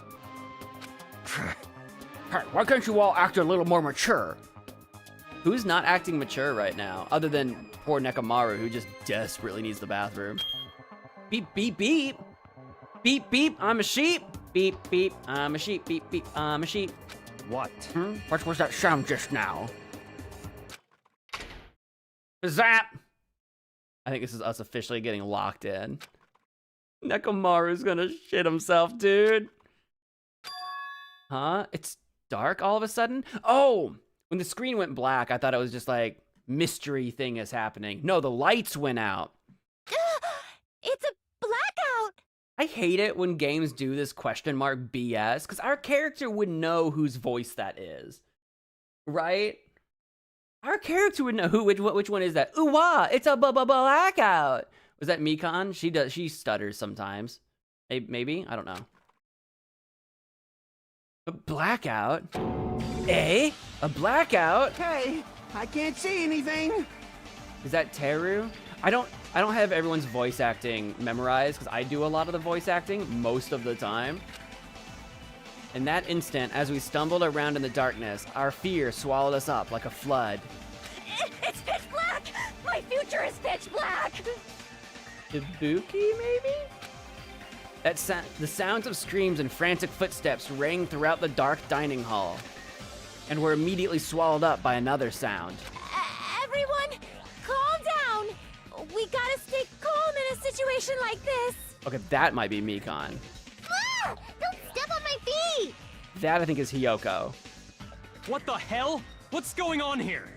Hey, why can't you all act a little more mature? Who's not acting mature right now, other than poor Nekomaru, who just desperately needs the bathroom? Beep, beep, beep. Beep, beep, I'm a sheep. Beep, beep, I'm a sheep. Beep, beep, I'm a sheep. What? What was that sound just now? Zap! I think this is us officially getting locked in. Nekomaru's gonna shit himself, dude. Huh? It's dark all of a sudden? Oh! When the screen went black, I thought it was just like, mystery thing is happening. No, the lights went out. It's a blackout. I hate it when games do this question mark BS, because our character would know whose voice that is. Right? Our character would know which one is that. Ooh, wah, it's a blackout. Was that Mikan? She stutters sometimes. Maybe? I don't know. A blackout? Eh? A blackout? Hey, I can't see anything. Is that Teru? I don't have everyone's voice acting memorized because I do a lot of the voice acting most of the time. In that instant, as we stumbled around in the darkness, our fear swallowed us up like a flood. It's pitch black! My future is pitch black! Ibuki, maybe? The sounds of screams and frantic footsteps rang throughout the dark dining hall, and were immediately swallowed up by another sound. Everyone, calm down. We gotta stay calm in a situation like this. Okay, that might be Mikan. Ah! Don't step on my feet! That, I think, is Hiyoko. What the hell? What's going on here?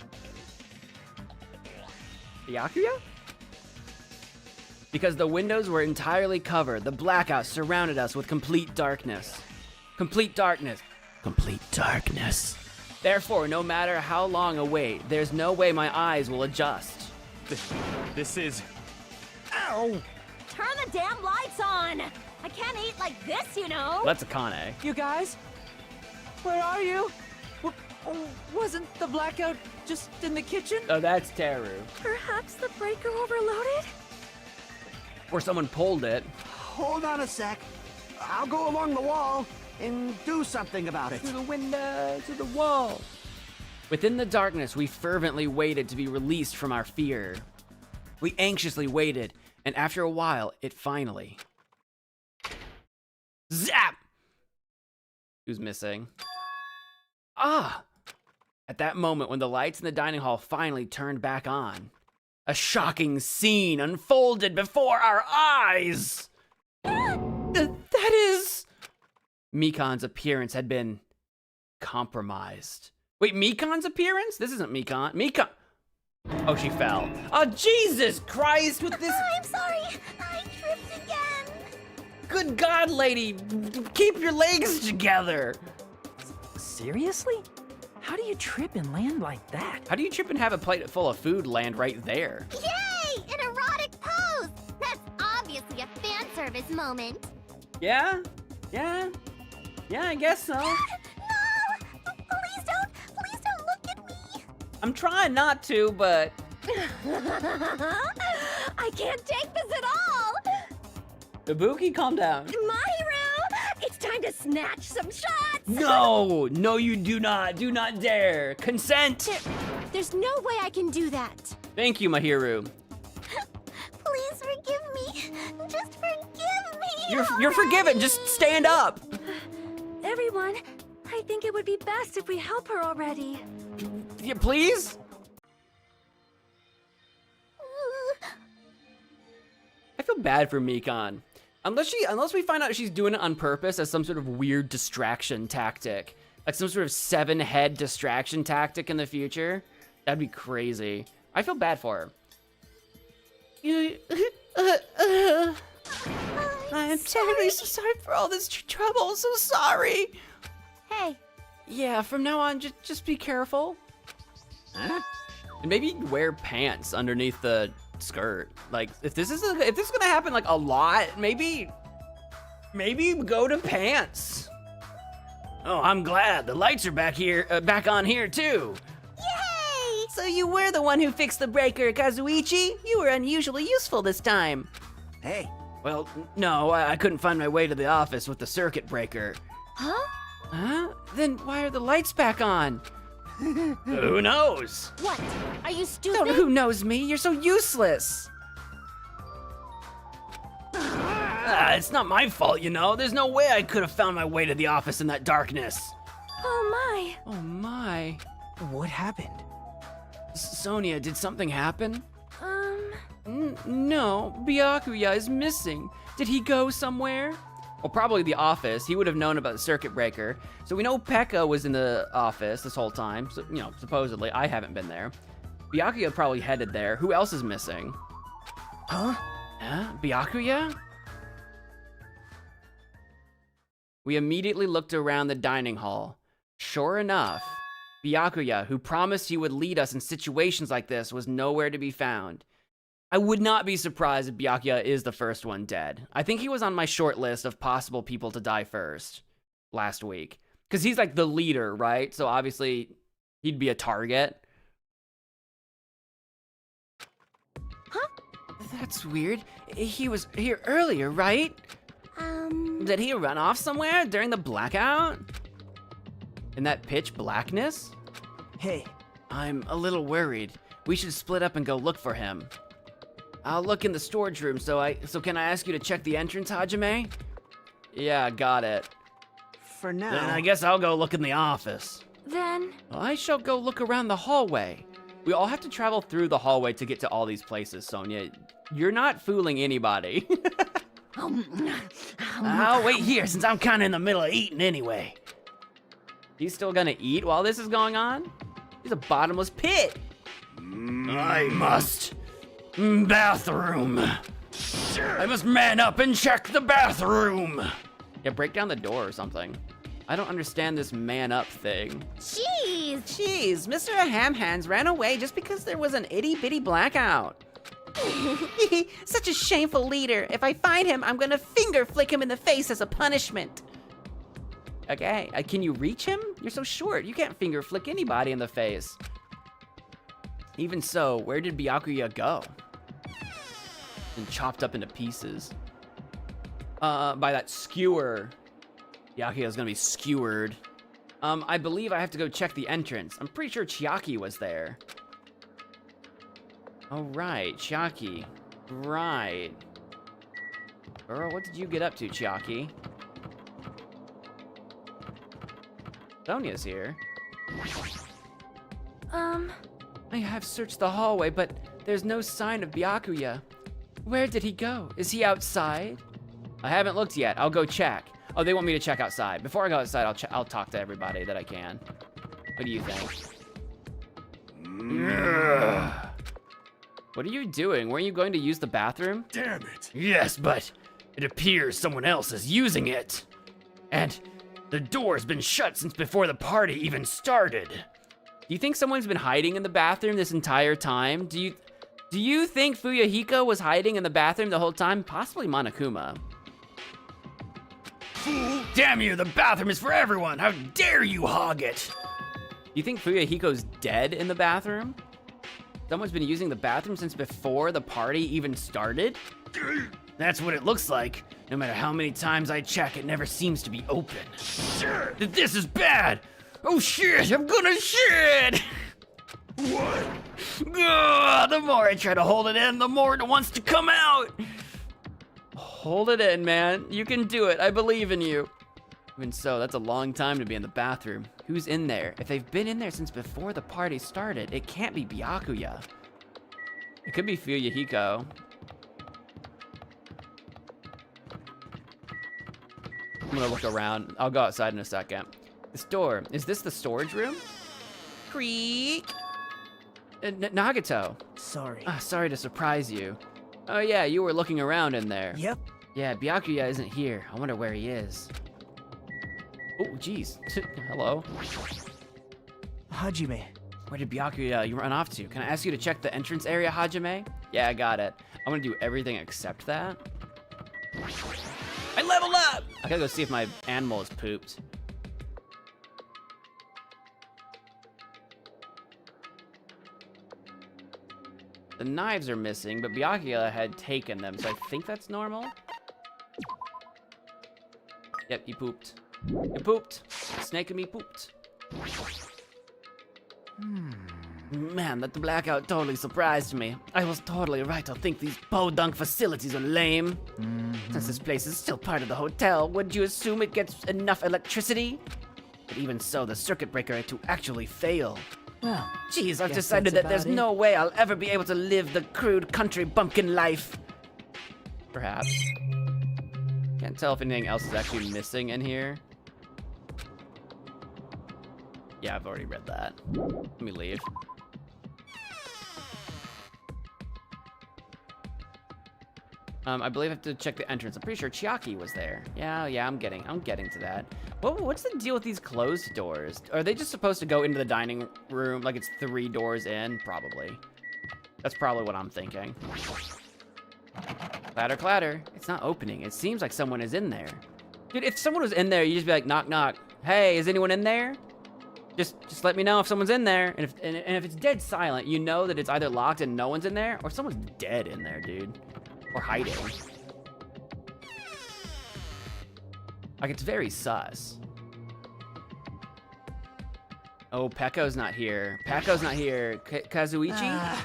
Byakuya? Because the windows were entirely covered, the blackout surrounded us with complete darkness. Complete darkness. Complete darkness. Therefore, no matter how long a wait, there's no way my eyes will adjust. This is... Ow! Turn the damn lights on! I can't eat like this, you know! That's Akane. You guys? Where are you? Wasn't the blackout just in the kitchen? Oh, that's Teru. Perhaps the breaker overloaded? Or someone pulled it. Hold on a sec. I'll go along the wall and do something about it. To the window, to the wall. Within the darkness, we fervently waited to be released from our fear. We anxiously waited, and after a while, it finally... Zap! Who's missing? Ah! At that moment, when the lights in the dining hall finally turned back on, a shocking scene unfolded before our eyes! That is... Mikan's appearance had been compromised. Wait, Mikan's appearance? This isn't Mikan. Mikan... Oh, she fell. Oh, Jesus Christ, with this... I'm sorry, I tripped again. Good God, lady, keep your legs together. Seriously? How do you trip and land like that? How do you trip and have a plate full of food land right there? Yay! An erotic pose! That's obviously a fan service moment. Yeah? Yeah? Yeah, I guess so. No! Please don't look at me! I'm trying not to, but... I can't take this at all! Ibuki, calm down. Mahiru! It's time to snatch some shots! No! No, you do not. Do not dare. Consent! There's no way I can do that. Thank you, Mahiru. Please forgive me. Just forgive me. You're forgiven. Just stand up. Everyone, I think it would be best if we help her already. Yeah, please? I feel bad for Mikan. Unless we find out she's doing it on purpose as some sort of weird distraction tactic. Like some sort of 7-head distraction tactic in the future. That'd be crazy. I feel bad for her. I'm terribly so sorry for all this trouble. So sorry. Hey. Yeah, from now on, just be careful. Huh? And maybe wear pants underneath the skirt. Like, if this is gonna happen like a lot, maybe go to pants. Oh, I'm glad the lights are back on here too. Yay! So you were the one who fixed the breaker, Kazuichi? You were unusually useful this time. Hey. Well, no, I couldn't find my way to the office with the circuit breaker. Huh? Huh? Then why are the lights back on? Who knows? What? Are you stupid? Who knows me? You're so useless. It's not my fault, you know. There's no way I could have found my way to the office in that darkness. Oh my. Oh my. What happened? Sonia, did something happen? No, Byakuya is missing. Did he go somewhere? Well, probably the office. He would have known about the circuit breaker. So we know Pekka was in the office this whole time. So, you know, supposedly. I haven't been there. Byakuya probably headed there. Who else is missing? Huh? Huh? Byakuya? We immediately looked around the dining hall. Sure enough, Byakuya, who promised he would lead us in situations like this, was nowhere to be found. I would not be surprised if Byakuya is the first one dead. I think he was on my short list of possible people to die first last week. Because he's like the leader, right? So obviously, he'd be a target. Huh? That's weird. He was here earlier, right? Did he run off somewhere during the blackout? In that pitch blackness? Hey. I'm a little worried. We should split up and go look for him. I'll look in the storage room, so can I ask you to check the entrance, Hajime? Yeah, got it. For now. Then I guess I'll go look in the office. Then... Well, I shall go look around the hallway. We all have to travel through the hallway to get to all these places, Sonia. You're not fooling anybody. I'll wait here since I'm kind of in the middle of eating anyway. He's still gonna eat while this is going on? He's a bottomless pit. I must. Bathroom. I must man up and check the bathroom. Yeah, break down the door or something. I don't understand this man up thing. Jeez, Mr. Hamhands ran away just because there was an itty bitty blackout. Such a shameful leader. If I find him, I'm gonna finger flick him in the face as a punishment. Okay, can you reach him? You're so short, you can't finger flick anybody in the face. Even so, where did Byakuya go? And chopped up into pieces. By that skewer. Byakuya's gonna be skewered. I believe I have to go check the entrance. I'm pretty sure Chiaki was there. Oh, right, Chiaki. Right. Girl, what did you get up to, Chiaki? Sonia's here. I have searched the hallway, but there's no sign of Byakuya. Where did he go? Is he outside? I haven't looked yet. I'll go check. Oh, they want me to check outside. Before I go outside, I'll talk to everybody that I can. What do you think? What are you doing? Weren't you going to use the bathroom? Damn it. Yes, but it appears someone else is using it. And the door's been shut since before the party even started. Do you think someone's been hiding in the bathroom this entire time? Do you think Fuyuhiko was hiding in the bathroom the whole time? Possibly Monokuma. Fool! Damn you, the bathroom is for everyone! How dare you hog it! You think Fuyuhiko's dead in the bathroom? Someone's been using the bathroom since before the party even started? That's what it looks like. No matter how many times I check, it never seems to be open. This is bad! Oh shit, I'm gonna shit! What? The more I try to hold it in, the more it wants to come out! Hold it in, man. You can do it. I believe in you. Even so, that's a long time to be in the bathroom. Who's in there? If they've been in there since before the party started, it can't be Byakuya. It could be Fuyuhiko. I'm gonna look around. I'll go outside in a second. This door, is this the storage room? Creak. Nagato. Sorry. Sorry to surprise you. Oh yeah, you were looking around in there. Yep. Yeah, Byakuya isn't here. I wonder where he is. Oh, jeez. Hello. Hajime. Where did Byakuya you run off to? Can I ask you to check the entrance area, Hajime? Yeah, I got it. I'm gonna do everything except that. I leveled up! I gotta go see if my animal is pooped. The knives are missing, but Byakuya had taken them, so I think that's normal. Yep, he pooped. You pooped. Snake and me pooped. Man, that blackout totally surprised me. I was totally right to think these podunk facilities are lame. Since this place is still part of the hotel, would you assume it gets enough electricity? But even so, the circuit breaker had to actually fail. Well, Jeez, I've guess decided that's that there's about it. no way I'll ever be able to live the crude country bumpkin life. Perhaps. Can't tell if anything else is actually missing in here. Yeah, I've already read that. Let me leave. I believe I have to check the entrance. I'm pretty sure Chiaki was there. Yeah, I'm getting to that. What's the deal with these closed doors? Are they just supposed to go into the dining room like it's 3 doors in? Probably. That's probably what I'm thinking. Clatter, clatter. It's not opening. It seems like someone is in there. Dude, if someone was in there, you'd just be like, knock, knock. Hey, is anyone in there? Just let me know if someone's in there. And if it's dead silent, you know that it's either locked and no one's in there, or someone's dead in there, dude. Or hiding. Like, it's very sus. Oh, Pekko's not here. Pekko's not here. Kazuichi?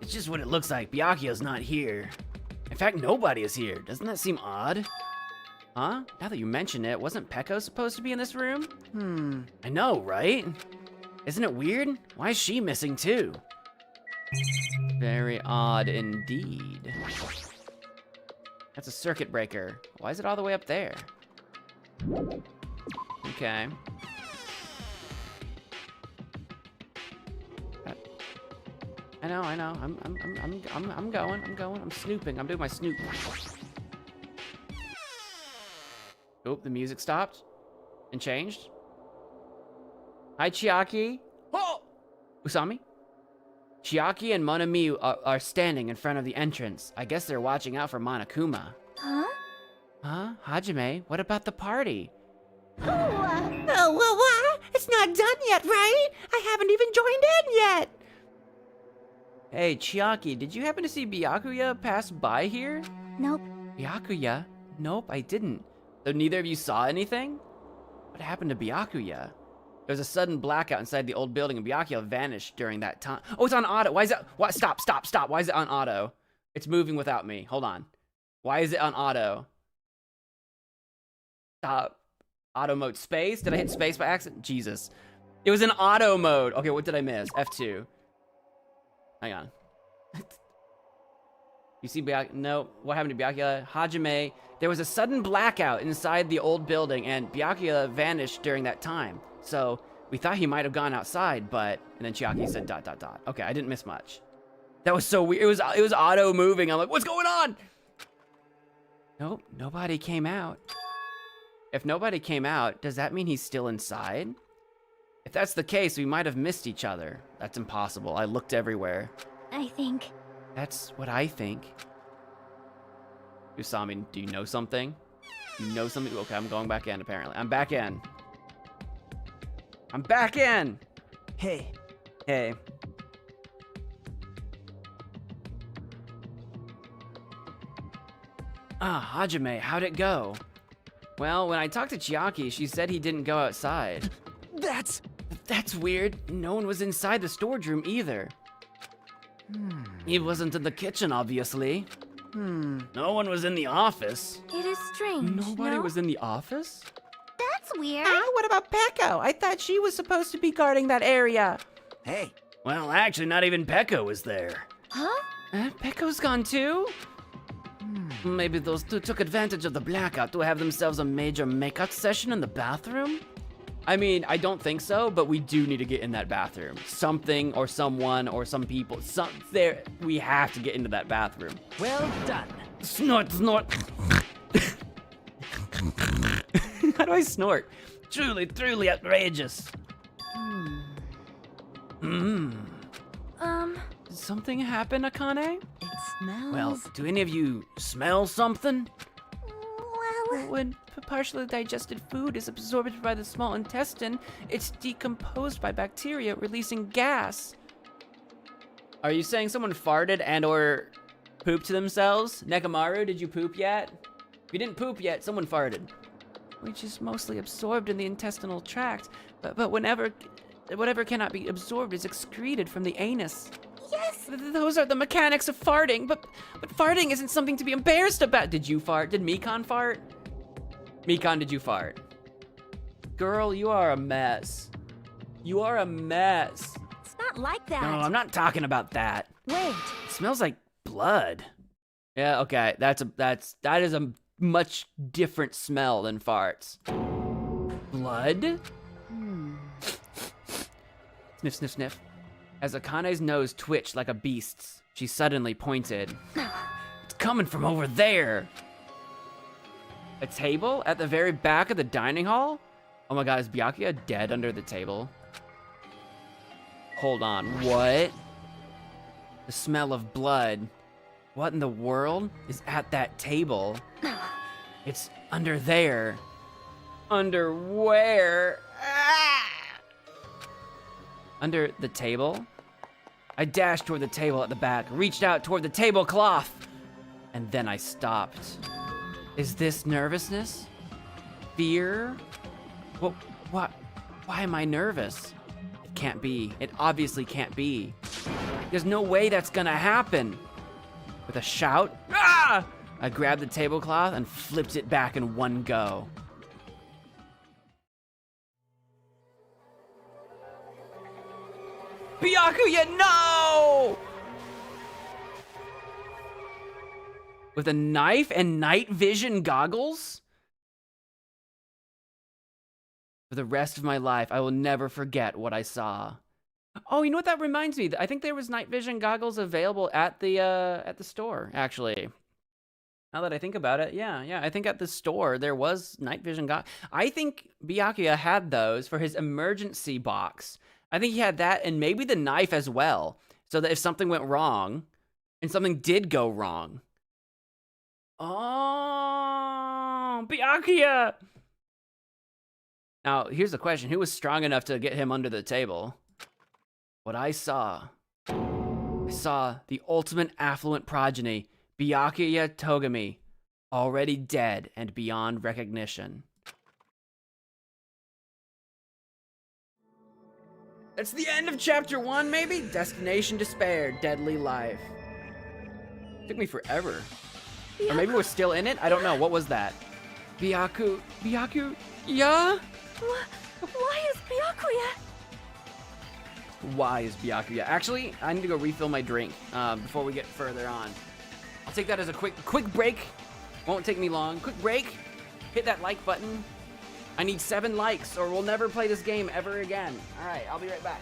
It's just what it looks like. Byakuya's not here. In fact, nobody is here. Doesn't that seem odd? Huh? Now that you mention it, wasn't Pekko supposed to be in this room? I know, right? Isn't it weird? Why is she missing too? Very odd indeed. That's a circuit breaker. Why is it all the way up there? Okay. I know. I'm going. I'm snooping. I'm doing my snoop. Oh, the music stopped and changed. Hi, Chiaki. Oh! Usami? Chiaki and Monami are standing in front of the entrance. I guess they're watching out for Monokuma. Huh? Huh? Hajime, what about the party? Oh, well, what? It's not done yet, right? I haven't even joined in yet. Hey, Chiaki, did you happen to see Byakuya pass by here? Nope. Byakuya? Nope, I didn't. So neither of you saw anything? What happened to Byakuya? There was a sudden blackout inside the old building and Byakuya vanished during that time. Oh, it's on auto. Why is that? What? Stop. Why is it on auto? It's moving without me. Hold on. Why is it on auto? Stop. Auto mode. Space? Did I hit space by accident? Jesus. It was in auto mode. Okay, what did I miss? F2. Hang on. You see Byakuya? No. What happened to Byakuya? Hajime. There was a sudden blackout inside the old building and Byakuya vanished during that time. So we thought he might have gone outside, but... And then Chiaki said ... Okay, I didn't miss much. That was so weird. It was auto moving. I'm like, what's going on? Nope, nobody came out. If nobody came out, does that mean he's still inside? If that's the case, we might have missed each other. That's impossible. I looked everywhere. I think. That's what I think. Usami, do you know something? You know something? Okay, I'm going back in, apparently. I'm back in. I'm back in! Hey. Hey. Ah, Hajime, how'd it go? Well, when I talked to Chiaki, she said he didn't go outside. That's weird. No one was inside the storage room either. He wasn't in the kitchen, obviously. No one was in the office. It is strange. Nobody was in the office? That's weird. What about Pekko? I thought she was supposed to be guarding that area. Hey. Well, actually, not even Pekko was there. Huh? Pekko's gone too? Maybe those two took advantage of the blackout to have themselves a major makeout session in the bathroom? I mean, I don't think so, but we do need to get in that bathroom. Something or someone or some people, we have to get into that bathroom. Well done. Snort. How do I snort? Truly outrageous. Did something happen, Akane? It smells. Well, do any of you smell something? Well, When partially digested food is absorbed by the small intestine, it's decomposed by bacteria, releasing gas. Are you saying someone farted and or pooped themselves? Nekamaru, did you poop yet? If you didn't poop yet, someone farted. Which is mostly absorbed in the intestinal tract, but whatever cannot be absorbed is excreted from the anus. yes. Those are the mechanics of farting, but farting isn't something to be embarrassed about. Did you fart? Did Mikan fart? Mikan, did you fart? Girl, you are a mess. You are a mess. It's not like that. No, I'm not talking about that. Wait. It smells like blood. Yeah, okay. That is a much different smell than farts. Blood? Sniff, sniff, sniff. As Akane's nose twitched like a beast's, she suddenly pointed. It's coming from over there. A table at the very back of the dining hall? Oh my god, is Byakuya dead under the table? Hold on, what? The smell of blood. What in the world is at that table? It's under there. Under where? Ah! Under the table? I dashed toward the table at the back, reached out toward the tablecloth, and then I stopped. Is this nervousness? Fear? Why am I nervous? It can't be. It obviously can't be. There's no way that's gonna happen. With a shout, ah! I grabbed the tablecloth and flipped it back in one go. Byakuya, no! With a knife and night vision goggles? For the rest of my life, I will never forget what I saw. Oh, you know what that reminds me? I think there was night vision goggles available at the store, actually. Now that I think about it, yeah, I think at the store there was night vision goggles. I think Byakuya had those for his emergency box. I think he had that and maybe the knife as well, so that if something went wrong, and something did go wrong. Oh, Byakuya! Now, here's the question. Who was strong enough to get him under the table? What I saw the ultimate affluent progeny, Byakuya Togami, already dead and beyond recognition. That's the end of chapter 1, maybe? Destination Despair, Deadly Life. Took me forever. Or maybe we're still in it? I don't know. What was that? Byaku, yeah? Why is Byakuya? Why is Byakuya? Actually, I need to go refill my drink before we get further on. I'll take that as a quick break. Won't take me long. Quick break. Hit that like button. I need 7 likes or we'll never play this game ever again. All right, I'll be right back.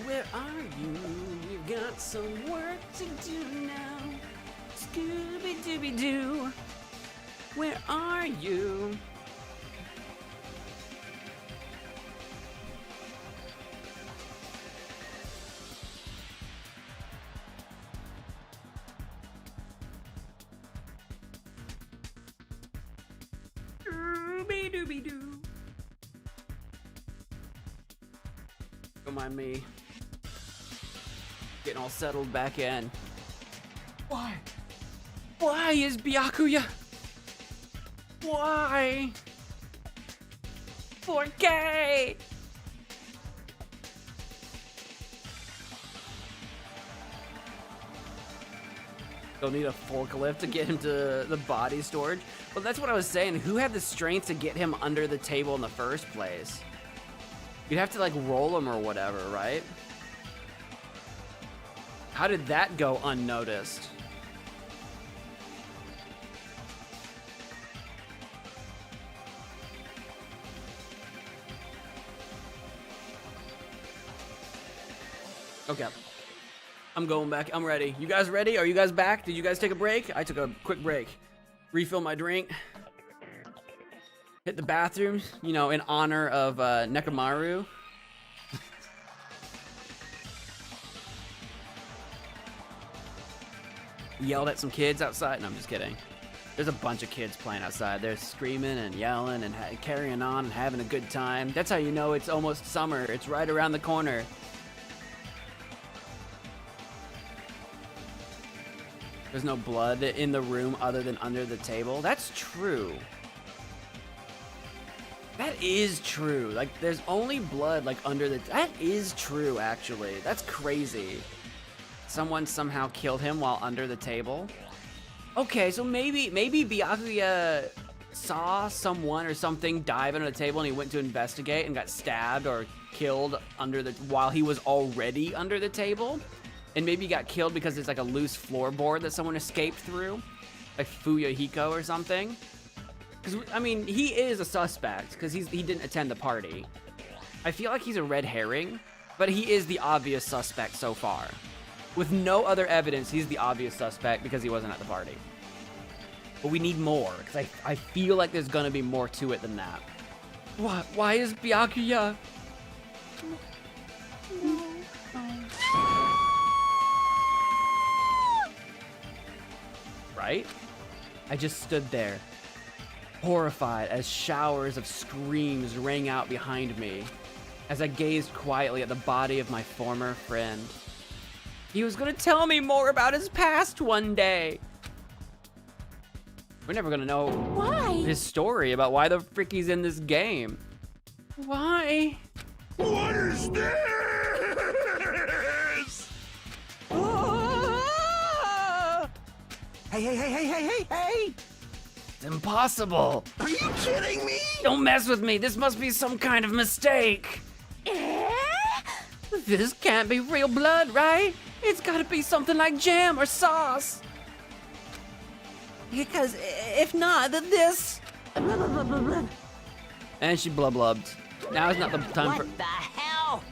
Where are you? You've got some work to do now. Scooby-Dooby-Doo. Where are you? Don't mind me. Getting all settled back in. Why? Why is Byakuya? Why? 4K! They'll need a forklift to get him to the body storage. Well, that's what I was saying. Who had the strength to get him under the table in the first place? You'd have to like roll him or whatever, right? How did that go unnoticed? Okay. I'm going back. I'm ready. You guys ready? Are you guys back? Did you guys take a break? I took a quick break. Refill my drink. Hit the bathroom, you know, in honor of Nekomaru. Yelled at some kids outside. No, I'm just kidding. There's a bunch of kids playing outside. They're screaming and yelling and carrying on and having a good time. That's how you know it's almost summer. It's right around the corner. There's no blood in the room other than under the table. That's true. That is true. Like, there's only blood, like, under the... That is true, actually. That's crazy. Someone somehow killed him while under the table. Okay, so maybe Byakuya saw someone or something dive under the table and he went to investigate and got stabbed or killed while he was already under the table. And maybe he got killed because it's like a loose floorboard that someone escaped through. Like Fuyuhiko or something. Because, I mean, he is a suspect because he didn't attend the party. I feel like he's a red herring, but he is the obvious suspect so far. With no other evidence, he's the obvious suspect because he wasn't at the party. But we need more, because I feel like there's going to be more to it than that. Why is Byakuya... Right? I just stood there, horrified as showers of screams rang out behind me as I gazed quietly at the body of my former friend. He was gonna tell me more about his past one day. We're never gonna know his story about why the frick he's in this game. Why? What is this? Hey! It's impossible. Are you kidding me? Don't mess with me. This must be some kind of mistake. This can't be real blood, right? It's gotta be something like jam or sauce. Because if not, then this... And she blub-blubbed. Now is not the time for... What the hell?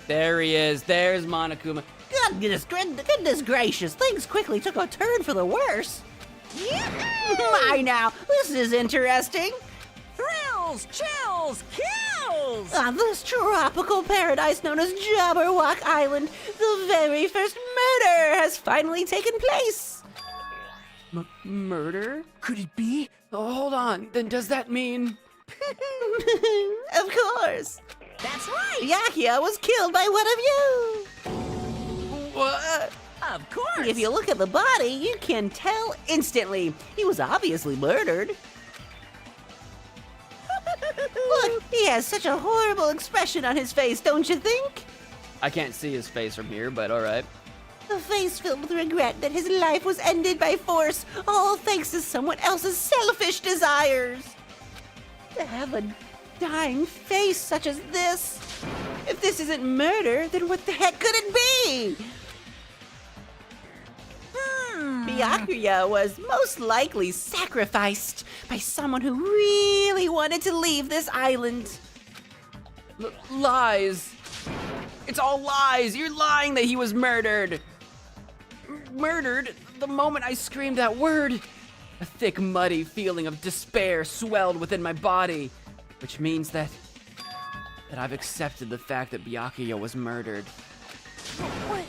There he is. There's Monokuma. Goodness gracious, things quickly took a turn for the worse. My now, this is interesting. Thrills, chills, kills! On this tropical paradise known as Jabberwock Island, the very first murder has finally taken place. Murder? Could it be? Oh, hold on. Then does that mean... Of course. That's right! Byakuya was killed by one of you. What? Of course! If you look at the body, you can tell instantly. He was obviously murdered. Look, he has such a horrible expression on his face, don't you think? I can't see his face from here, but alright. A face filled with regret that his life was ended by force, all thanks to someone else's selfish desires. To have a dying face such as this. If this isn't murder, then what the heck could it be? Byakuya was most likely sacrificed by someone who really wanted to leave this island. Lies. It's all lies. You're lying that he was murdered. Murdered the moment I screamed that word. A thick, muddy feeling of despair swelled within my body, which means that I've accepted the fact that Byakuya was murdered. What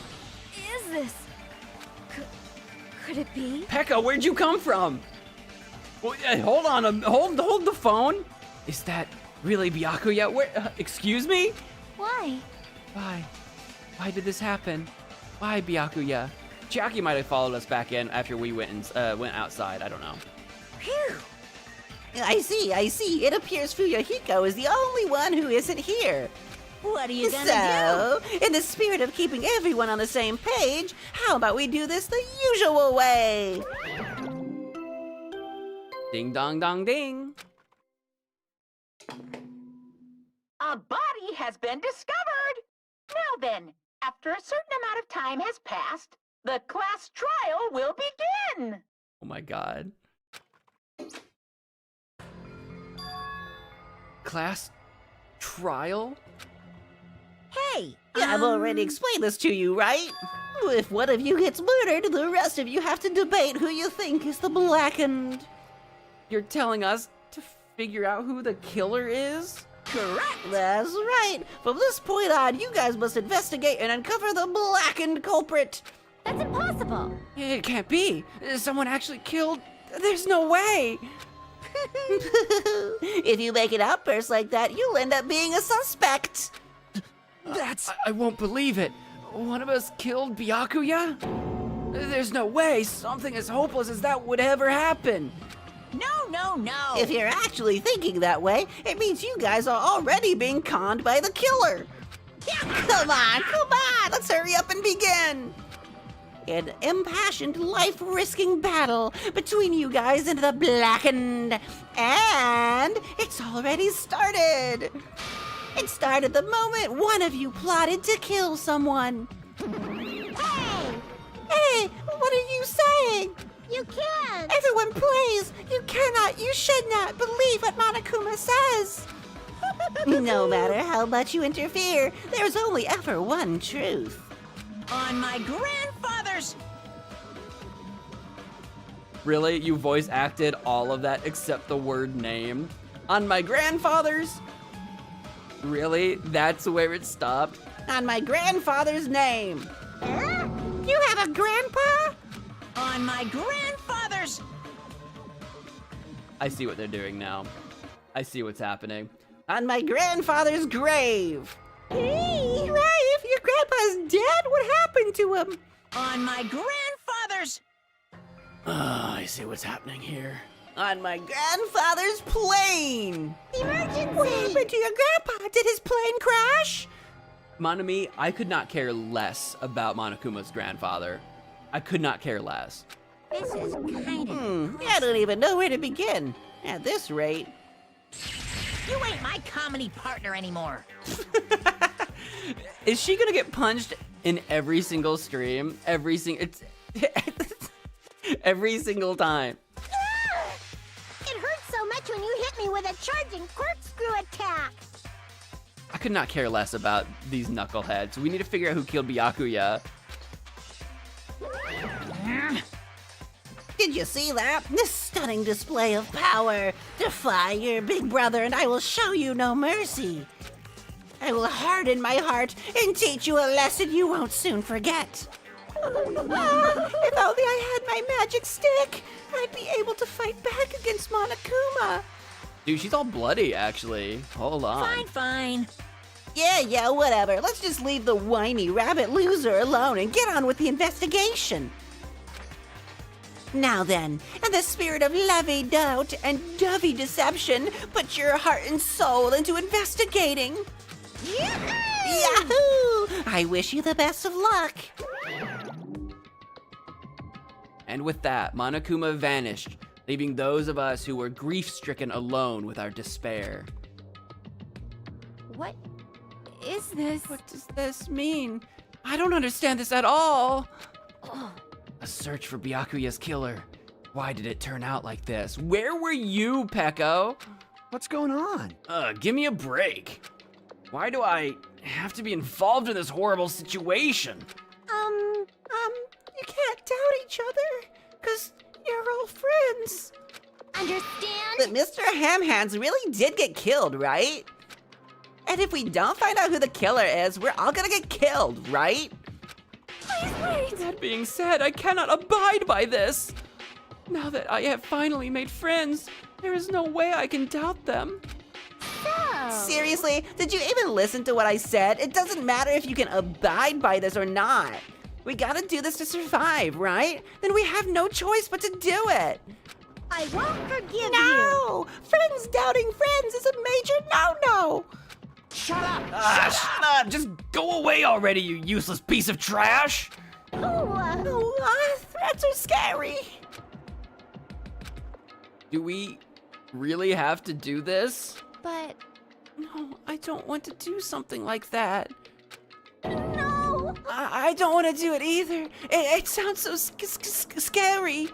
is this? Could it be? Pekka, where'd you come from? Well, hold on, hold the phone. Is that really Byakuya? Where? Excuse me? Why? Why? Why did this happen? Why, Byakuya? Chiaki might have followed us back in after we went outside. I don't know. Phew. I see. It appears Fuyuhiko is the only one who isn't here. What are you gonna So, in the spirit of keeping everyone on the same page, how about we do this the usual way? Ding dong dong ding. A body has been discovered! Now then, after a certain amount of time has passed, the class trial will begin! Oh my god. Class trial? Hey! I've already explained this to you, right? If one of you gets murdered, the rest of you have to debate who you think is the blackened. You're telling us to figure out who the killer is? Correct! That's right. From this point on, you guys must investigate and uncover the blackened culprit. That's impossible! It can't be. Someone actually killed. There's no way. If you make an outburst like that, you'll end up being a suspect. I won't believe it. One of us killed Byakuya? There's no way something as hopeless as that would ever happen. No! If you're actually thinking that way, it means you guys are already being conned by the killer. Come on, let's hurry up and begin. An impassioned, life-risking battle between you guys and the blackened. And it's already started. It started the moment one of you plotted to kill someone. Hey, what are you saying? You can't! Everyone plays! You should not believe what Monokuma says! No matter how much you interfere, there's only ever one truth. On my grandfather's... Really? You voice acted all of that except the word name? On my grandfather's? Really? That's where it stopped? On my grandfather's name. Huh? You have a grandpa? On my grandfather's... I see what they're doing now. I see what's happening. On my grandfather's grave. Hey, Rafe, your grandpa's dead? What happened to him? On my grandfather's... I see what's happening here. On my grandfather's plane. Emergency! What happened to your grandpa? Did his plane crash? Monami, I could not care less about Monokuma's grandfather. I could not care less. This is kind of... I don't even know where to begin. At this rate... You ain't my comedy partner anymore. Is she gonna get punched in every single stream? Every single time. It hurts so much when you hit me with a charging corkscrew attack. I could not care less about these knuckleheads. We need to figure out who killed Byakuya. Did you see that? This stunning display of power. Defy your big brother and I will show you no mercy. I will harden my heart and teach you a lesson you won't soon forget. If only I had my magic stick, I'd be able to fight back against Monokuma. Dude, she's all bloody, actually. Hold on. Fine. Yeah, whatever. Let's just leave the whiny rabbit loser alone and get on with the investigation. Now then, in the spirit of lovey-doubt and dovey deception, put your heart and soul into investigating. Yahoo! I wish you the best of luck. And with that, Monokuma vanished, leaving those of us who were grief-stricken alone with our despair. What is this? What does this mean? I don't understand this at all. A search for Byakuya's killer. Why did it turn out like this? Where were you, Peko? What's going on? Give me a break. Why do I have to be involved in this horrible situation? You can't doubt each other, 'cause you're all friends. Understand? But Mr. Hamhands really did get killed, right? And if we don't find out who the killer is, we're all gonna get killed, right? Please wait. That being said, I cannot abide by this. Now that I have finally made friends, there is no way I can doubt them. So, Seriously, did you even listen to what I said? It doesn't matter if you can abide by this or not. We gotta do this to survive, right? Then we have no choice but to do it. I won't forgive you. No! Friends doubting friends is a major no-no. Shut up! Shut up! Just go away already, you useless piece of trash! Threats are scary. Do we really have to do this? But No, I don't want to do something like that. no! I don't want to do it either. It sounds so scary.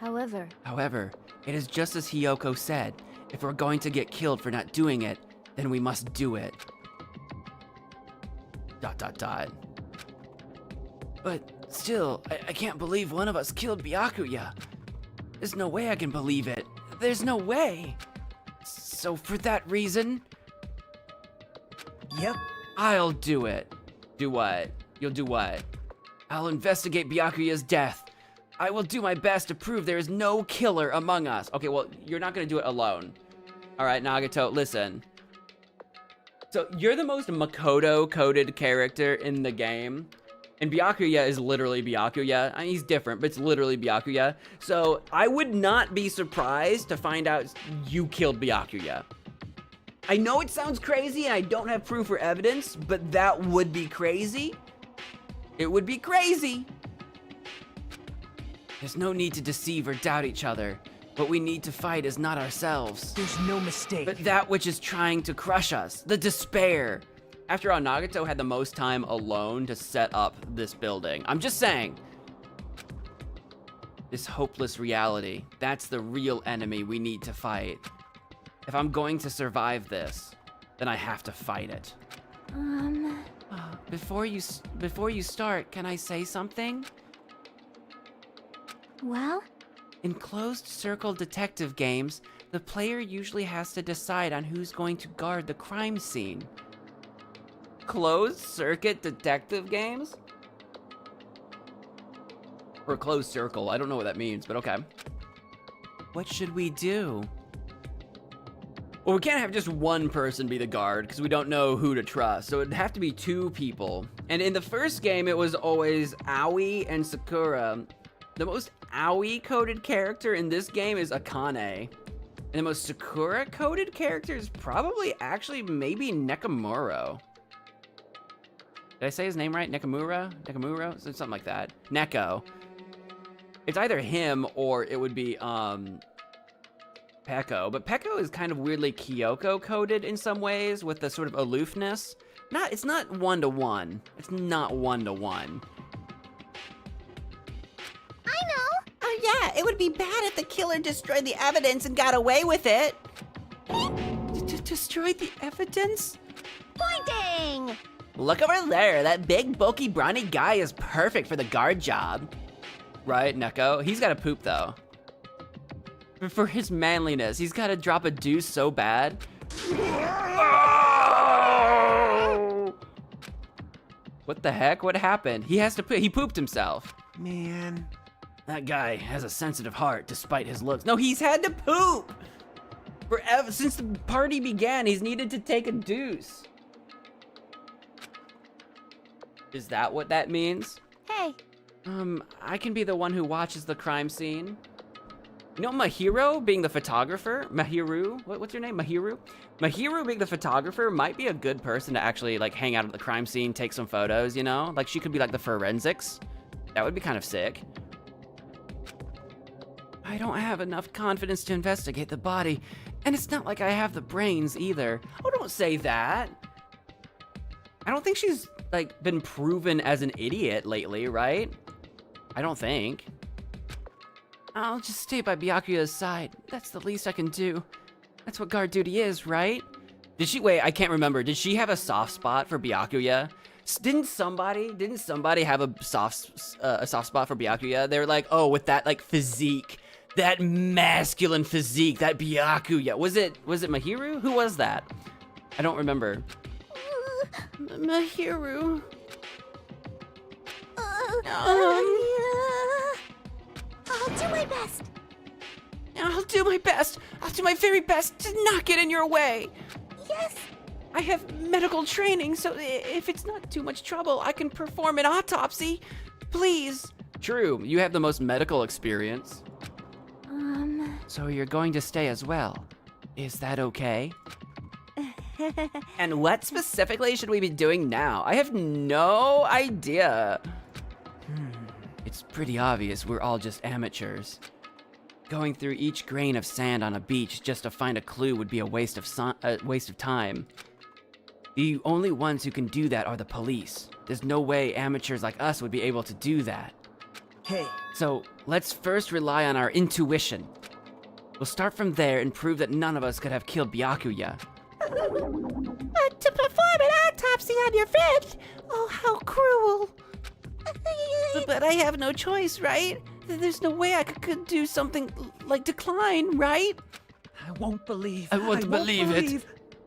However, However, it is just as Hiyoko said. If we're going to get killed for not doing it, then we must do it. ... But still, I can't believe one of us killed Byakuya. There's no way I can believe it. There's no way. So for that reason, Yep. I'll do it. Do what? You'll do what? I'll investigate Byakuya's death. I will do my best to prove there is no killer among us. Okay, well, you're not gonna do it alone. All right, Nagato, listen. So you're the most Makoto-coded character in the game. And Byakuya is literally Byakuya. I mean, he's different, but it's literally Byakuya. So I would not be surprised to find out you killed Byakuya. I know it sounds crazy and I don't have proof or evidence, but that would be crazy. It would be crazy. There's no need to deceive or doubt each other. What we need to fight is not ourselves, There's no mistake. but that which is trying to crush us, the despair. After all, Nagato had the most time alone to set up this building. I'm just saying. This hopeless reality, that's the real enemy we need to fight. If I'm going to survive this, then I have to fight it. Before you start, can I say something? well, In closed circle detective games, the player usually has to decide on who's going to guard the crime scene. Closed circuit detective games? Or closed circle, I don't know what that means, but okay. What should we do? Well, we can't have just one person be the guard, because we don't know who to trust, so it'd have to be two people. And in the first game, it was always Aoi and Sakura. The most Aoi-coded character in this game is Akane. And the most Sakura-coded character is probably actually maybe Nekomuro. Did I say his name right? Nekomuro? Nekomuro? Something like that. Neko. It's either him or it would be, Peko. But Peko is kind of weirdly Kyoko-coded in some ways with the sort of aloofness. It's not one-to-one. It's not one-to-one. I know. Oh yeah, it would be bad if the killer destroyed the evidence and got away with it. Destroyed the evidence? Pointing! Look over there, that big, bulky, brawny guy is perfect for the guard job. Right, Neko? He's gotta poop, though. For his manliness, he's gotta drop a deuce so bad. What the heck? What happened? He has to poop. He pooped himself. Man. That guy has a sensitive heart despite his looks. No, he's had to poop! Forever, since the party began, he's needed to take a deuce. Is that what that means? Hey, I can be the one who watches the crime scene. You know, Mahiro being the photographer? Mahiru? What's your name? Mahiru? Mahiru being the photographer might be a good person to actually, like, hang out at the crime scene, take some photos, you know? Like, she could be, like, the forensics. That would be kind of sick. I don't have enough confidence to investigate the body, and it's not like I have the brains either. Oh, don't say that. I don't think she's, like, been proven as an idiot lately, right? I don't think. I'll just stay by Byakuya's side. That's the least I can do. That's what guard duty is, right? Wait, I can't remember. Did she have a soft spot for Byakuya? Didn't somebody have a soft spot for Byakuya? They were like, oh, with that, like, physique. That masculine physique, that Byakuya. Was it Mahiru? Who was that? I don't remember. Mahiru. I'll do my best. I'll do my best. I'll do my very best to not get in your way. Yes, I have medical training, so if it's not too much trouble, I can perform an autopsy. Please. True, you have the most medical experience. So you're going to stay as well. Is that okay? And what specifically should we be doing now? I have no idea. It's pretty obvious we're all just amateurs. Going through each grain of sand on a beach just to find a clue would be a waste of time. The only ones who can do that are the police. There's no way amateurs like us would be able to do that. Hey. So let's first rely on our intuition. We'll start from there and prove that none of us could have killed Byakuya. To perform an autopsy on your friend? Oh, how cruel. But I have no choice, right? There's no way I could do something like decline, right? I won't believe. I won't believe it.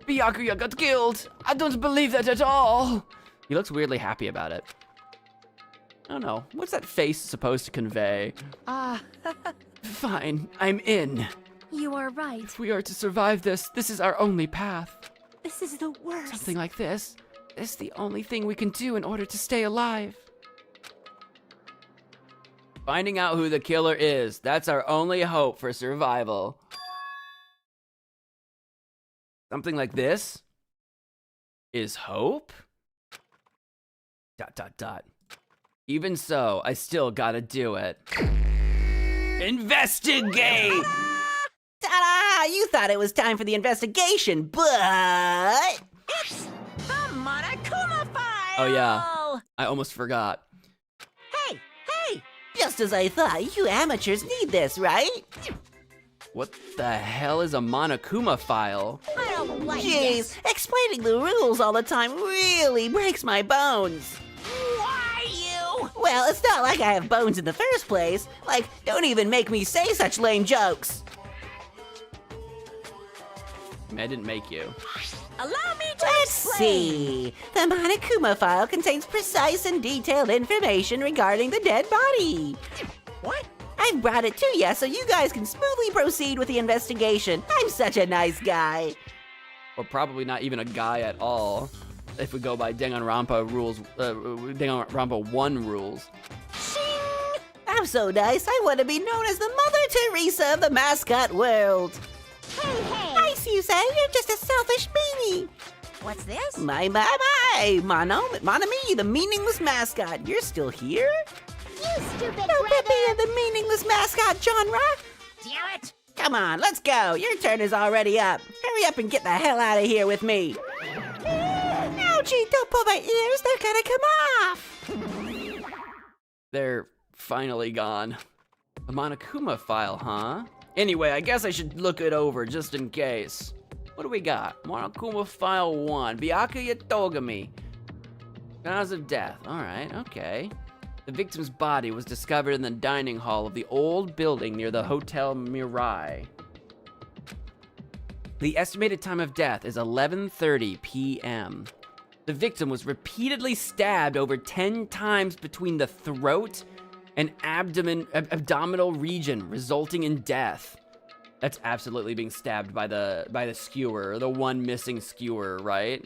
Byakuya got killed. I don't believe that at all. He looks weirdly happy about it. I don't know. What's that face supposed to convey? Fine, I'm in. You are right. If we are to survive this, this is our only path. This is the worst. Something like this. This is the only thing we can do in order to stay alive. Finding out who the killer is. That's our only hope for survival. Something like this is hope? ... Even so, I still gotta do it. Investigate! Ta-da! You thought it was time for the investigation, but... It's the Monokuma file! Oh yeah, I almost forgot. Hey! Just as I thought, you amateurs need this, right? What the hell is a Monokuma file? I don't like Jeez, this. explaining the rules all the time really breaks my bones. Why you? Well, it's not like I have bones in the first place. Like, don't even make me say such lame jokes. I didn't make you. Allow me to Let's explain. see. The Monokuma file contains precise and detailed information regarding the dead body. What? I've brought it to you so you guys can smoothly proceed with the investigation. I'm such a nice guy. Or probably not even a guy at all. If we go by Danganronpa rules, Danganronpa 1 rules. Shing! I'm so nice, I want to be known as the Mother Teresa of the mascot world. Hey! I see you say you're just a selfish meanie. What's this? My, Monami, the meaningless mascot. You're still here? You stupid No Pippi and the meaningless mascot genre. Damn it! Come on, let's go. Your turn is already up. Hurry up and get the hell out of here with me. Ouchie, don't pull my ears. They're gonna come off. They're finally gone. The Monokuma file, huh? Anyway, I guess I should look it over just in case. What do we got? Monokuma file 1. Byakuya Togami. Cause of death. Alright, okay. The victim's body was discovered in the dining hall of the old building near the Hotel Mirai. The estimated time of death is 11:30 p.m. The victim was repeatedly stabbed over 10 times between the throat and abdominal region, resulting in death. That's absolutely being stabbed by the skewer, the one missing skewer, right?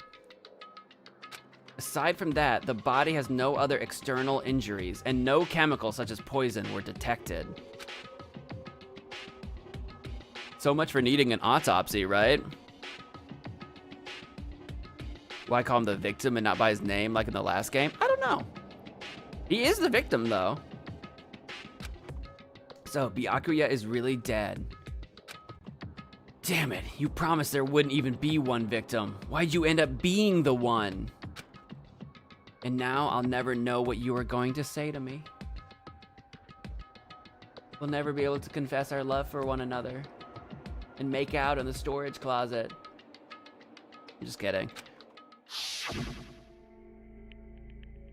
Aside from that, the body has no other external injuries, and no chemicals such as poison were detected. So much for needing an autopsy, right? Why call him the victim and not by his name like in the last game? I don't know. He is the victim, though. So, Byakuya is really dead. Damn it, you promised there wouldn't even be one victim. Why'd you end up being the one? And now I'll never know what you are going to say to me. We'll never be able to confess our love for one another and make out in the storage closet. I'm just kidding.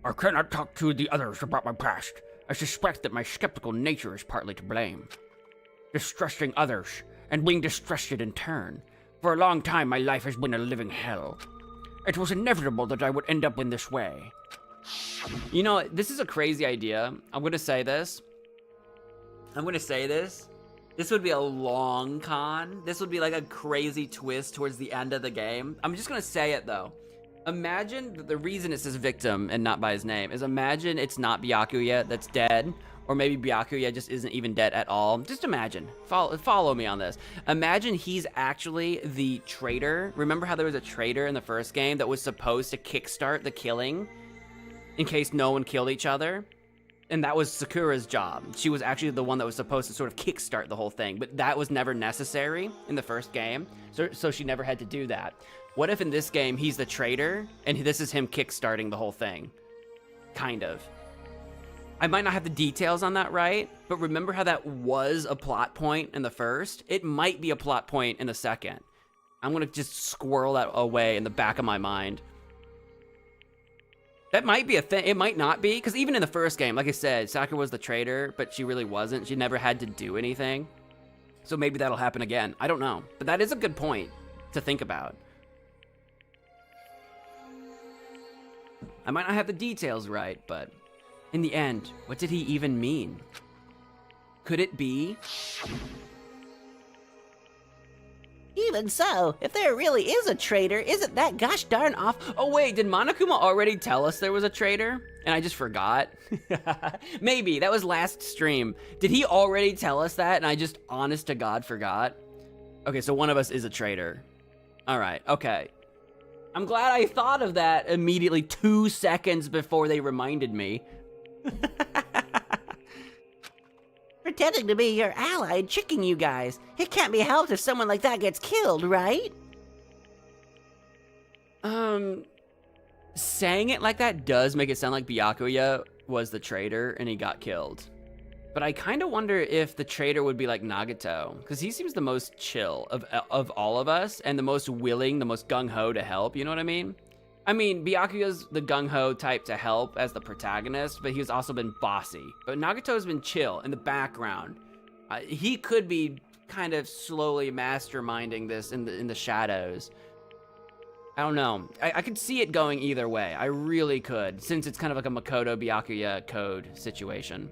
I cannot talk to the others about my past. I suspect that my skeptical nature is partly to blame. Distrusting others, and being distrusted in turn. For a long time, my life has been a living hell. It was inevitable that I would end up in this way. You know, this is a crazy idea. I'm gonna say this. This would be a long con. This would be like a crazy twist towards the end of the game. I'm just gonna say it though. Imagine, the reason it says victim and not by his name is imagine it's not Byakuya that's dead, or maybe Byakuya just isn't even dead at all. Just imagine, follow me on this. Imagine he's actually the traitor. Remember how there was a traitor in the first game that was supposed to kickstart the killing in case no one killed each other? And that was Sakura's job. She was actually the one that was supposed to sort of kickstart the whole thing, but that was never necessary in the first game, so she never had to do that. What if in this game he's the traitor, and this is him kickstarting the whole thing? Kind of. I might not have the details on that right, but remember how that was a plot point in the first? It might be a plot point in the second. I'm gonna just squirrel that away in the back of my mind. That might be a thing. It might not be, because even in the first game, like I said, Sakura was the traitor, but she really wasn't. She never had to do anything. So maybe that'll happen again. I don't know. But that is a good point to think about. I might not have the details right, but in the end, what did he even mean? Could it be? Even so, if there really is a traitor, isn't that gosh darn off? Oh wait, did Monokuma already tell us there was a traitor? And I just forgot? Maybe, that was last stream. Did he already tell us that and I just honest to God forgot? Okay, so one of us is a traitor. All right, okay. I'm glad I thought of that immediately 2 seconds before they reminded me. Pretending to be your ally, tricking you guys. It can't be helped if someone like that gets killed, right? Saying it like that does make it sound like Byakuya was the traitor and he got killed. But I kind of wonder if the traitor would be like Nagato, because he seems the most chill of all of us and the most willing, the most gung-ho to help, you know what I mean? I mean, Byakuya's the gung-ho type to help as the protagonist, but he's also been bossy. But Nagato's been chill in the background. He could be kind of slowly masterminding this in the shadows. I don't know. I could see it going either way. I really could, since it's kind of like a Makoto Byakuya code situation.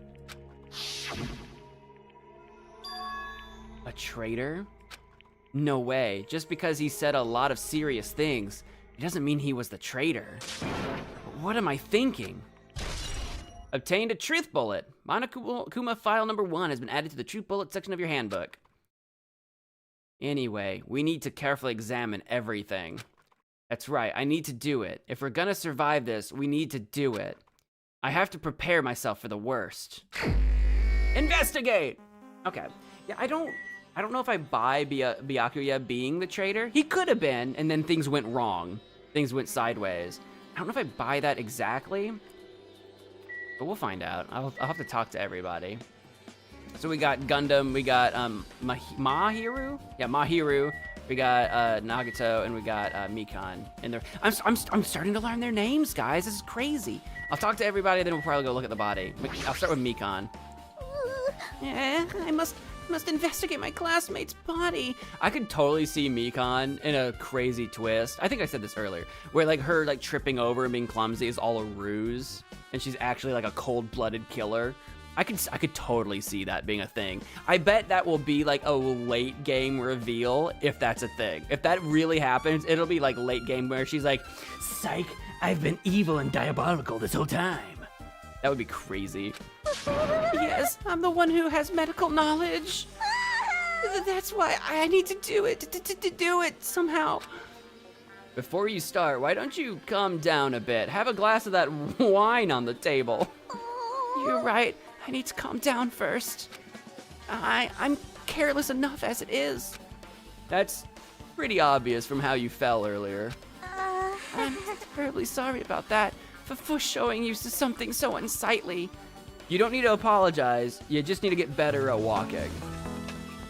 A traitor? No way. Just because he said a lot of serious things, it doesn't mean he was the traitor. What am I thinking? Obtained a truth bullet. Monokuma file number 1 has been added to the truth bullet section of your handbook. Anyway, we need to carefully examine everything. That's right, I need to do it. If we're gonna survive this, we need to do it. I have to prepare myself for the worst. Investigate! Okay, yeah, I don't know if I buy Byakuya being the traitor. He could have been, and then things went wrong. Things went sideways. I don't know if I buy that exactly, but we'll find out. I'll have to talk to everybody. So we got Gundam, we got Mahiru? Yeah, Mahiru. We got Nagato, and we got Mikan. And I'm starting to learn their names, guys. This is crazy. I'll talk to everybody, then we'll probably go look at the body. I'll start with Mikan. Yeah, I must investigate my classmate's body. I could totally see Mikan in a crazy twist. I think I said this earlier, where like her like tripping over and being clumsy is all a ruse, and she's actually like a cold-blooded killer. I could totally see that being a thing. I bet that will be like a late game reveal if that's a thing. If that really happens, it'll be like late game where she's like, "Psych, I've been evil and diabolical this whole time." That would be crazy. Yes, I'm the one who has medical knowledge. That's why I need to do it, to do it somehow. Before you start, why don't you calm down a bit? Have a glass of that wine on the table. You're right. I need to calm down first. I'm careless enough as it is. That's pretty obvious from how you fell earlier. I'm terribly sorry about that, for showing you something so unsightly. You don't need to apologize. You just need to get better at walking.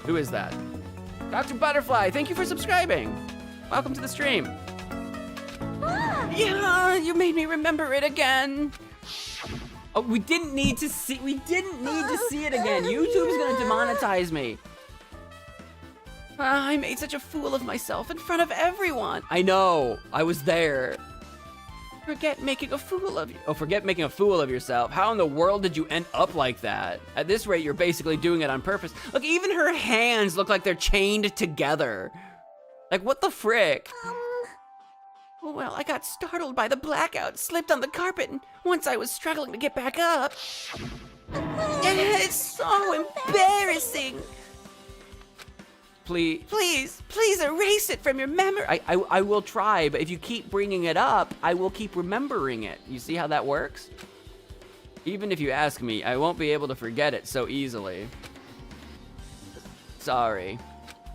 Who is that? Dr. Butterfly, thank you for subscribing. Welcome to the stream. Yeah, you made me remember it again. Oh, we didn't need to see it again. YouTube's gonna demonetize me. I made such a fool of myself in front of everyone. I know, I was there. Forget making a fool of you. Oh, forget making a fool of yourself. How in the world did you end up like that? At this rate, you're basically doing it on purpose. Look, even her hands look like they're chained together. Like, what the frick? Well, I got startled by the blackout, slipped on the carpet, and once I was struggling to get back up. It's so embarrassing. Please erase it from your memory. I will try, but if you keep bringing it up, I will keep remembering it. You see how that works? Even if you ask me, I won't be able to forget it so easily. Sorry.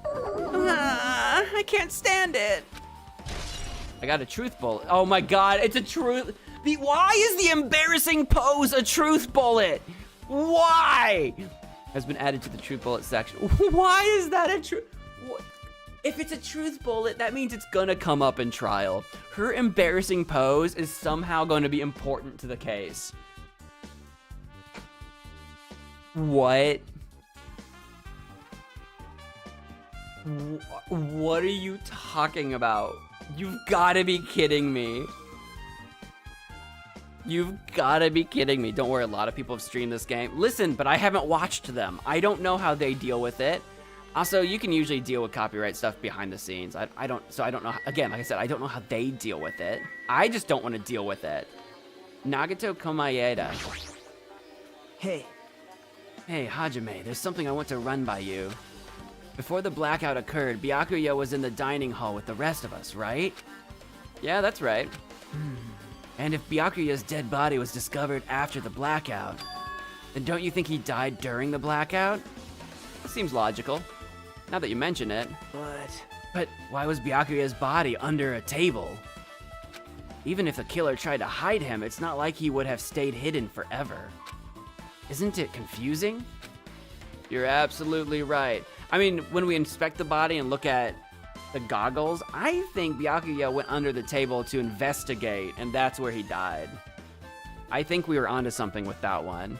I can't stand it. I got a truth bullet. Oh my god, it's a truth. Why is the embarrassing pose a truth bullet? Why? Has been added to the truth bullet section. Why is that a truth? If it's a truth bullet, that means it's gonna come up in trial. Her embarrassing pose is somehow going to be important to the case. What? What are you talking about? You've gotta be kidding me. You've gotta be kidding me. Don't worry, a lot of people have streamed this game. Listen, but I haven't watched them. I don't know how they deal with it. Also, you can usually deal with copyright stuff behind the scenes. I don't know. Again, like I said, I don't know how they deal with it. I just don't want to deal with it. Nagato Komayeda. Hey. Hey, Hajime, there's something I want to run by you. Before the blackout occurred, Byakuya was in the dining hall with the rest of us, right? Yeah, that's right. And if Byakuya's dead body was discovered after the blackout, then don't you think he died during the blackout? Seems logical, now that you mention it. But why was Byakuya's body under a table? Even if the killer tried to hide him, it's not like he would have stayed hidden forever. Isn't it confusing? You're absolutely right. I mean, when we inspect the body and look at the goggles, I think Byakuya went under the table to investigate, and that's where he died. I think we were onto something with that one.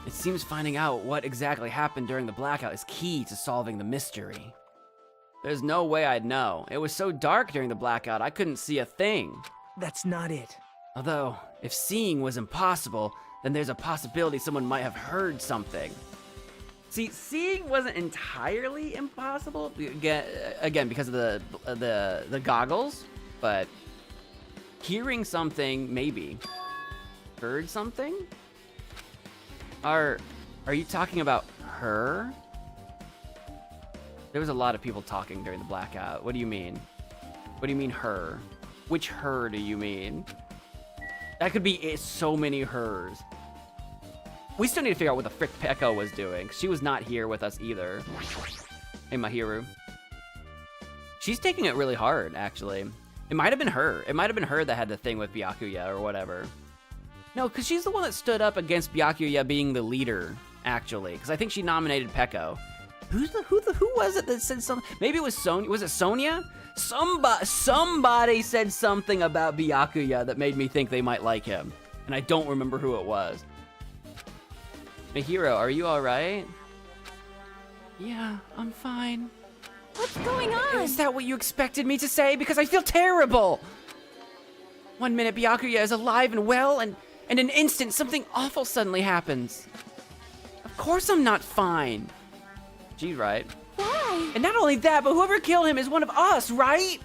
It seems finding out what exactly happened during the blackout is key to solving the mystery. There's no way I'd know. It was so dark during the blackout, I couldn't see a thing. That's not it. Although, if seeing was impossible, then there's a possibility someone might have heard something. See, seeing wasn't entirely impossible, again because of the goggles, but hearing something, maybe. Heard something? Are you talking about her? There was a lot of people talking during the blackout. What do you mean? What do you mean her? Which her do you mean? That could be so many hers. We still need to figure out what the frick Peko was doing. She was not here with us either. Hey, Mahiru. She's taking it really hard, actually. It might have been her. It might have been her that had the thing with Byakuya or whatever. No, because she's the one that stood up against Byakuya being the leader, actually. Because I think she nominated Peko. Who was it that said something? Maybe it was Sonya. Was it Sonya? Somebody said something about Byakuya that made me think they might like him. And I don't remember who it was. Mahiro, are you alright? Yeah, I'm fine. What's going on? Is that what you expected me to say? Because I feel terrible! One minute Byakuya is alive and well, and in an instant something awful suddenly happens. Of course I'm not fine. She's right. Why? And not only that, but whoever killed him is one of us, right?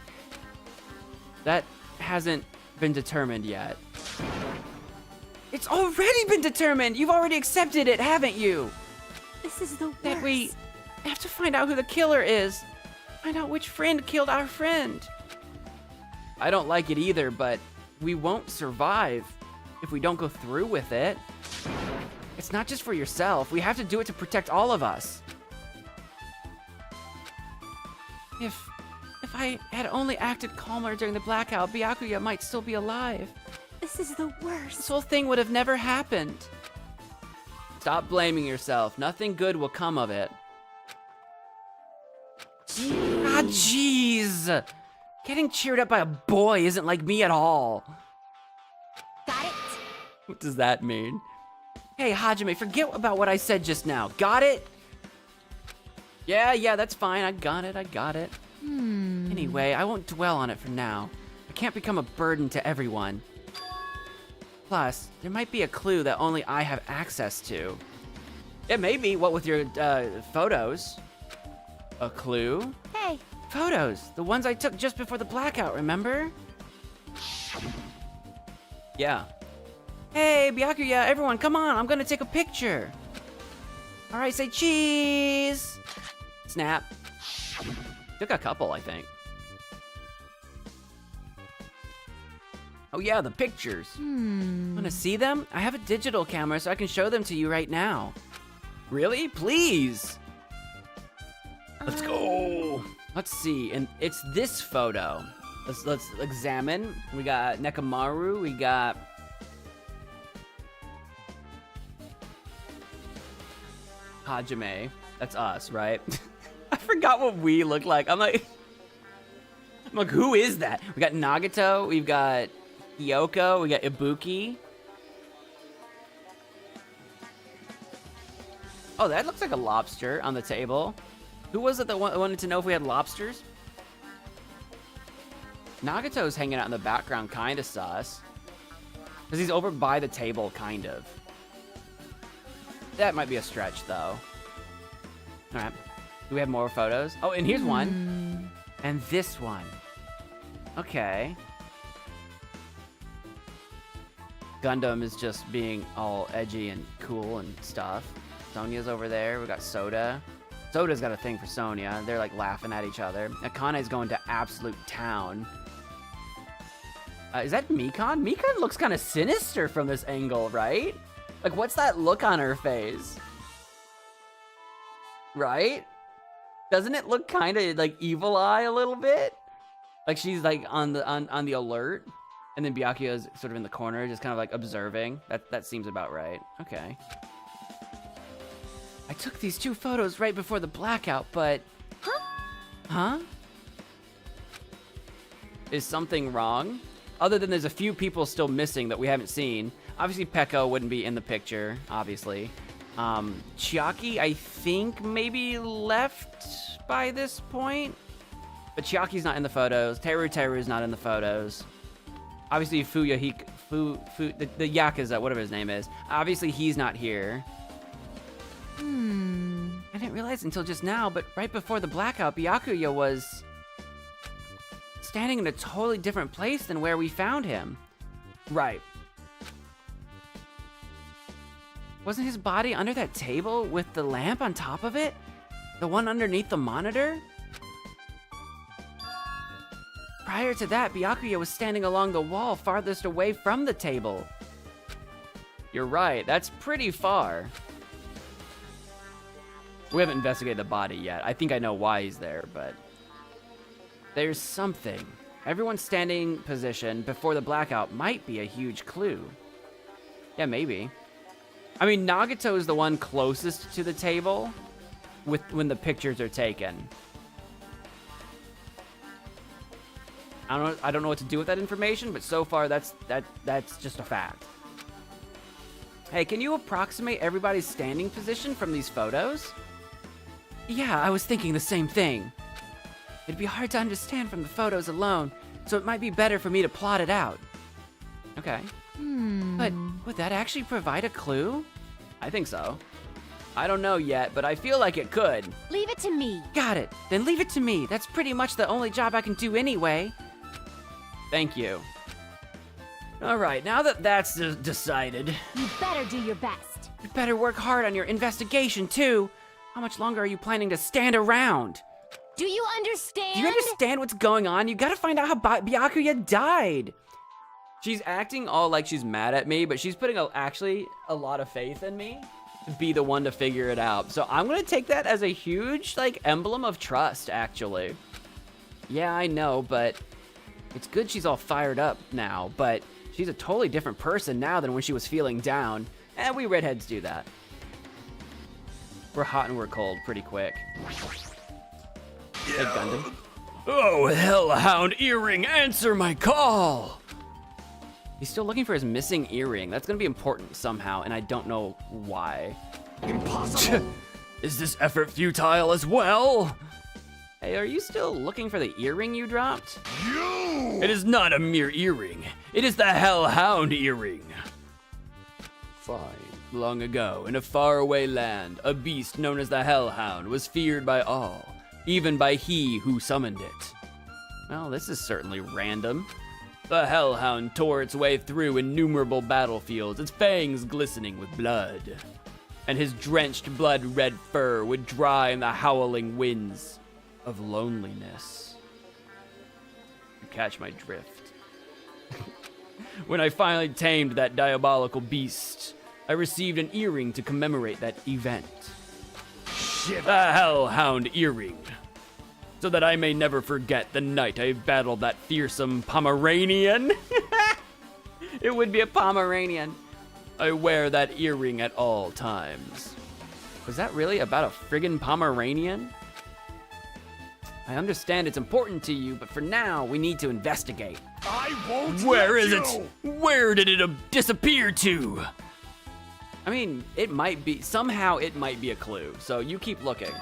That hasn't been determined yet. It's already been determined! You've already accepted it, haven't you? This is the worst. That we have to find out who the killer is. Find out which friend killed our friend. I don't like it either, but we won't survive if we don't go through with it. It's not just for yourself. We have to do it to protect all of us. If I had only acted calmer during the blackout, Byakuya might still be alive. This is the worst. This whole thing would have never happened. Stop blaming yourself. Nothing good will come of it. Ah, jeez. Getting cheered up by a boy isn't like me at all. Got it? What does that mean? Hey, Hajime, forget about what I said just now. Got it? Yeah, that's fine. I got it. Anyway, I won't dwell on it for now. I can't become a burden to everyone. Plus, there might be a clue that only I have access to. It may be, what with your photos? A clue? Hey. Photos, the ones I took just before the blackout, remember? Yeah. Hey, Byakuya, everyone, come on, I'm gonna take a picture. All right, say cheese. Snap. Took a couple, I think. Oh yeah, the pictures. Wanna see them? I have a digital camera, so I can show them to you right now. Really? Please. Let's go. Let's see, and it's this photo. Let's examine. We got Nekamaru, we got Hajime. That's us, right? I forgot what we look like. I'm like, who is that? We got Nagato, we've got Kyoko, we got Ibuki. Oh, that looks like a lobster on the table. Who was it that wanted to know if we had lobsters? Nagato's hanging out in the background, kind of sus. Because he's over by the table, kind of. That might be a stretch, though. All right. Do we have more photos? Oh, and here's one. And this one. Okay. Gundam is just being all edgy and cool and stuff. Sonya's over there. We got Soda. Soda's got a thing for Sonya. They're like laughing at each other. Akane's going to absolute town. Is that Mikan? Mikan looks kind of sinister from this angle, right? Like, what's that look on her face? Right? Doesn't it look kind of like evil eye a little bit? Like she's like on the alert, and then Byakuya is sort of in the corner, just kind of like observing. That seems about right. Okay. I took these 2 photos right before the blackout, but... Huh? Is something wrong? Other than there's a few people still missing that we haven't seen. Obviously, Peko wouldn't be in the picture, obviously. Chiaki, I think, maybe left by this point. But Chiaki's not in the photos. Teru's not in the photos. Obviously, the Yakuza, whatever his name is. Obviously, he's not here. I didn't realize until just now, but right before the blackout, Byakuya was standing in a totally different place than where we found him. Right. Wasn't his body under that table with the lamp on top of it? The one underneath the monitor? Prior to that, Byakuya was standing along the wall farthest away from the table. You're right, that's pretty far. We haven't investigated the body yet. I think I know why he's there, but... There's something. Everyone's standing position before the blackout might be a huge clue. Yeah, maybe. I mean, Nagato is the one closest to the table when the pictures are taken. I don't know what to do with that information, but so far that's just a fact. Hey, can you approximate everybody's standing position from these photos? Yeah, I was thinking the same thing. It'd be hard to understand from the photos alone, so it might be better for me to plot it out. Okay. But would that actually provide a clue? I think so. I don't know yet, but I feel like it could. Leave it to me. Got it. Then leave it to me. That's pretty much the only job I can do anyway. Thank you. All right, now that that's decided... You better do your best. You better work hard on your investigation, too. How much longer are you planning to stand around? Do you understand? Do you understand what's going on? You gotta find out how Byakuya died. She's acting all like she's mad at me, but she's putting actually a lot of faith in me to be the one to figure it out. So I'm gonna take that as a huge like emblem of trust, actually. Yeah, I know, but it's good she's all fired up now, but she's a totally different person now than when she was feeling down. And we redheads do that. We're hot and we're cold pretty quick. Hey, Gundam. Oh, Hellhound Earring, answer my call! He's still looking for his missing earring. That's gonna be important somehow, and I don't know why. Impossible! Is this effort futile as well? Hey, are you still looking for the earring you dropped? You It is not a mere earring. It is the Hellhound earring. Fine. Long ago, in a faraway land, a beast known as the Hellhound was feared by all, even by he who summoned it. Well, this is certainly random. The Hellhound tore its way through innumerable battlefields, its fangs glistening with blood. And his drenched blood-red fur would dry in the howling winds of loneliness. You catch my drift. When I finally tamed that diabolical beast, I received an earring to commemorate that event. Shit. The Hellhound earring. So that I may never forget the night I battled that fearsome Pomeranian. It would be a Pomeranian. I wear that earring at all times. Was that really about a friggin' Pomeranian? I understand it's important to you, but for now, we need to investigate. I won't Where let is you. it? Where did it disappear to? I mean, it might be, somehow it might be a clue, so you keep looking.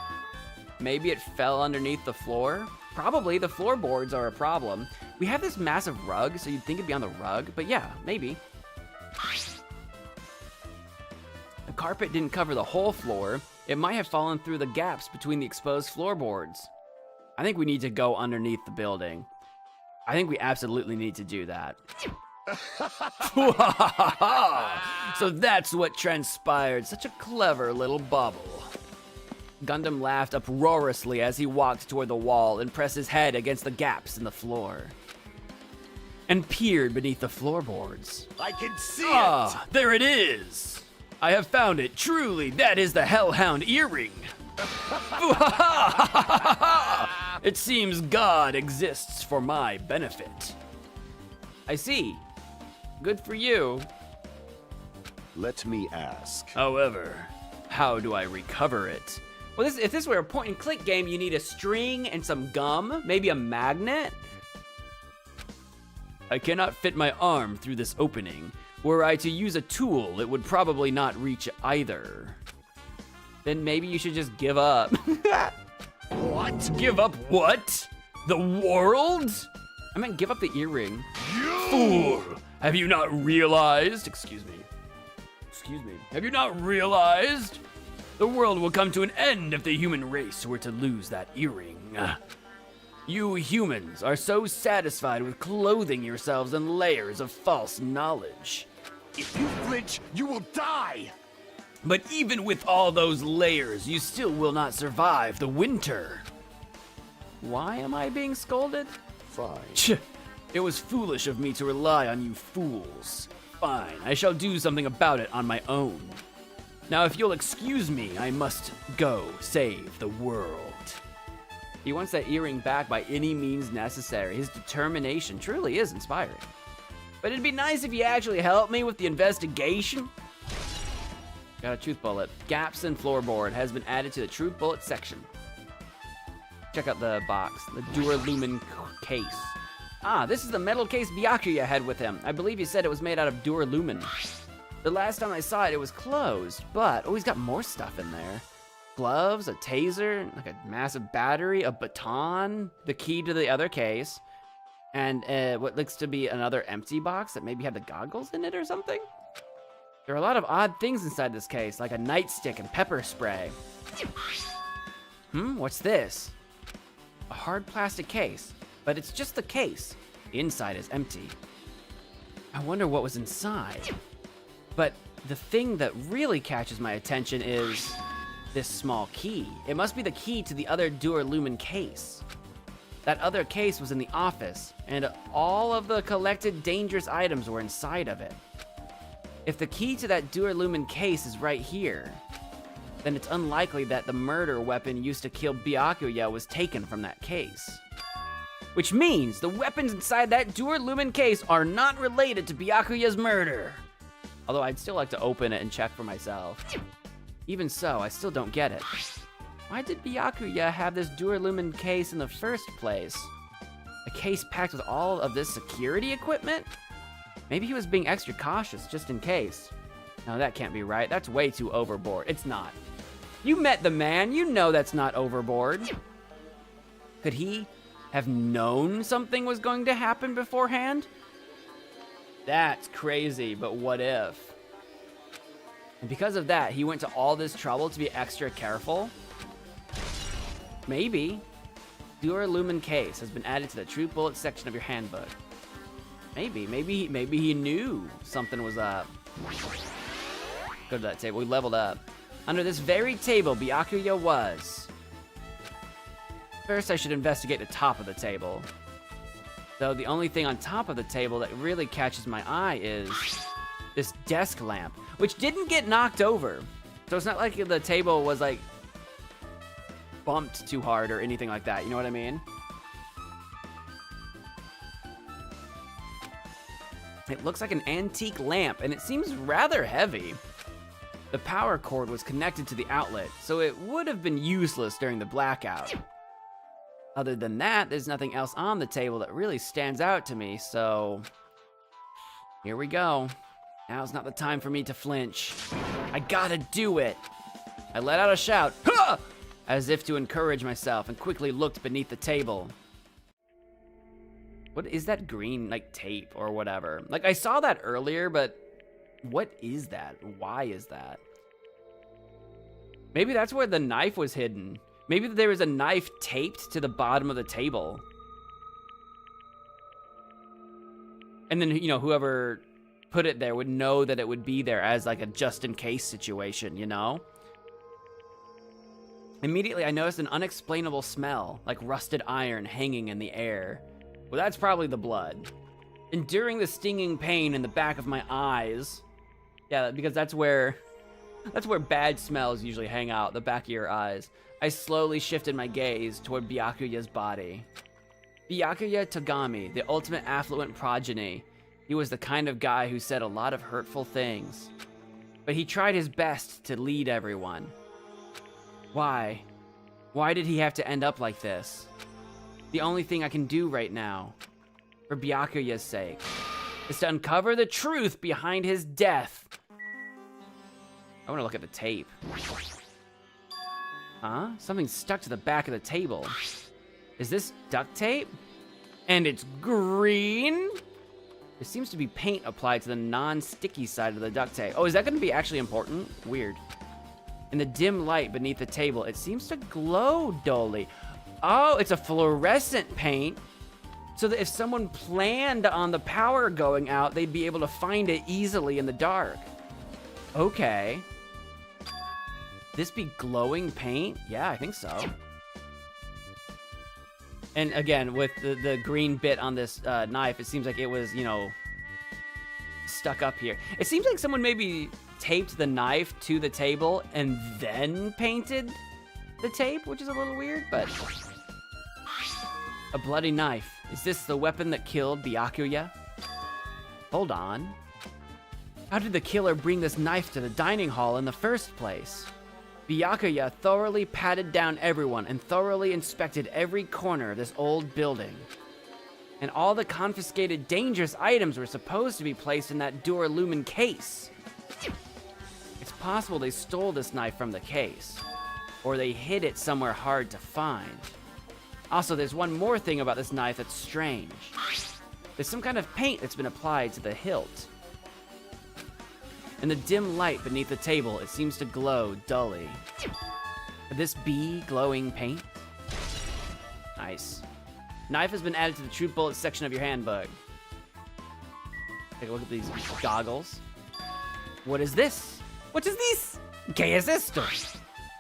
Maybe it fell underneath the floor? Probably, the floorboards are a problem. We have this massive rug, so you'd think it'd be on the rug, but yeah, maybe. The carpet didn't cover the whole floor. It might have fallen through the gaps between the exposed floorboards. I think we need to go underneath the building. I think we absolutely need to do that. So that's what transpired. Such a clever little bubble. Gundam laughed uproariously as he walked toward the wall and pressed his head against the gaps in the floor. And peered beneath the floorboards. I can see Ah, there it is. I have found it. Truly, that is the Hellhound earring. It seems God exists for my benefit. I see. Good for you. Let me ask. However, how do I recover it? Well, if this were a point-and-click game, you need a string and some gum, maybe a magnet. I cannot fit my arm through this opening. Were I to use a tool, it would probably not reach either. Then maybe you should just give up. What? Give up what? The world? I meant give up the earring. Fool! Have you not realized? Excuse me. Have you not realized? The world will come to an end if the human race were to lose that earring. You humans are so satisfied with clothing yourselves in layers of false knowledge. If you flinch, you will die. But even with all those layers, you still will not survive the winter. Why am I being scolded? Fine. It was foolish of me to rely on you fools. Fine, I shall do something about it on my own. Now, if you'll excuse me, I must go save the world. He wants that earring back by any means necessary. His determination truly is inspiring. But it'd be nice if you actually helped me with the investigation. Got a truth bullet. Gaps in floorboard has been added to the truth bullet section. Check out the box, the Duralumin case. Ah, this is the metal case Byakuya had with him. I believe he said it was made out of Duralumin. The last time I saw it, it was closed, but, oh, he's got more stuff in there. Gloves, a taser, like a massive battery, a baton, the key to the other case, and what looks to be another empty box that maybe had the goggles in it or something. There are a lot of odd things inside this case, like a nightstick and pepper spray. What's this? A hard plastic case, but it's just the case. The inside is empty. I wonder what was inside. But the thing that really catches my attention is this small key. It must be the key to the other Duralumin case. That other case was in the office, and all of the collected dangerous items were inside of it. If the key to that Duralumin case is right here, then it's unlikely that the murder weapon used to kill Byakuya was taken from that case. Which means the weapons inside that Duralumin case are not related to Byakuya's murder. Although I'd still like to open it and check for myself. Even so, I still don't get it. Why did Byakuya have this Duralumin case in the first place? A case packed with all of this security equipment? Maybe he was being extra cautious just in case. No, that can't be right. That's way too overboard. It's not. You met the man. You know that's not overboard. Could he have known something was going to happen beforehand? That's crazy, but what if? And because of that, he went to all this trouble to be extra careful? Maybe. Duralumin case has been added to the True Bullet section of your handbook. Maybe he knew something was up. Go to that table, we leveled up. Under this very table, Byakuya was. First, I should investigate the top of the table. Though the only thing on top of the table that really catches my eye is this desk lamp, which didn't get knocked over. So it's not like the table was like bumped too hard or anything like that, you know what I mean? It looks like an antique lamp, and it seems rather heavy. The power cord was connected to the outlet, so it would have been useless during the blackout. Other than that, there's nothing else on the table that really stands out to me, so here we go. Now's not the time for me to flinch. I gotta do it. I let out a shout, "Ha!" as if to encourage myself, and quickly looked beneath the table. What is that green, like, tape or whatever? Like, I saw that earlier, but what is that? Why is that? Maybe that's where the knife was hidden. Maybe there was a knife taped to the bottom of the table. And then, you know, whoever put it there would know that it would be there as like a just-in-case situation, you know? Immediately, I noticed an unexplainable smell, like rusted iron hanging in the air. Well, that's probably the blood. Enduring the stinging pain in the back of my eyes. Yeah, because that's where bad smells usually hang out, the back of your eyes. I slowly shifted my gaze toward Byakuya's body. Byakuya Togami, the ultimate affluent progeny. He was the kind of guy who said a lot of hurtful things. But he tried his best to lead everyone. Why? Why did he have to end up like this? The only thing I can do right now, for Byakuya's sake, is to uncover the truth behind his death. I want to look at the tape. Huh? Something stuck to the back of the table. Is this duct tape? And it's green? There seems to be paint applied to the non-sticky side of the duct tape. Oh, is that going to be actually important? Weird. In the dim light beneath the table, it seems to glow dully. Oh, it's a fluorescent paint. So that if someone planned on the power going out, they'd be able to find it easily in the dark. Okay. This be glowing paint? Yeah, I think so. And again, with the green bit on this knife, it seems like it was, you know, stuck up here. It seems like someone maybe taped the knife to the table and then painted the tape, which is a little weird, but... A bloody knife. Is this the weapon that killed Byakuya? Hold on. How did the killer bring this knife to the dining hall in the first place? Byakuya thoroughly patted down everyone and thoroughly inspected every corner of this old building. And all the confiscated dangerous items were supposed to be placed in that Duralumin case. It's possible they stole this knife from the case, or they hid it somewhere hard to find. Also, there's one more thing about this knife that's strange. There's some kind of paint that's been applied to the hilt. In the dim light beneath the table, it seems to glow dully. Could this be glowing paint? Nice. Knife has been added to the True Bullet section of your handbook. Take a look at these goggles. What is this? What is this? ¿Qué es esto?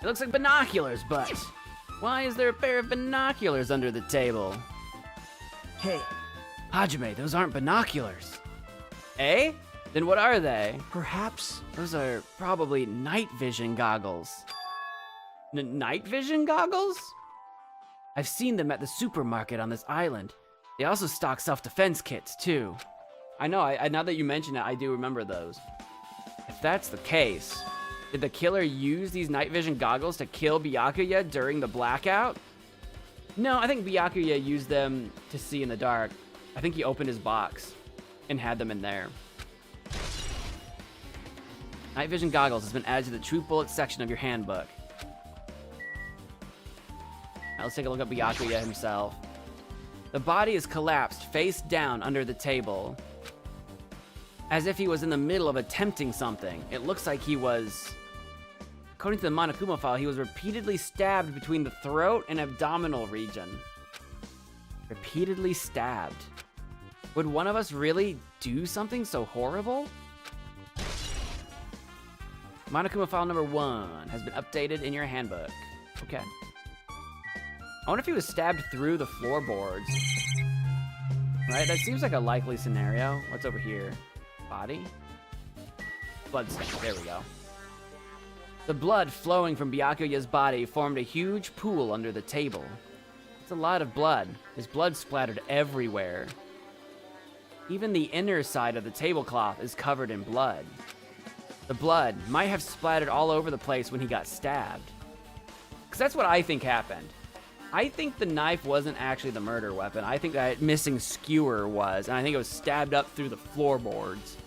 It looks like binoculars, but why is there a pair of binoculars under the table? Hey, Hajime, those aren't binoculars. Eh? Then what are they? Perhaps Those are probably night vision goggles. Night vision goggles? I've seen them at the supermarket on this island. They also stock self-defense kits, too. I know, now that you mention it, I do remember those. If that's the case, did the killer use these night vision goggles to kill Byakuya during the blackout? No, I think Byakuya used them to see in the dark. I think he opened his box and had them in there. Night vision goggles has been added to the True Bullet section of your handbook. Now let's take a look at Byakuya himself. The body is collapsed face down under the table, as if he was in the middle of attempting something. It looks like he was, according to the Monokuma file, he was repeatedly stabbed between the throat and abdominal region. Repeatedly stabbed. Would one of us really do something so horrible? Monokuma file number 1 has been updated in your handbook. Okay. I wonder if he was stabbed through the floorboards. Right, that seems like a likely scenario. What's over here? Body? Bloodstain, there we go. The blood flowing from Byakuya's body formed a huge pool under the table. It's a lot of blood. His blood splattered everywhere. Even the inner side of the tablecloth is covered in blood. The blood might have splattered all over the place when he got stabbed. Because that's what I think happened. I think the knife wasn't actually the murder weapon. I think that missing skewer was, and I think it was stabbed up through the floorboards.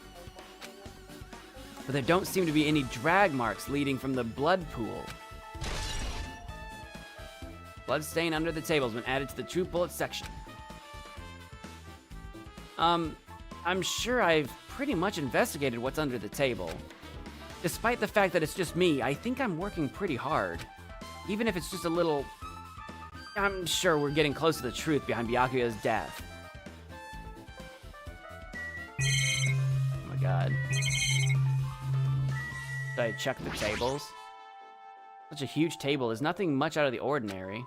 But there don't seem to be any drag marks leading from the blood pool. Blood stain under the table has been added to the true bullet section. I'm sure I've pretty much investigated what's under the table. Despite the fact that it's just me, I think I'm working pretty hard. Even if it's just a little... I'm sure we're getting close to the truth behind Byakuya's death. Oh my god. Did I check the tables? Such a huge table is nothing much out of the ordinary.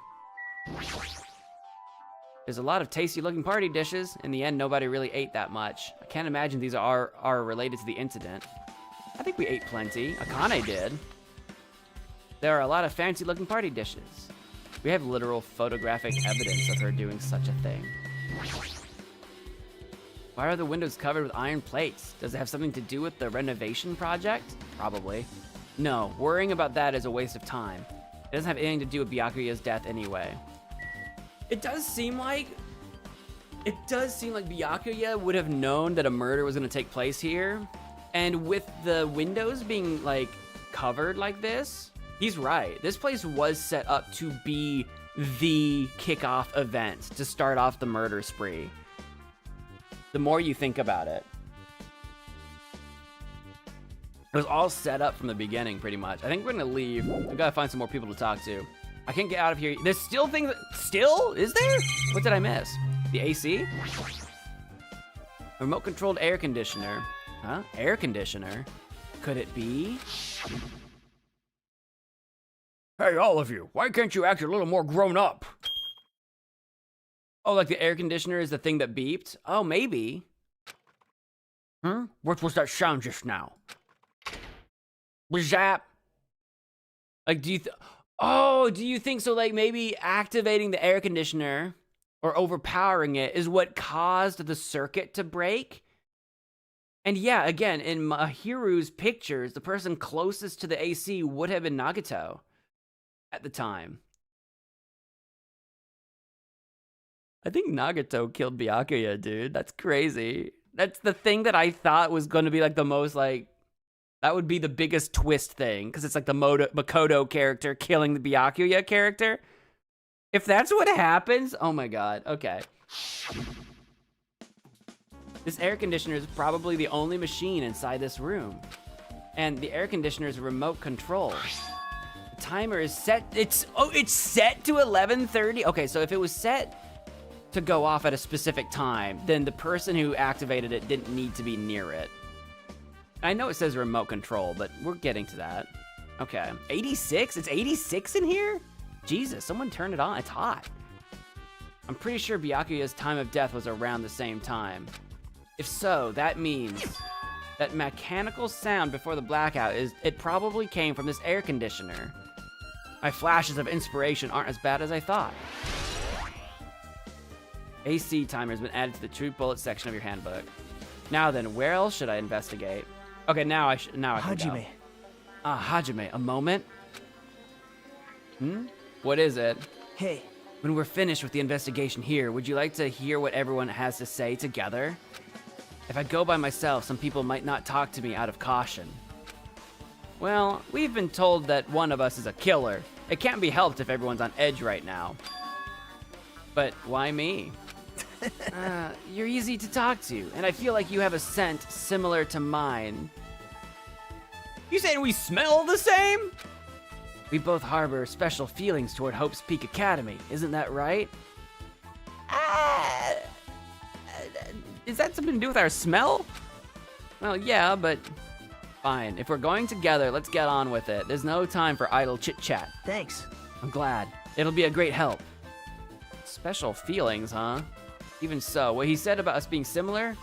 There's a lot of tasty looking party dishes. In the end, nobody really ate that much. I can't imagine these are related to the incident. I think we ate plenty. Akane did. There are a lot of fancy looking party dishes. We have literal photographic evidence of her doing such a thing. Why are the windows covered with iron plates? Does it have something to do with the renovation project? Probably. No, worrying about that is a waste of time. It doesn't have anything to do with Byakuya's death anyway. It does seem like Byakuya would have known that a murder was going to take place here. And with the windows being like covered like this, he's right. This place was set up to be the kickoff event to start off the murder spree. The more you think about it. It was all set up from the beginning, pretty much. I think we're gonna leave. We've gotta find some more people to talk to. I can't get out of here. There's still things, still? Is there? What did I miss? The AC? Remote controlled air conditioner. Huh? Air conditioner? Could it be? Hey, all of you, why can't you act a little more grown up? Oh, like the air conditioner is the thing that beeped? Oh, maybe. What was that sound just now? Zap. Like, do you think so? Like, maybe activating the air conditioner or overpowering it is what caused the circuit to break? And yeah, again, in Mahiru's pictures, the person closest to the AC would have been Nagato at the time. I think Nagato killed Byakuya, dude. That's crazy. That's the thing that I thought was going to be like the most like, that would be the biggest twist thing, because it's like the Makoto character killing the Byakuya character. If that's what happens, oh my god, okay. This air conditioner is probably the only machine inside this room. And the air conditioner is remote control. The timer is set, it's set to 11:30? Okay, so if it was set to go off at a specific time, then the person who activated it didn't need to be near it. I know it says remote control, but we're getting to that. Okay, 86? It's 86 in here? Jesus, someone turn it on, it's hot. I'm pretty sure Byakuya's time of death was around the same time. If so, that means that mechanical sound before the blackout it probably came from this air conditioner. My flashes of inspiration aren't as bad as I thought. AC timer has been added to the true bullet section of your handbook. Now then, where else should I investigate? Okay, now I can Hajime. go. Hajime, a moment? What is it? Hey. When we're finished with the investigation here, would you like to hear what everyone has to say together? If I go by myself, some people might not talk to me out of caution. Well, we've been told that one of us is a killer. It can't be helped if everyone's on edge right now. But why me? You're easy to talk to, and I feel like you have a scent similar to mine. You saying we smell the same? We both harbor special feelings toward Hope's Peak Academy, isn't that right? Is that something to do with our smell? Well, yeah, but fine. If we're going together, let's get on with it. There's no time for idle chit-chat. Thanks. I'm glad. It'll be a great help. Special feelings, huh? Even so, what he said about us being similar,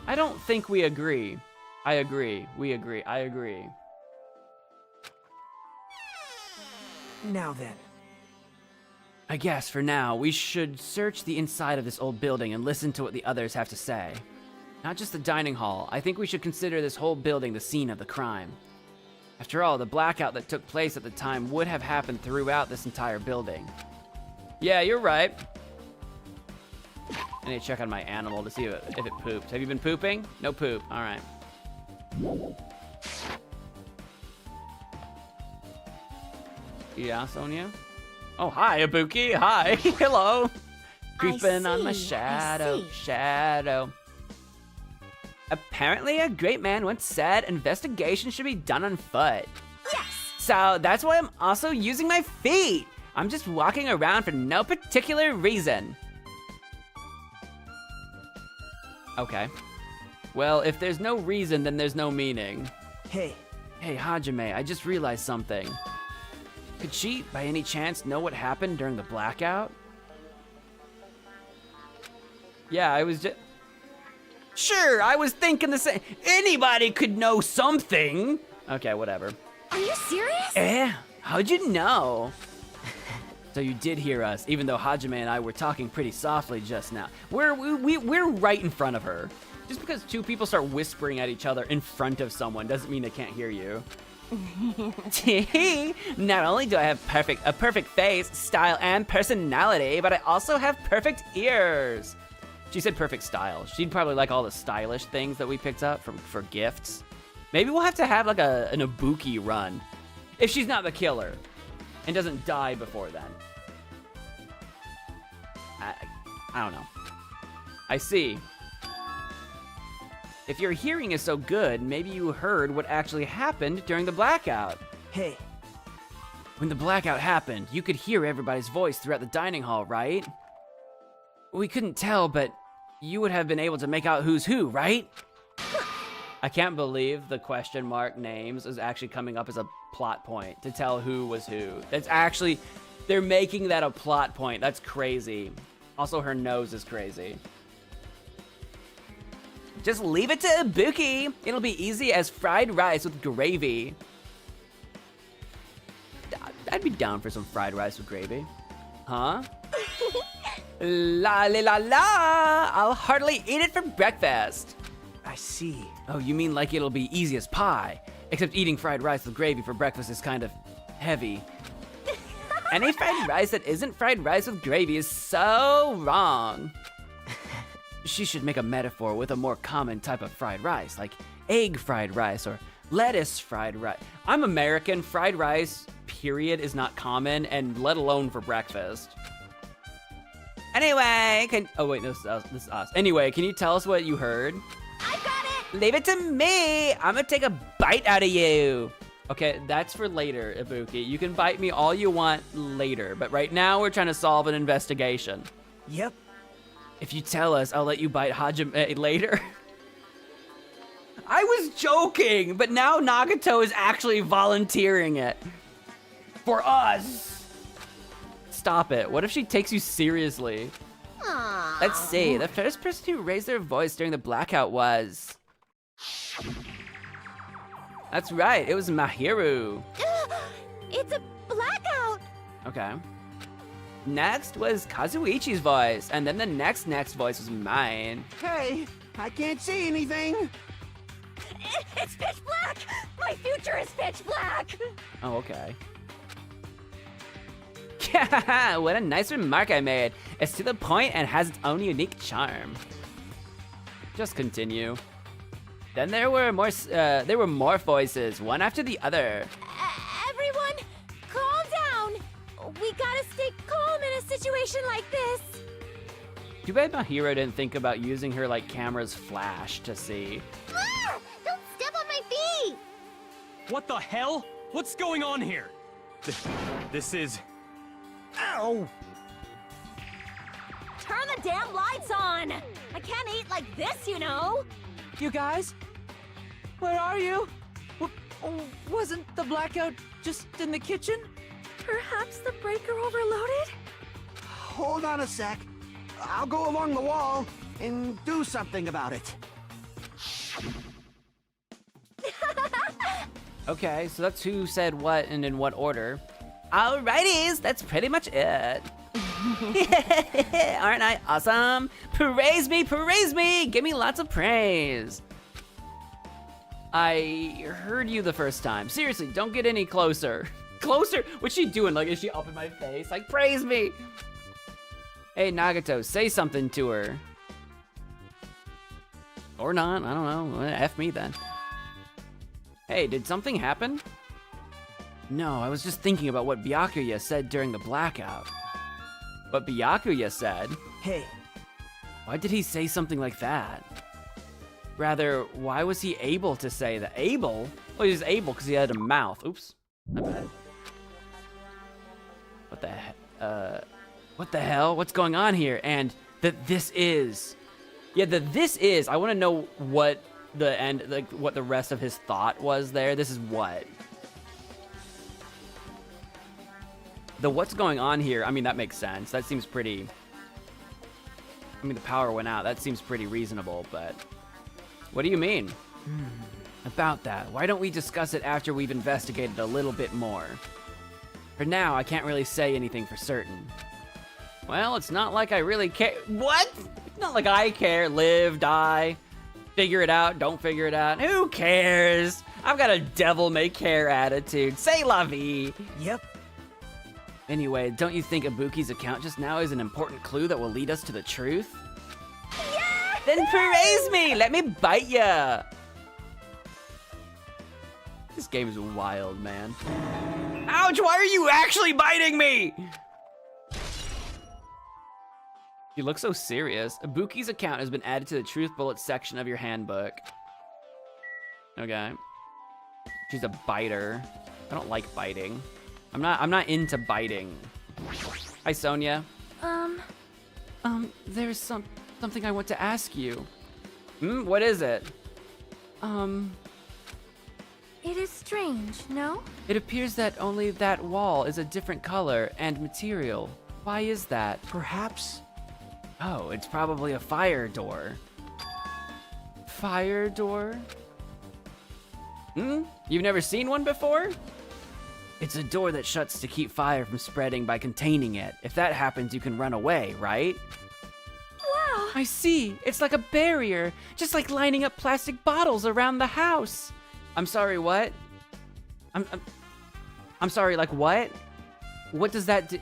I don't think we agree. I agree. We agree. I agree. Now then. I guess for now, we should search the inside of this old building and listen to what the others have to say. Not just the dining hall. I think we should consider this whole building the scene of the crime. After all, the blackout that took place at the time would have happened throughout this entire building. Yeah, you're right. I need to check on my animal to see if it pooped. Have you been pooping? No poop. All right. Yeah, Sonia? Oh, hi, Ibuki. Hi. Hello. Creeping on my shadow. Apparently, a great man once said investigation should be done on foot. Yes! So that's why I'm also using my feet. I'm just walking around for no particular reason. Okay. Well, if there's no reason, then there's no meaning. Hey. Hey, Hajime, I just realized something. Could she, by any chance, know what happened during the blackout? Yeah, I was just... Sure, I was thinking the same. Anybody could know something. Okay, whatever. Are you serious? How'd you know? So you did hear us, even though Hajime and I were talking pretty softly just now. We're right in front of her. Just because two people start whispering at each other in front of someone doesn't mean they can't hear you. Not only do I have a perfect face, style, and personality, but I also have perfect ears. She said perfect style. She'd probably like all the stylish things that we picked up for gifts. Maybe we'll have to have like an Ibuki run. If she's not the killer and doesn't die before then. I don't know. I see. If your hearing is so good, maybe you heard what actually happened during the blackout. Hey. When the blackout happened, you could hear everybody's voice throughout the dining hall, right? We couldn't tell, but you would have been able to make out who's who, right? I can't believe the question mark names is actually coming up as a plot point to tell who was who. That's actually, they're making that a plot point. That's crazy. Also, her nose is crazy. Just leave it to Ibuki. It'll be easy as fried rice with gravy. I'd be down for some fried rice with gravy. Huh? La la la la! I'll hardly eat it for breakfast. I see. Oh, you mean like it'll be easy as pie? Except eating fried rice with gravy for breakfast is kind of heavy. Any fried rice that isn't fried rice with gravy is so wrong. She should make a metaphor with a more common type of fried rice, like egg fried rice or lettuce fried rice. I'm American. Fried rice, period, is not common, and let alone for breakfast. Anyway, Oh wait, no, this is us. Anyway, can you tell us what you heard? I got it! Leave it to me! I'm gonna take a bite out of you! Okay, that's for later, Ibuki. You can bite me all you want later, but right now we're trying to solve an investigation. Yep. If you tell us, I'll let you bite Hajime later. I was joking, but now Nagato is actually volunteering it. For us! Stop it. What if she takes you seriously? Aww. Let's see. The first person who raised their voice during the blackout was... That's right. It was Mahiru. It's a blackout! Okay. Next was Kazuichi's voice, and then the next voice was mine. Hey, I can't see anything. It's pitch black! My future is pitch black! Oh, okay. What a nice remark I made. It's to the point and has its own unique charm. Just continue. Then there were more voices, one after the other. Everyone, calm down. We gotta stay calm in a situation like this. Too bad my hero didn't think about using her like camera's flash to see. Ah! Don't step on my feet! What the hell? What's going on here? This is... Ow! Turn the damn lights on! I can't eat like this, you know! You guys? Where are you? Wasn't the blackout just in the kitchen? Perhaps the breaker overloaded? Hold on a sec. I'll go along the wall and do something about it. Okay, so that's who said what and in what order. Alrighties, that's pretty much it. Aren't I awesome? Praise me, give me lots of praise. I heard you the first time. Seriously, don't get any closer. Closer? What's she doing? Like, is she up in my face? Like, praise me. Hey, Nagato, say something to her. Or not, I don't know. F me then. Hey, did something happen? No, I was just thinking about what Byakuya said during the blackout. What Byakuya said? Hey. Why did he say something like that? Rather, why was he able to say that? Able? Well, he was able because he had a mouth. Oops. My bad. What the hell? What's going on here? And that this is... Yeah, this is... I want to know what the end... Like, what the rest of his thought was there. This is what? The what's going on here, I mean, that makes sense. That seems pretty... I mean, the power went out. That seems pretty reasonable, but... What do you mean? About that, why don't we discuss it after we've investigated a little bit more? For now, I can't really say anything for certain. Well, it's not like I really care. What? It's not like I care. Live, die, figure it out, don't figure it out. Who cares? I've got a devil-may-care attitude. Say la vie. Yep. Anyway, don't you think Ibuki's account just now is an important clue that will lead us to the truth? Yeah! Then praise me! Let me bite ya! This game is wild, man. Ouch! Why are you actually biting me? You look so serious. Ibuki's account has been added to the Truth Bullet section of your handbook. Okay. She's a biter. I don't like biting. I'm not into biting. Hi, Sonia. There's something I want to ask you. What is it? It is strange, no? It appears that only that wall is a different color and material. Why is that? Perhaps. Oh, it's probably a fire door. Fire door? You've never seen one before? It's a door that shuts to keep fire from spreading by containing it. If that happens, you can run away, right? Wow! I see. It's like a barrier, just like lining up plastic bottles around the house. I'm sorry, what? I'm sorry, like what? What does that do?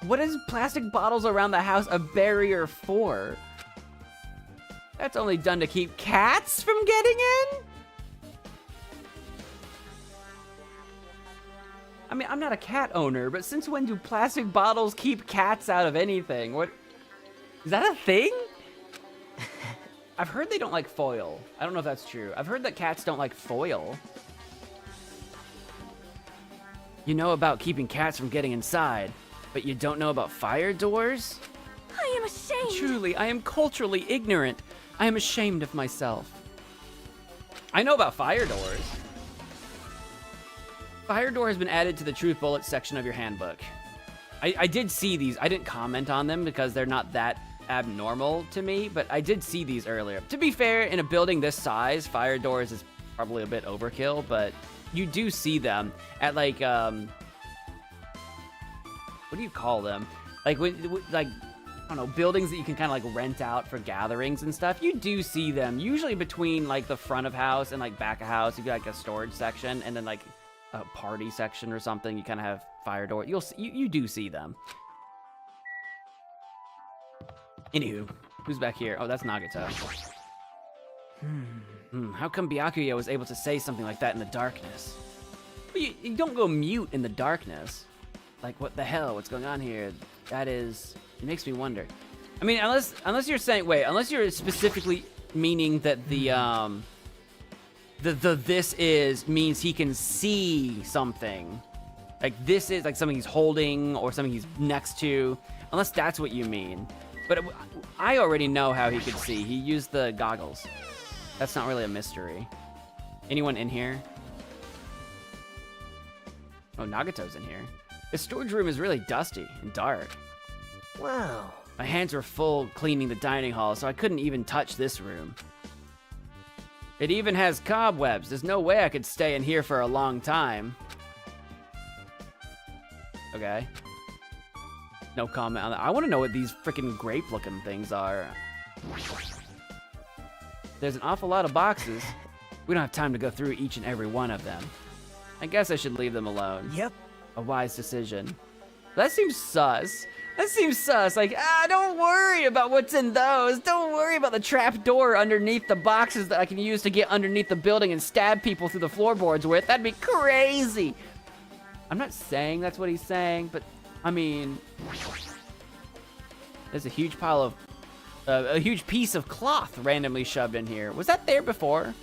What is plastic bottles around the house a barrier for? That's only done to keep cats from getting in? I mean, I'm not a cat owner, but since when do plastic bottles keep cats out of anything? What? Is that a thing? I've heard they don't like foil. I don't know if that's true. I've heard that cats don't like foil. You know about keeping cats from getting inside, but you don't know about fire doors? I am ashamed! Truly, I am culturally ignorant. I am ashamed of myself. I know about fire doors. Fire door has been added to the Truth Bullet section of your handbook. I did see these. I didn't comment on them because they're not that abnormal to me, but I did see these earlier. To be fair, in a building this size, fire doors is probably a bit overkill, but you do see them at like, what do you call them? Like, like, I don't know, buildings that you can kind of like rent out for gatherings and stuff. You do see them, usually between like the front of house and like back of house. You get like a storage section and then like a party section or something. You kind of have fire door. You do see them. Anywho, who's back here? Oh, that's Nagato. How come Byakuya was able to say something like that in the darkness? Well, you don't go mute in the darkness. Like, what the hell? What's going on here? That is, it makes me wonder. I mean, unless you're saying, wait, unless you're specifically meaning that the this is means he can see something. Like this is like something he's holding or something he's next to, unless that's what you mean. But I already know how he could see. He used the goggles. That's not really a mystery. Anyone in here? Oh, Nagato's in here. The storage room is really dusty and dark. Wow. My hands were full cleaning the dining hall, so I couldn't even touch this room. It even has cobwebs. There's no way I could stay in here for a long time. Okay. No comment on that. I want to know what these freaking grape-looking things are. There's an awful lot of boxes. We don't have time to go through each and every one of them. I guess I should leave them alone. Yep. A wise decision. That seems sus. That seems sus. Like, don't worry about what's in those. Don't worry about the trap door underneath the boxes that I can use to get underneath the building and stab people through the floorboards with. That'd be crazy. I'm not saying that's what he's saying, but I mean, there's a huge pile of, a huge piece of cloth randomly shoved in here. Was that there before?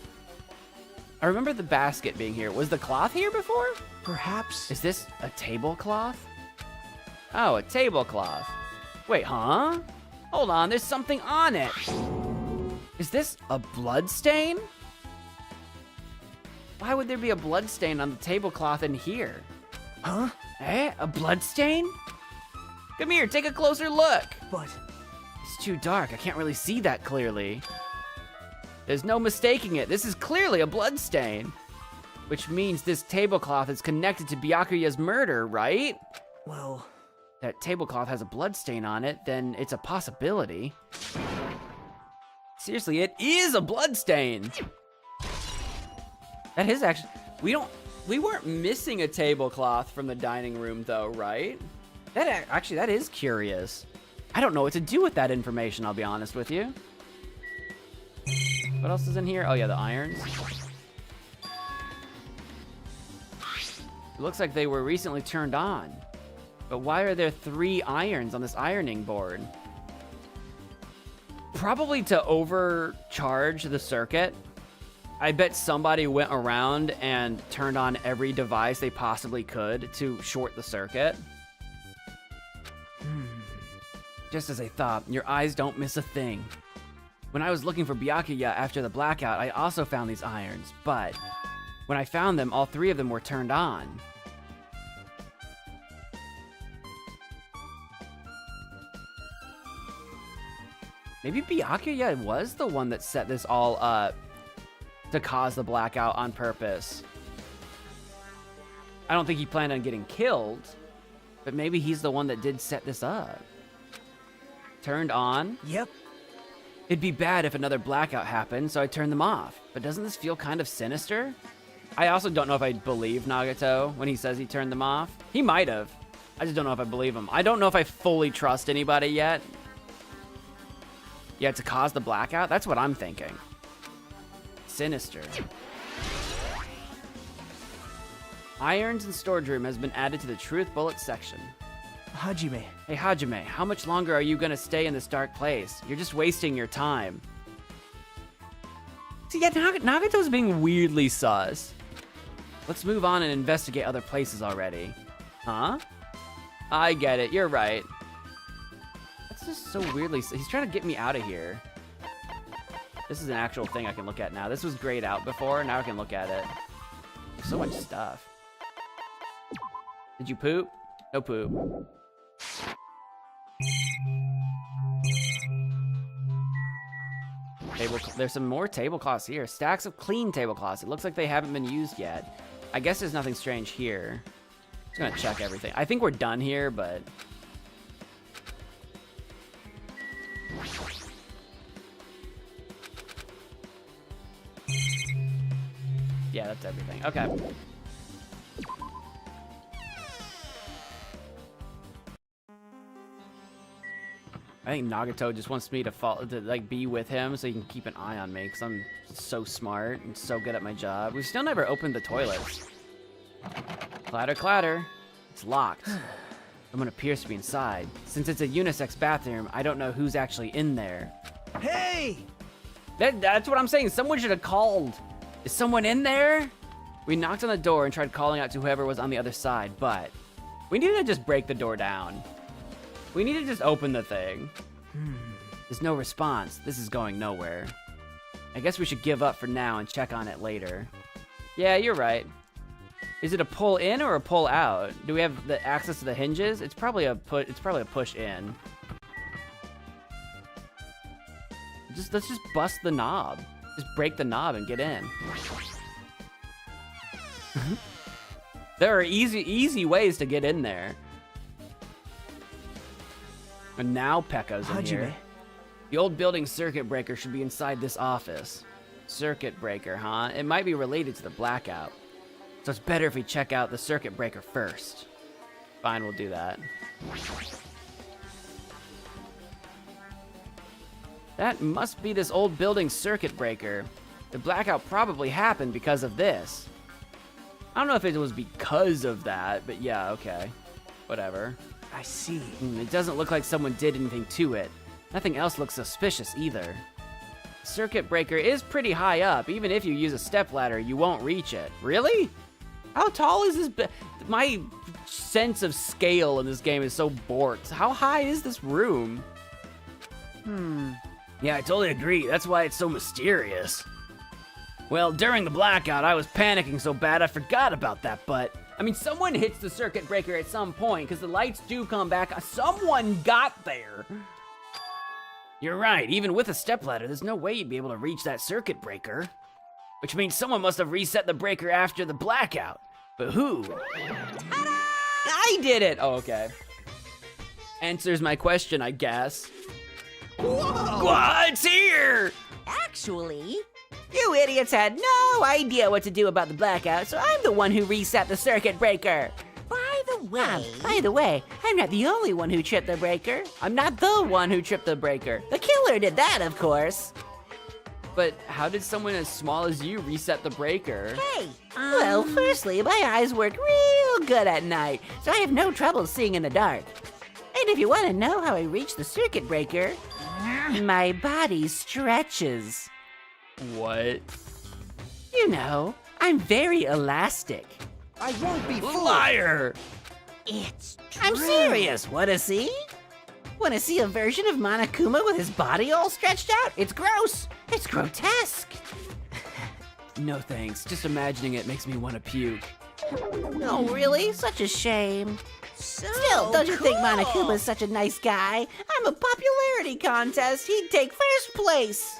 I remember the basket being here. Was the cloth here before? Perhaps. Is this a tablecloth? Oh, a tablecloth. Wait, huh? Hold on, there's something on it. Is this a blood stain? Why would there be a blood stain on the tablecloth in here? Huh? Eh? A blood stain? Come here, take a closer look. But it's too dark. I can't really see that clearly. There's no mistaking it. This is clearly a blood stain. Which means this tablecloth is connected to Byakuya's murder, right? well, That tablecloth has a blood stain on it, then it's a possibility. Seriously, it is a blood stain. That is actually, we weren't missing a tablecloth from the dining room though, right? That is curious. I don't know what to do with that information, I'll be honest with you. What else is in here? Oh yeah, the irons. It looks like they were recently turned on. But why are there 3 irons on this ironing board? Probably to overcharge the circuit. I bet somebody went around and turned on every device they possibly could to short the circuit. Just as I thought, your eyes don't miss a thing. When I was looking for Byakuya after the blackout, I also found these irons, but when I found them, all 3 of them were turned on. Maybe Byakuya was the one that set this all up to cause the blackout on purpose. I don't think he planned on getting killed, but maybe he's the one that did set this up. Turned on? Yep. It'd be bad if another blackout happened, so I turned them off. But doesn't this feel kind of sinister? I also don't know if I believe Nagato when he says he turned them off. He might have. I just don't know if I believe him. I don't know if I fully trust anybody yet. Yeah, to cause the blackout? That's what I'm thinking. Sinister. Irons in storage room has been added to the Truth Bullet section. Hajime. Hey, Hajime, how much longer are you gonna stay in this dark place? You're just wasting your time. See, yeah, Nagato's being weirdly sus. Let's move on and investigate other places already. Huh? I get it, you're right. That's just so weirdly, he's trying to get me out of here. This is an actual thing I can look at now. This was grayed out before, now I can look at it. So much stuff. Did you poop? No poop. There's some more tablecloths here. Stacks of clean tablecloths. It looks like they haven't been used yet. I guess there's nothing strange here. Just gonna check everything. I think we're done here, but... yeah, that's everything. Okay. I think Nagato just wants me to be with him so he can keep an eye on me because I'm so smart and so good at my job. We've still never opened the toilets. Clatter, clatter. It's locked. Someone appears to be inside. Since it's a unisex bathroom, I don't know who's actually in there. Hey! That's what I'm saying. Someone should have called. Is someone in there? We knocked on the door and tried calling out to whoever was on the other side, but we needed to just break the door down. We need to just open the thing. There's no response. This is going nowhere. I guess we should give up for now and check on it later. Yeah, you're right. Is it a pull in or a pull out? Do we have the access to the hinges? It's probably a push in. Let's just bust the knob. Just break the knob and get in. There are easy ways to get in there. And now Pekka's in here. The old building circuit breaker should be inside this office. Circuit breaker, huh? It might be related to the blackout. So it's better if we check out the circuit breaker first. Fine, we'll do that. That must be this old building circuit breaker. The blackout probably happened because of this. I don't know if it was because of that, but yeah, okay. Whatever. I see. It doesn't look like someone did anything to it. Nothing else looks suspicious either. The circuit breaker is pretty high up. Even if you use a stepladder, you won't reach it. Really? How tall is this? My sense of scale in this game is so borked. How high is this room? Yeah, I totally agree. That's why it's so mysterious. Well, during the blackout, I was panicking so bad I forgot about that, but I mean, someone hits the circuit breaker at some point because the lights do come back. Someone got there. You're right. Even with a stepladder, there's no way you'd be able to reach that circuit breaker. Which means someone must have reset the breaker after the blackout. But who? Ta-da! I did it! Oh, okay. Answers my question, I guess. Whoa! What's here? Actually, you idiots had no idea what to do about the blackout, so I'm the one who reset the circuit breaker. By the way, I'm not the only one who tripped the breaker. I'm not the one who tripped the breaker. The killer did that, of course. But how did someone as small as you reset the breaker? Hey, well, firstly, my eyes work real good at night, so I have no trouble seeing in the dark. And if you want to know how I reached the circuit breaker, my body stretches. What? You know, I'm very elastic. I won't be fooled. Liar! It's true. I'm serious. Wanna see? Wanna see a version of Monokuma with his body all stretched out? It's gross. It's grotesque. No thanks. Just imagining it makes me want to puke. Oh, really? Such a shame. Still, don't you think Monokuma's such a nice guy? I'm a popularity contest. He'd take first place.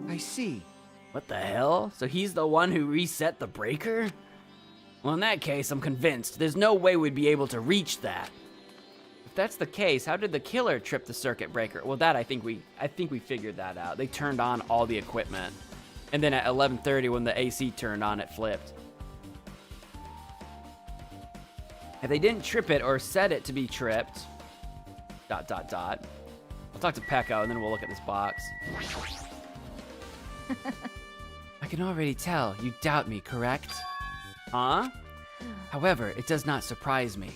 I see. What the hell? So he's the one who reset the breaker? Well, in that case, I'm convinced. There's no way we'd be able to reach that. If that's the case, how did the killer trip the circuit breaker? Well, that I think we figured that out. They turned on all the equipment. And then at 11:30 when the AC turned on, it flipped. If they didn't trip it or set it to be tripped, ... We'll talk to Pekka and then we'll look at this box. I can already tell you doubt me, correct? Huh? However, it does not surprise me.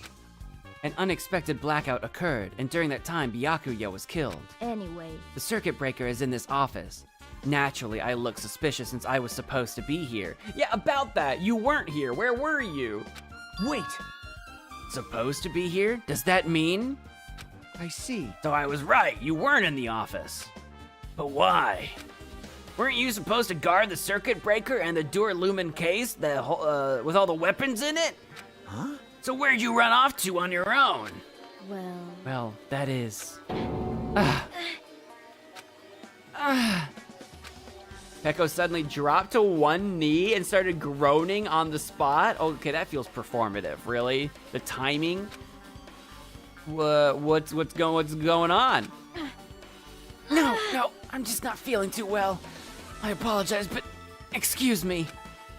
An unexpected blackout occurred, and during that time, Byakuya was killed. Anyway. The circuit breaker is in this office. Naturally, I look suspicious since I was supposed to be here. Yeah, about that! You weren't here! Where were you? Wait! Supposed to be here? Does that mean? I see. So I was right, you weren't in the office. But why? Weren't you supposed to guard the circuit breaker and the Lumen case with all the weapons in it? Huh? So where'd you run off to on your own? Well, that is... Pekko suddenly dropped to one knee and started groaning on the spot. Okay, that feels performative, really? The timing? What's going on? No, I'm just not feeling too well. I apologize, but excuse me.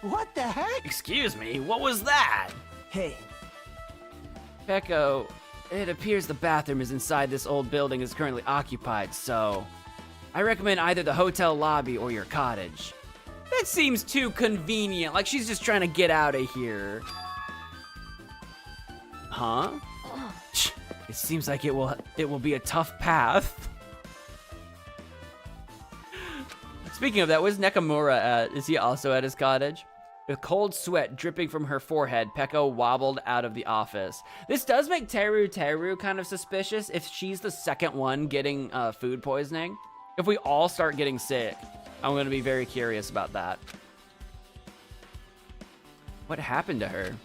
What the heck? Excuse me? What was that? Hey. Pekko, it appears the bathroom is inside this old building is currently occupied, so I recommend either the hotel lobby or your cottage. That seems too convenient, like she's just trying to get out of here. Huh? It seems like it will be a tough path. Speaking of that, where's Nakamura at? Is he also at his cottage? With cold sweat dripping from her forehead, Peko wobbled out of the office. This does make Teru kind of suspicious if she's the second one getting food poisoning. If we all start getting sick, I'm going to be very curious about that. What happened to her?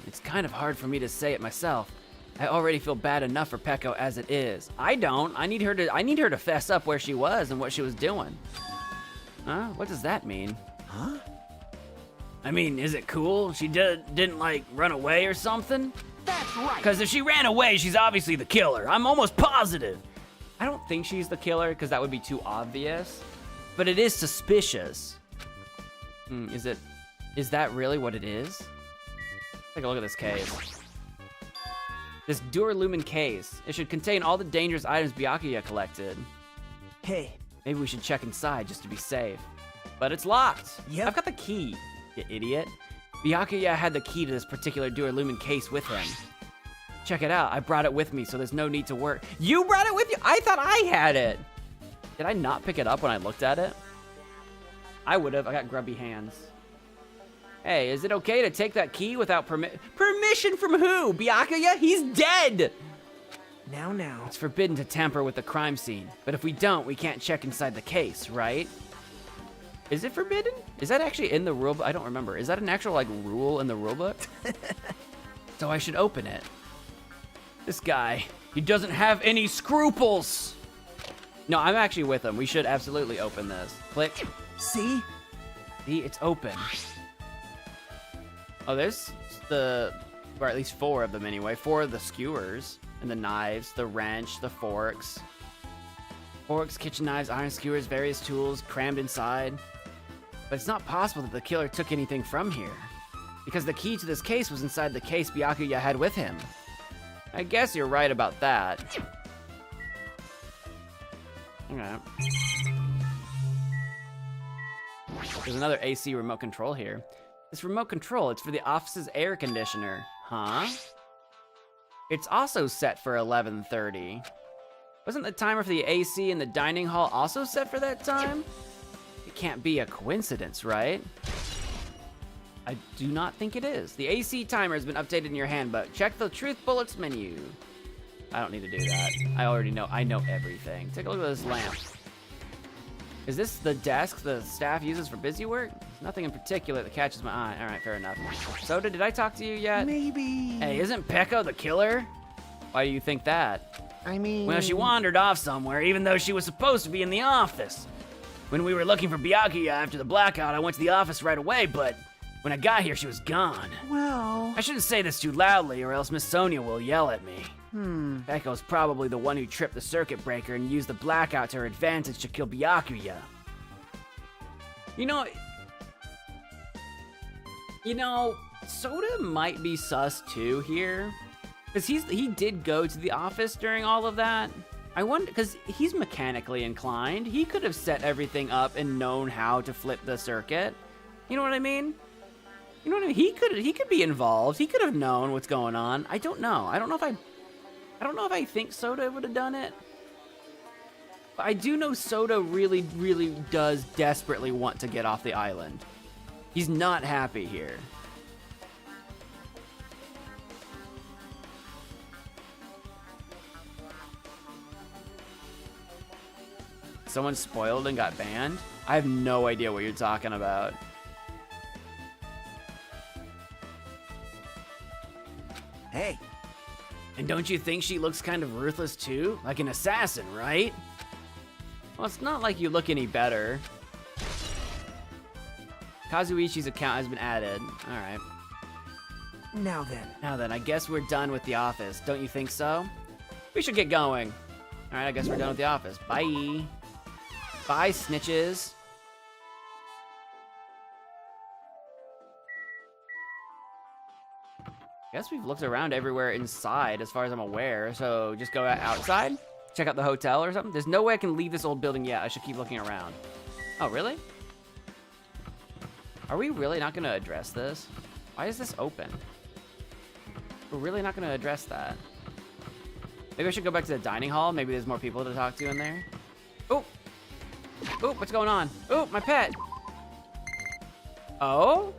It's kind of hard for me to say it myself. I already feel bad enough for Peko as it is. I don't. I need her to fess up where she was and what she was doing. Huh? What does that mean? Huh? I mean, is it cool? She didn't like run away or something? That's right. Because if she ran away, she's obviously the killer. I'm almost positive. I don't think she's the killer because that would be too obvious. But it is suspicious. Is that really what it is? Take a look at this case. This Duralumin case. It should contain all the dangerous items Byakuya collected. Hey. Maybe we should check inside just to be safe. But it's locked. Yep. I've got the key, you idiot. Byakuya had the key to this particular Duralumin case with him. Check it out. I brought it with me, so there's no need to worry. You brought it with you? I thought I had it. Did I not pick it up when I looked at it? I would have. I got grubby hands. Hey, is it okay to take that key without permission from who? Byakuya? He's dead! Now. It's forbidden to tamper with the crime scene, but if we don't, we can't check inside the case, right? Is it forbidden? Is that actually in the rule book? I don't remember. Is that an actual, like, rule in the rule book? So I should open it. This guy, he doesn't have any scruples! No, I'm actually with him. We should absolutely open this. Click. See? See, it's open. Oh, there's or at least 4 of them anyway. 4 of the skewers and the knives, the wrench, the forks. Forks, kitchen knives, iron skewers, various tools crammed inside. But it's not possible that the killer took anything from here, because the key to this case was inside the case Byakuya had with him. I guess you're right about that. Okay. There's another AC remote control here. This remote control, it's for the office's air conditioner. Huh? It's also set for 11:30. Wasn't the timer for the AC in the dining hall also set for that time? It can't be a coincidence, right? I do not think it is. The AC timer has been updated in your handbook. Check the truth bullets menu. I don't need to do that. I already know. I know everything. Take a look at this lamp. Is this the desk the staff uses for busy work? Nothing in particular that catches my eye. All right, fair enough. Soda, did I talk to you yet? Maybe. Hey, isn't Peko the killer? Why do you think that? I mean... Well, she wandered off somewhere, even though she was supposed to be in the office. When we were looking for Byakuya after the blackout, I went to the office right away, but when I got here, she was gone. Well... I shouldn't say this too loudly, or else Miss Sonia will yell at me. Peko's probably the one who tripped the circuit breaker and used the blackout to her advantage to kill Byakuya. You know, Soda might be sus too here. Because he did go to the office during all of that. I wonder, because he's mechanically inclined. He could have set everything up and known how to flip the circuit. You know what I mean? You know what I mean? He could be involved. He could have known what's going on. I don't know. I don't know if I think Soda would have done it. But I do know Soda really, really does desperately want to get off the island. He's not happy here. Someone spoiled and got banned? I have no idea what you're talking about. Hey. And don't you think she looks kind of ruthless too? Like an assassin, right? Well, it's not like you look any better. Kazuichi's account has been added. All right. Now then, I guess we're done with the office. Don't you think so? We should get going. All right, I guess we're done with the office. Bye. Bye, snitches. Guess we've looked around everywhere inside as far as I'm aware. So just go outside, check out the hotel or something. There's no way I can leave this old building yet. I should keep looking around. Oh, really? Are we really not gonna address this? Why is this open? We're really not gonna address that. Maybe I should go back to the dining hall. Maybe there's more people to talk to in there. Oh! Oh, what's going on? Oh, my pet! Oh?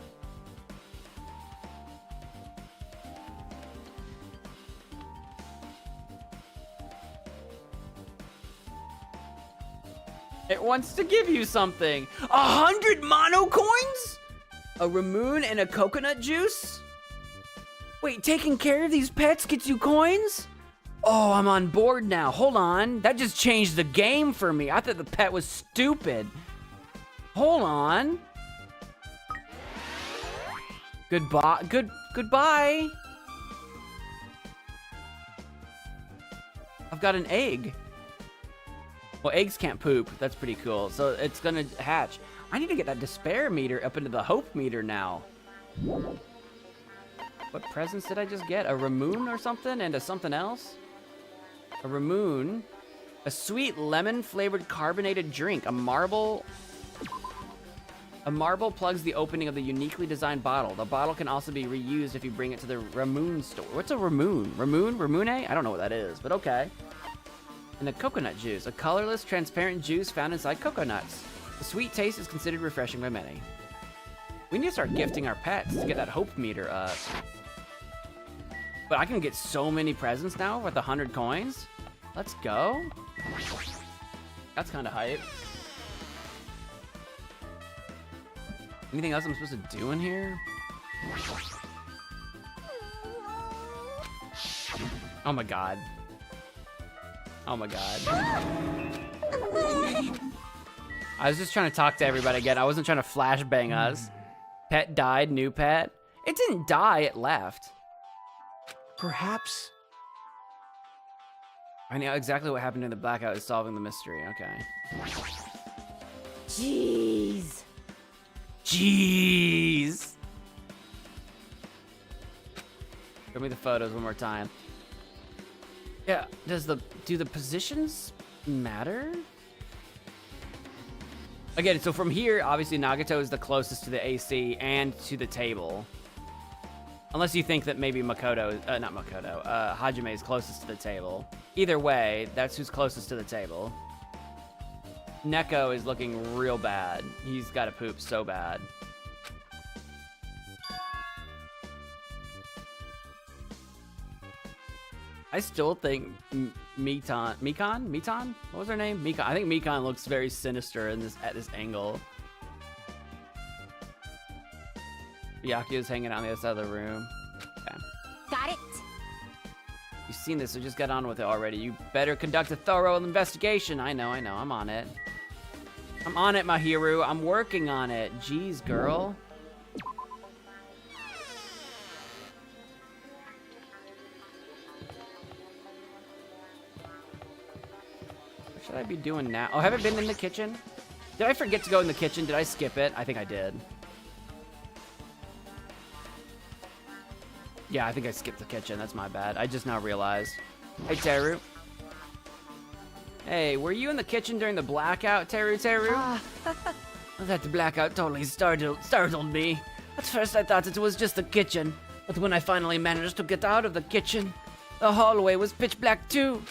It wants to give you something. 100 mono coins? A Ramoon and a coconut juice? Wait, taking care of these pets gets you coins? Oh, I'm on board now. Hold on. That just changed the game for me. I thought the pet was stupid. Hold on. Goodbye. Goodbye. I've got an egg. Well, eggs can't poop. That's pretty cool. So it's gonna hatch. I need to get that despair meter up into the hope meter now. What presents did I just get? A Ramoon or something and a something else? A Ramoon, a sweet lemon flavored carbonated drink, a marble plugs the opening of the uniquely designed bottle. The bottle can also be reused if you bring it to the Ramoon store. What's a Ramoon? Ramune? I don't know what that is, but okay. And a coconut juice, a colorless, transparent juice found inside coconuts. The sweet taste is considered refreshing by many. We need to start gifting our pets to get that hope meter up. But I can get so many presents now with 100 coins. Let's go. That's kind of hype. Anything else I'm supposed to do in here? Oh my god. Oh my god. I was just trying to talk to everybody again. I wasn't trying to flashbang us. Pet died, new pet. It didn't die, it left. Perhaps. I know exactly what happened in the blackout is solving the mystery. Okay. Jeez. Jeez. Show me the photos one more time. Yeah, do the positions matter? Again, so from here, obviously Nagato is the closest to the AC and to the table. Unless you think that maybe Hajime is closest to the table. Either way, that's who's closest to the table. Neko is looking real bad. He's got to poop so bad. I still think Mikan? What was her name? Mikan. I think Mikan looks very sinister in at this angle. Byakuya's hanging out on the other side of the room. Okay. Got it. You've seen this, so just get on with it already. You better conduct a thorough investigation. I know. I'm on it. I'm on it, Mahiru. I'm working on it. Jeez, girl. What should I be doing now? Oh, have I been in the kitchen? Did I forget to go in the kitchen? Did I skip it? I think I did. Yeah, I think I skipped the kitchen. That's my bad. I just now realized. Hey, Teru. Hey, were you in the kitchen during the blackout, Teru? That blackout totally startled me. At first I thought it was just the kitchen, but when I finally managed to get out of the kitchen, the hallway was pitch black too.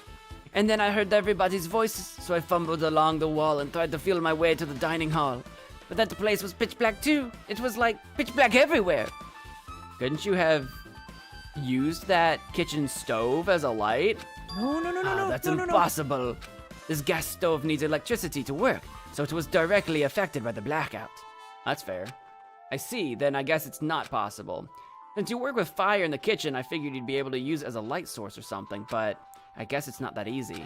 And then I heard everybody's voices, so I fumbled along the wall and tried to feel my way to the dining hall. But that place was pitch black too. It was like pitch black everywhere. Couldn't you have used that kitchen stove as a light? No. That's impossible. This gas stove needs electricity to work, so it was directly affected by the blackout. That's fair. I see, then I guess it's not possible. Since you work with fire in the kitchen, I figured you'd be able to use it as a light source or something, but I guess it's not that easy.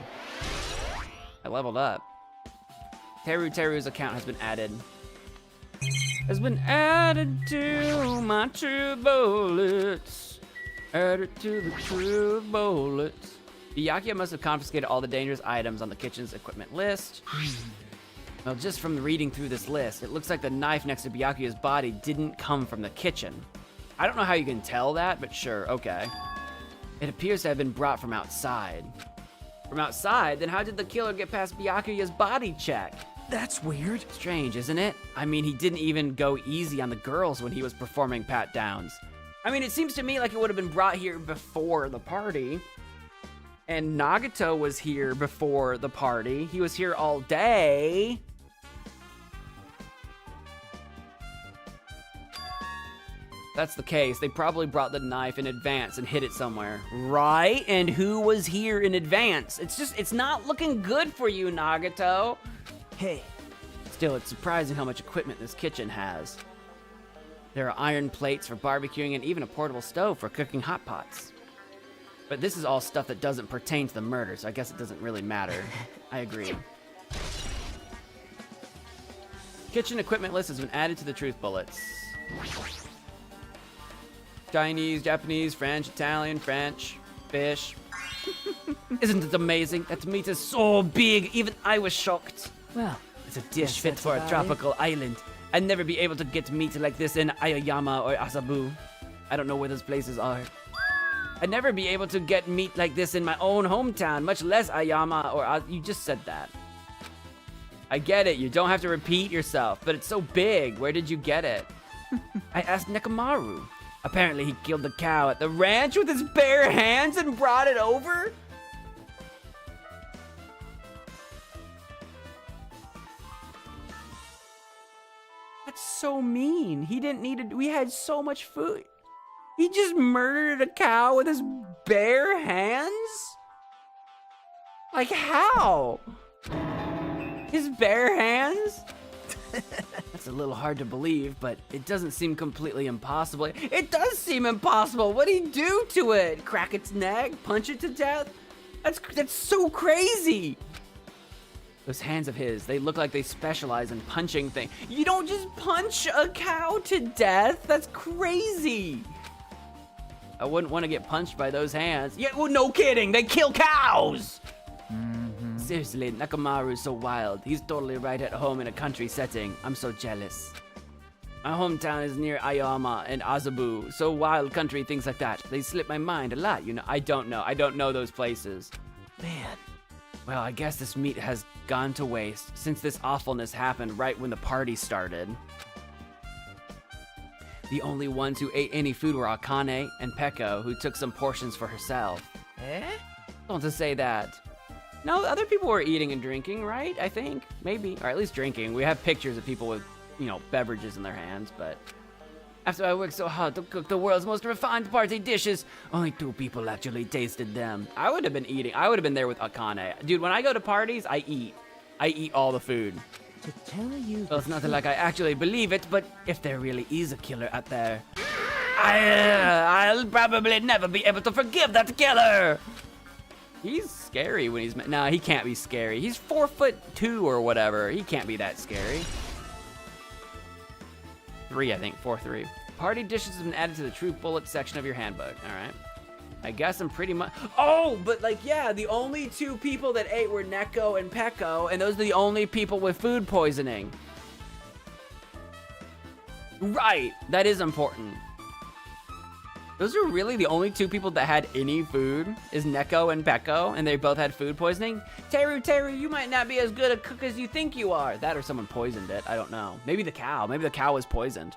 I leveled up. Teru's account has been added. Has been added to my true bullets. Added to the true bullets. Byakuya must have confiscated all the dangerous items on the kitchen's equipment list. Well, just from reading through this list, it looks like the knife next to Byakuya's body didn't come from the kitchen. I don't know how you can tell that, but sure, okay. It appears to have been brought from outside. From outside? Then how did the killer get past Byakuya's body check? That's weird. Strange, isn't it? I mean, he didn't even go easy on the girls when he was performing pat-downs. I mean, it seems to me like it would have been brought here before the party. And Nagato was here before the party. He was here all day. That's the case. They probably brought the knife in advance and hid it somewhere. Right? And who was here in advance? It's not looking good for you, Nagato. Hey. Still, it's surprising how much equipment this kitchen has. There are iron plates for barbecuing and even a portable stove for cooking hot pots. But this is all stuff that doesn't pertain to the murder, so I guess it doesn't really matter. I agree. Kitchen equipment list has been added to the truth bullets. Chinese, Japanese, French, Italian, French, fish. Isn't it amazing? That meat is so big, even I was shocked. Well, it's a dish fit for a tropical island. I'd never be able to get meat like this in Aoyama or Asabu. I don't know where those places are. I'd never be able to get meat like this in my own hometown, much less Aoyama or you just said that. I get it, you don't have to repeat yourself, but it's so big. Where did you get it? I asked Nekomaru. Apparently he killed the cow at the ranch with his bare hands and brought it over? That's so mean. He didn't need to, we had so much food. He just murdered a cow with his bare hands? Like how? His bare hands? That's a little hard to believe, but it doesn't seem completely impossible. It does seem impossible. What'd he do to it? Crack its neck? Punch it to death? That's so crazy. Those hands of his, they look like they specialize in punching things. You don't just punch a cow to death. That's crazy. I wouldn't want to get punched by those hands. Yeah, well, no kidding. They kill cows. Seriously, Nekomaru's so wild. He's totally right at home in a country setting. I'm so jealous. My hometown is near Aoyama and Azabu. So wild country, things like that. They slip my mind a lot, you know. I don't know those places. Man. Well, I guess this meat has gone to waste since this awfulness happened right when the party started. The only ones who ate any food were Akane and Peko, who took some portions for herself. Eh? Don't to say that. No, other people were eating and drinking, right? I think, maybe, or at least drinking. We have pictures of people with, you know, beverages in their hands, but after I worked so hard to cook the world's most refined party dishes, only 2 people actually tasted them. I would have been eating. I would have been there with Akane. Dude, when I go to parties, I eat. I eat all the food. To tell you Well, it's nothing like I actually believe it, but if there really is a killer out there, I'll probably never be able to forgive that killer. He's scary when he's... Nah, he can't be scary. He's 4'2" or whatever. He can't be that scary. 3, I think. 4'3". Party dishes have been added to the True Bullet section of your handbook. All right. I guess I'm pretty much... Oh, but like, yeah, the only 2 people that ate were Neko and Peko, and those are the only people with food poisoning. Right. That is important. Those are really the only 2 people that had any food, is Neko and Peko, and they both had food poisoning. Teru, you might not be as good a cook as you think you are. That or someone poisoned it, I don't know. Maybe the cow was poisoned.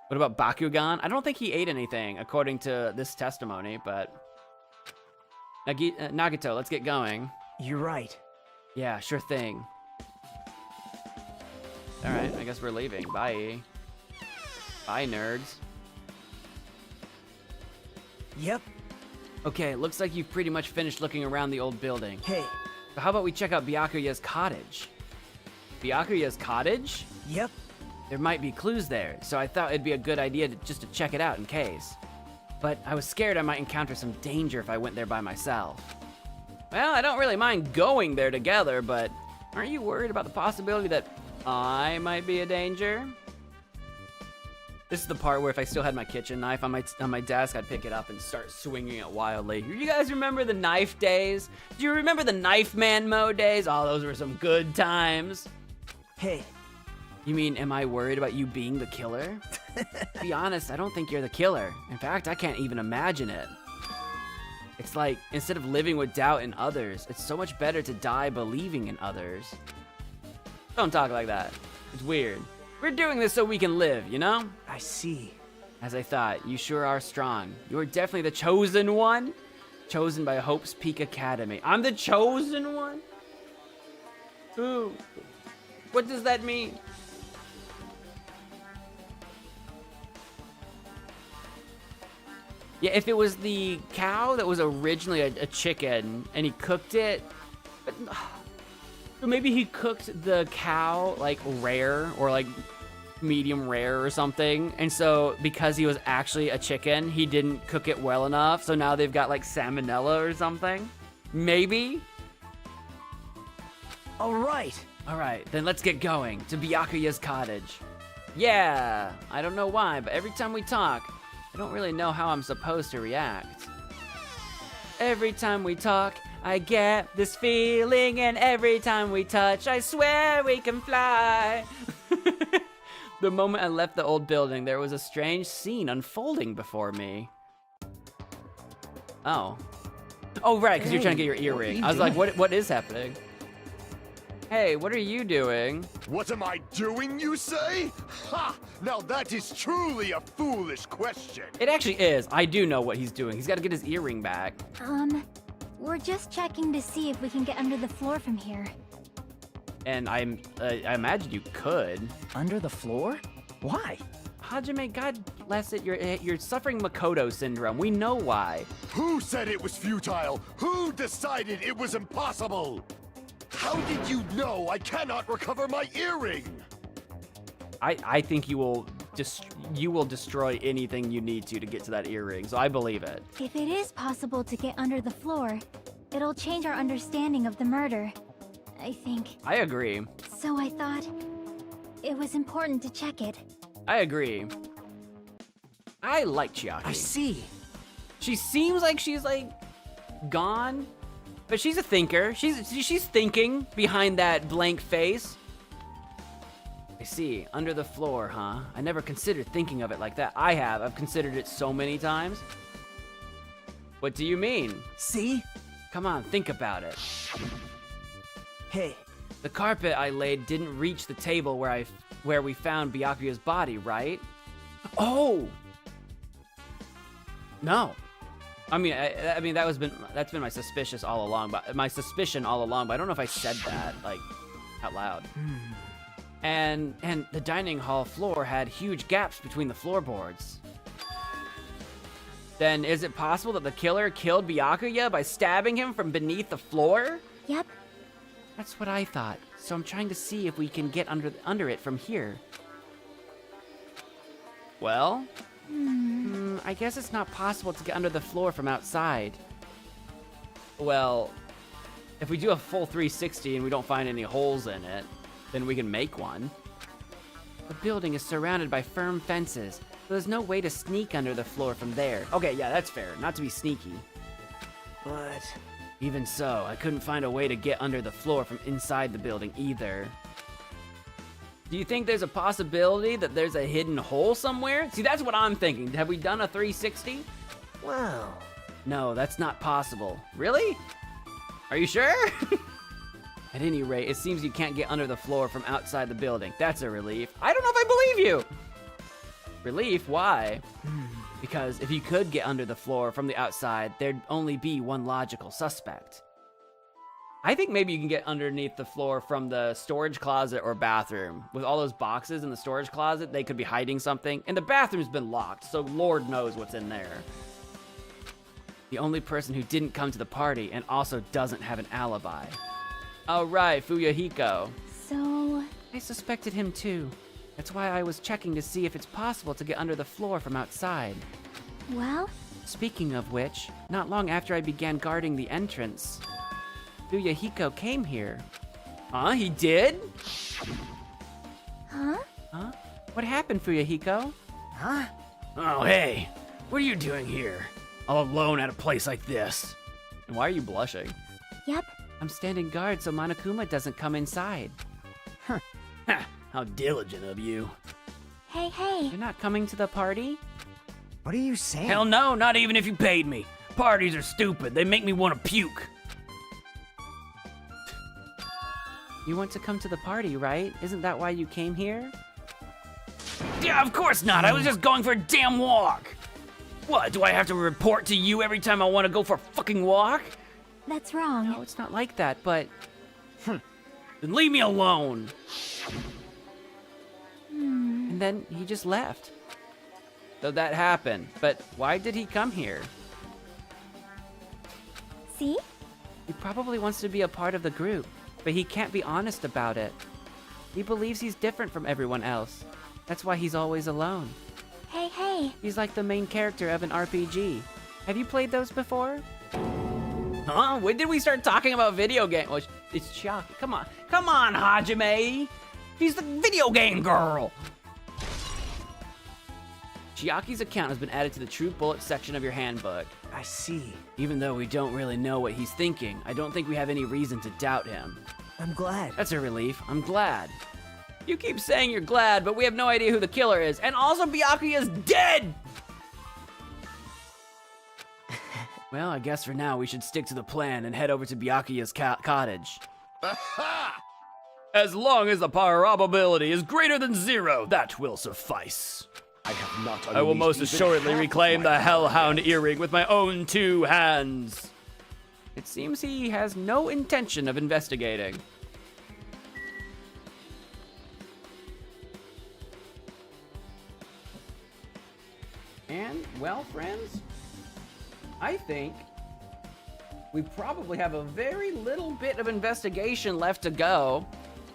What about Bakugan? I don't think he ate anything, according to this testimony, but... Nagato, let's get going. You're right. Yeah, sure thing. Alright, I guess we're leaving. Bye. Bye, nerds. Yep. Okay, looks like you've pretty much finished looking around the old building. Hey. So how about we check out Byakuya's cottage? Byakuya's cottage? Yep. There might be clues there, so I thought it'd be a good idea just to check it out in case. But I was scared I might encounter some danger if I went there by myself. Well, I don't really mind going there together, but aren't you worried about the possibility that I might be a danger? This is the part where if I still had my kitchen knife on my desk, I'd pick it up and start swinging it wildly. You guys remember the knife days? Do you remember the MagicManMo days? Oh, those were some good times. Hey. You mean, am I worried about you being the killer? To be honest, I don't think you're the killer. In fact, I can't even imagine it. It's like, instead of living with doubt in others, it's so much better to die believing in others. Don't talk like that. It's weird. We're doing this so we can live, you know? I see. As I thought, you sure are strong. You are definitely the chosen one. Chosen by Hope's Peak Academy. I'm the chosen one? Who? What does that mean? Yeah, if it was the cow that was originally a chicken and he cooked it, but so maybe he cooked the cow like rare or like medium rare or something, and so because he was actually a chicken, he didn't cook it well enough, so now they've got like salmonella or something. Maybe. All right, then let's get going to Byakuya's cottage. Yeah, I don't know why, but every time we talk, I don't really know how I'm supposed to react. Every time we talk, I get this feeling, and every time we touch, I swear we can fly. The moment I left the old building, there was a strange scene unfolding before me. Oh, right, because you're trying to get your earring. I was like, what is happening? Hey, what are you doing? What am I doing, you say? Ha! Now that is truly a foolish question. It actually is. I do know what he's doing. He's got to get his earring back. We're just checking to see if we can get under the floor from here. And I imagine you could. Under the floor? Why? Hajime, God bless it, you're suffering Makoto syndrome. We know why. Who said it was futile? Who decided it was impossible? How did you know I cannot recover my earring? I think you will destroy anything you need to get to that earring, so I believe it. If it is possible to get under the floor, it'll change our understanding of the murder, I think. I agree. So I thought it was important to check it. I agree. I like Chiaki. I see. She seems like she's like gone, but she's a thinker. She's thinking behind that blank face. I see. Under the floor, huh? I never considered thinking of it like that. I have. I've considered it so many times. What do you mean? See? Come on, think about it. Hey. The carpet I laid didn't reach the table where we found Byakuya's body, right? Oh! No. I mean that's been my suspicion all along, but I don't know if I said that like out loud. And the dining hall floor had huge gaps between the floorboards. Then is it possible that the killer killed Byakuya by stabbing him from beneath the floor? Yep. That's what I thought. So I'm trying to see if we can get under it from here. Well, I guess it's not possible to get under the floor from outside. Well, if we do a full 360 and we don't find any holes in it, then we can make one. The building is surrounded by firm fences, so there's no way to sneak under the floor from there. Okay, yeah, that's fair. Not to be sneaky. But even so, I couldn't find a way to get under the floor from inside the building either. Do you think there's a possibility that there's a hidden hole somewhere? See, that's what I'm thinking. Have we done a 360? well, No, that's not possible. Really? Are you sure? At any rate, it seems you can't get under the floor from outside the building. That's a relief. I don't know if I believe you! Relief? Why? Because if you could get under the floor from the outside, there'd only be one logical suspect. I think maybe you can get underneath the floor from the storage closet or bathroom. With all those boxes in the storage closet, they could be hiding something. And the bathroom's been locked, so Lord knows what's in there. The only person who didn't come to the party and also doesn't have an alibi. Oh right, Fuyahiko. So... I suspected him too. That's why I was checking to see if it's possible to get under the floor from outside. well? Speaking of which, not long after I began guarding the entrance, Fuyahiko came here. Huh? He did? Huh? Huh? What happened, Fuyahiko? huh? Oh, hey. What are you doing here? All alone at a place like this? And why are you blushing? Yep. I'm standing guard so Monokuma doesn't come inside. Ha, how diligent of you. Hey, hey. You're not coming to the party? What are you saying? Hell no, not even if you paid me. Parties are stupid. They make me want to puke. You want to come to the party, right? Isn't that why you came here? Yeah, of course not. I was just going for a damn walk. What, do I have to report to you every time I want to go for a fucking walk? That's wrong. No, it's not like that, but... Then leave me alone. And then he just left. So that happened. But why did he come here? See? He probably wants to be a part of the group, but he can't be honest about it. He believes he's different from everyone else. That's why he's always alone. Hey, hey. He's like the main character of an RPG. Have you played those before? Huh? When did we start talking about video games? Well, it's Chiaki. Come on. Come on, Hajime. She's the video game girl. Chiaki's account has been added to the True Bullet section of your handbook. I see. Even though we don't really know what he's thinking, I don't think we have any reason to doubt him. I'm glad. That's a relief. I'm glad. You keep saying you're glad, but we have no idea who the killer is. And also, Byakuya's dead! Well, I guess for now we should stick to the plan and head over to Byakuya's cottage. As long as the probability is greater than 0, that will suffice. I have not. I will most unleashed even assuredly half of reclaim my the Hellhound powers. earring with my own 2 hands. It seems he has no intention of investigating. And, well, friends, I think we probably have a very little bit of investigation left to go,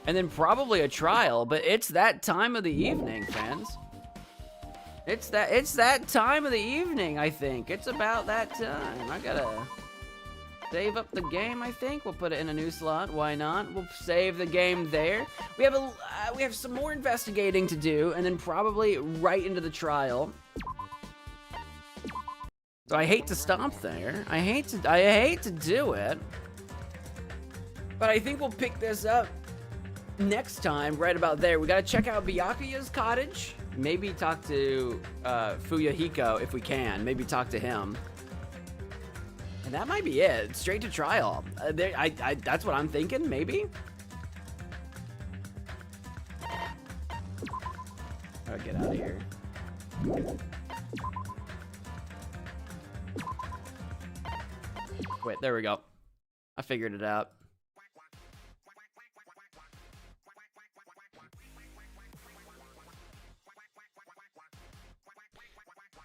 and then probably a trial, but it's that time of the evening, friends. It's that time of the evening, I think. It's about that time. I gotta save up the game, I think. We'll put it in a new slot. Why not? We'll save the game there. We have some more investigating to do, and then probably right into the trial. So I hate to stop there. I hate to do it. But I think we'll pick this up next time, right about there. We gotta check out Byakuya's cottage. Maybe talk to Fuyahiko if we can. Maybe talk to him. And that might be it. Straight to trial. That's what I'm thinking, maybe? Gotta get out of here. Wait, there we go. I figured it out.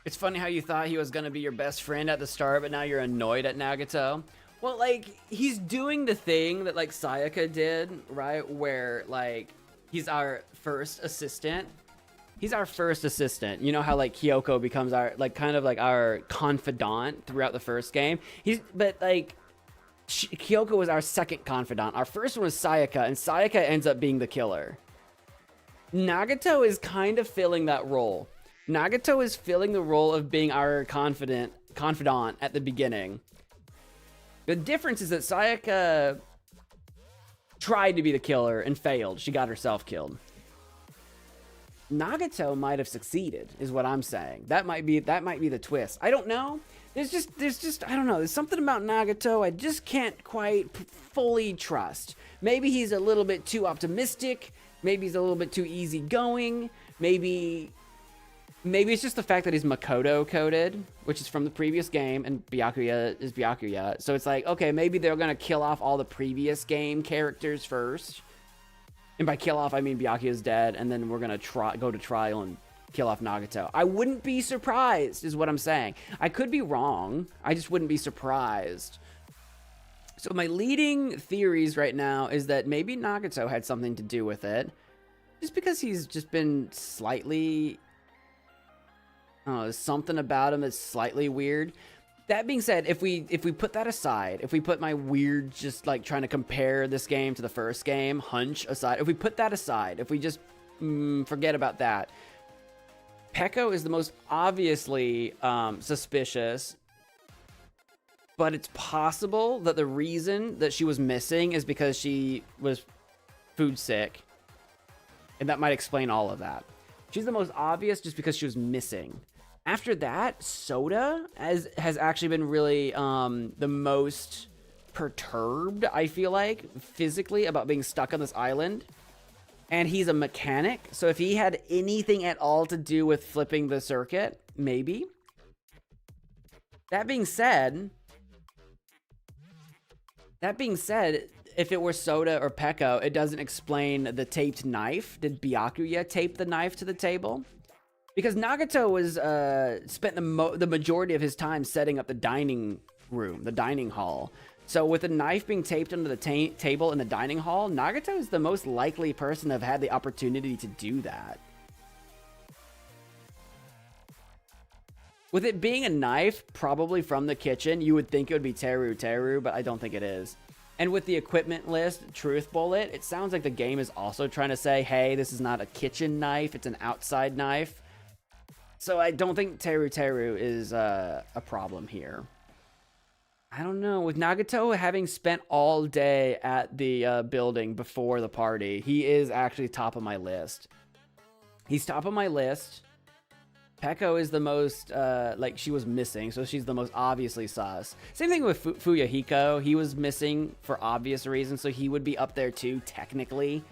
It's funny how you thought he was gonna be your best friend at the start, but now you're annoyed at Nagato. Well, like, he's doing the thing that, like, Sayaka did, right? Where, like, he's our first assistant. He's our first assistant. You know how, like, Kyoko becomes our, like, kind of like our confidant throughout the first game? But, like, Kyoko was our second confidant. Our first one was Sayaka, and Sayaka ends up being the killer. Nagato is kind of filling that role. Nagato is filling the role of being our confidant at the beginning. The difference is that Sayaka tried to be the killer and failed. She got herself killed. Nagato might have succeeded, is what I'm saying. That might be the twist. I don't know. There's just I don't know. There's something about Nagato I just can't quite fully trust. Maybe he's a little bit too optimistic. Maybe he's a little bit too easygoing. Maybe it's just the fact that he's Makoto coded, which is from the previous game, and Byakuya is Byakuya. So it's like, okay, maybe they're gonna kill off all the previous game characters first. And by kill off, I mean Byakuya's dead, and then we're gonna go to trial and kill off Nagato. I wouldn't be surprised, is what I'm saying. I could be wrong. I just wouldn't be surprised. So my leading theories right now is that maybe Nagato had something to do with it. Just because he's just been slightly... I don't know, there's something about him that's slightly weird. That being said, if we put that aside, if we put my weird, just like trying to compare this game to the first game, hunch aside, if we put that aside, if we just forget about that, Peko is the most obviously suspicious, but it's possible that the reason that she was missing is because she was food sick, and that might explain all of that. She's the most obvious just because she was missing. After that, Soda has actually been really the most perturbed, I feel like, physically about being stuck on this island. And he's a mechanic, so if he had anything at all to do with flipping the circuit, maybe. That being said, if it were Soda or Peko, it doesn't explain the taped knife. Did Byakuya tape the knife to the table? Because Nagato was spent the majority of his time setting up the dining room, the dining hall. So with the knife being taped under the table in the dining hall, Nagato is the most likely person to have had the opportunity to do that. With it being a knife, probably from the kitchen, you would think it would be Teru, but I don't think it is. And with the equipment list, Truth Bullet, it sounds like the game is also trying to say, hey, this is not a kitchen knife, it's an outside knife. So I don't think Teru is a problem here. I don't know. With Nagato having spent all day at the building before the party, he is actually top of my list. He's top of my list. Peko is the most, like, she was missing, so she's the most obviously sus. Same thing with Fuyahiko. He was missing for obvious reasons, so he would be up there too, technically.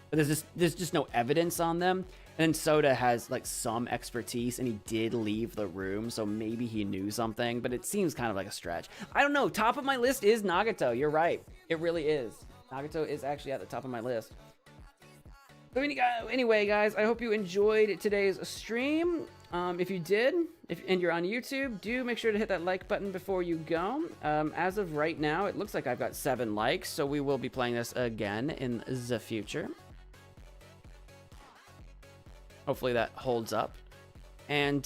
But there's just no evidence on them. And then Soda has, like, some expertise, and he did leave the room, so maybe he knew something, but it seems kind of like a stretch. I don't know. Top of my list is Nagato. You're right. It really is. Nagato is actually at the top of my list. But anyway, guys, I hope you enjoyed today's stream. If you did, and you're on YouTube, do make sure to hit that like button before you go. As of right now, it looks like I've got 7 likes, so we will be playing this again in the future. Hopefully that holds up. And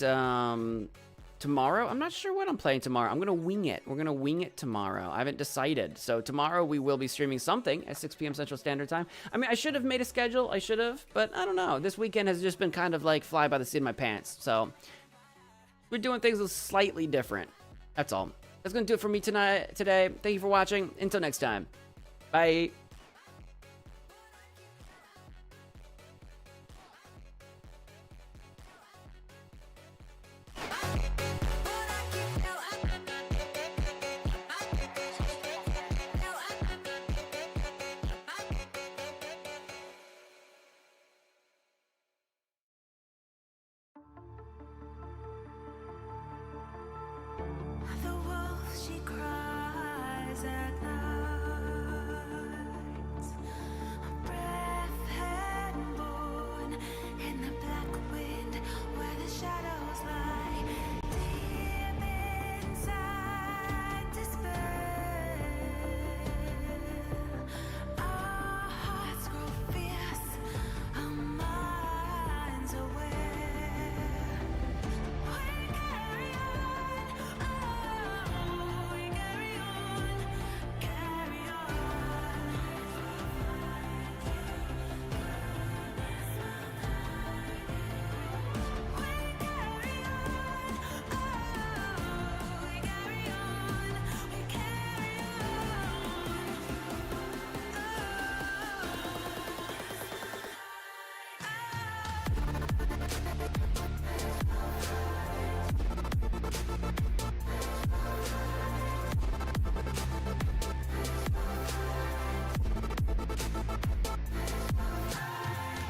tomorrow, I'm not sure what I'm playing tomorrow. I'm going to wing it. We're going to wing it tomorrow. I haven't decided. So tomorrow we will be streaming something at 6 p.m. Central Standard Time. I mean, I should have made a schedule. I should have. But I don't know. This weekend has just been kind of like fly by the seat of my pants. So we're doing things slightly different. That's all. That's going to do it for me today. Thank you for watching. Until next time. Bye. The wolf, she cries at night.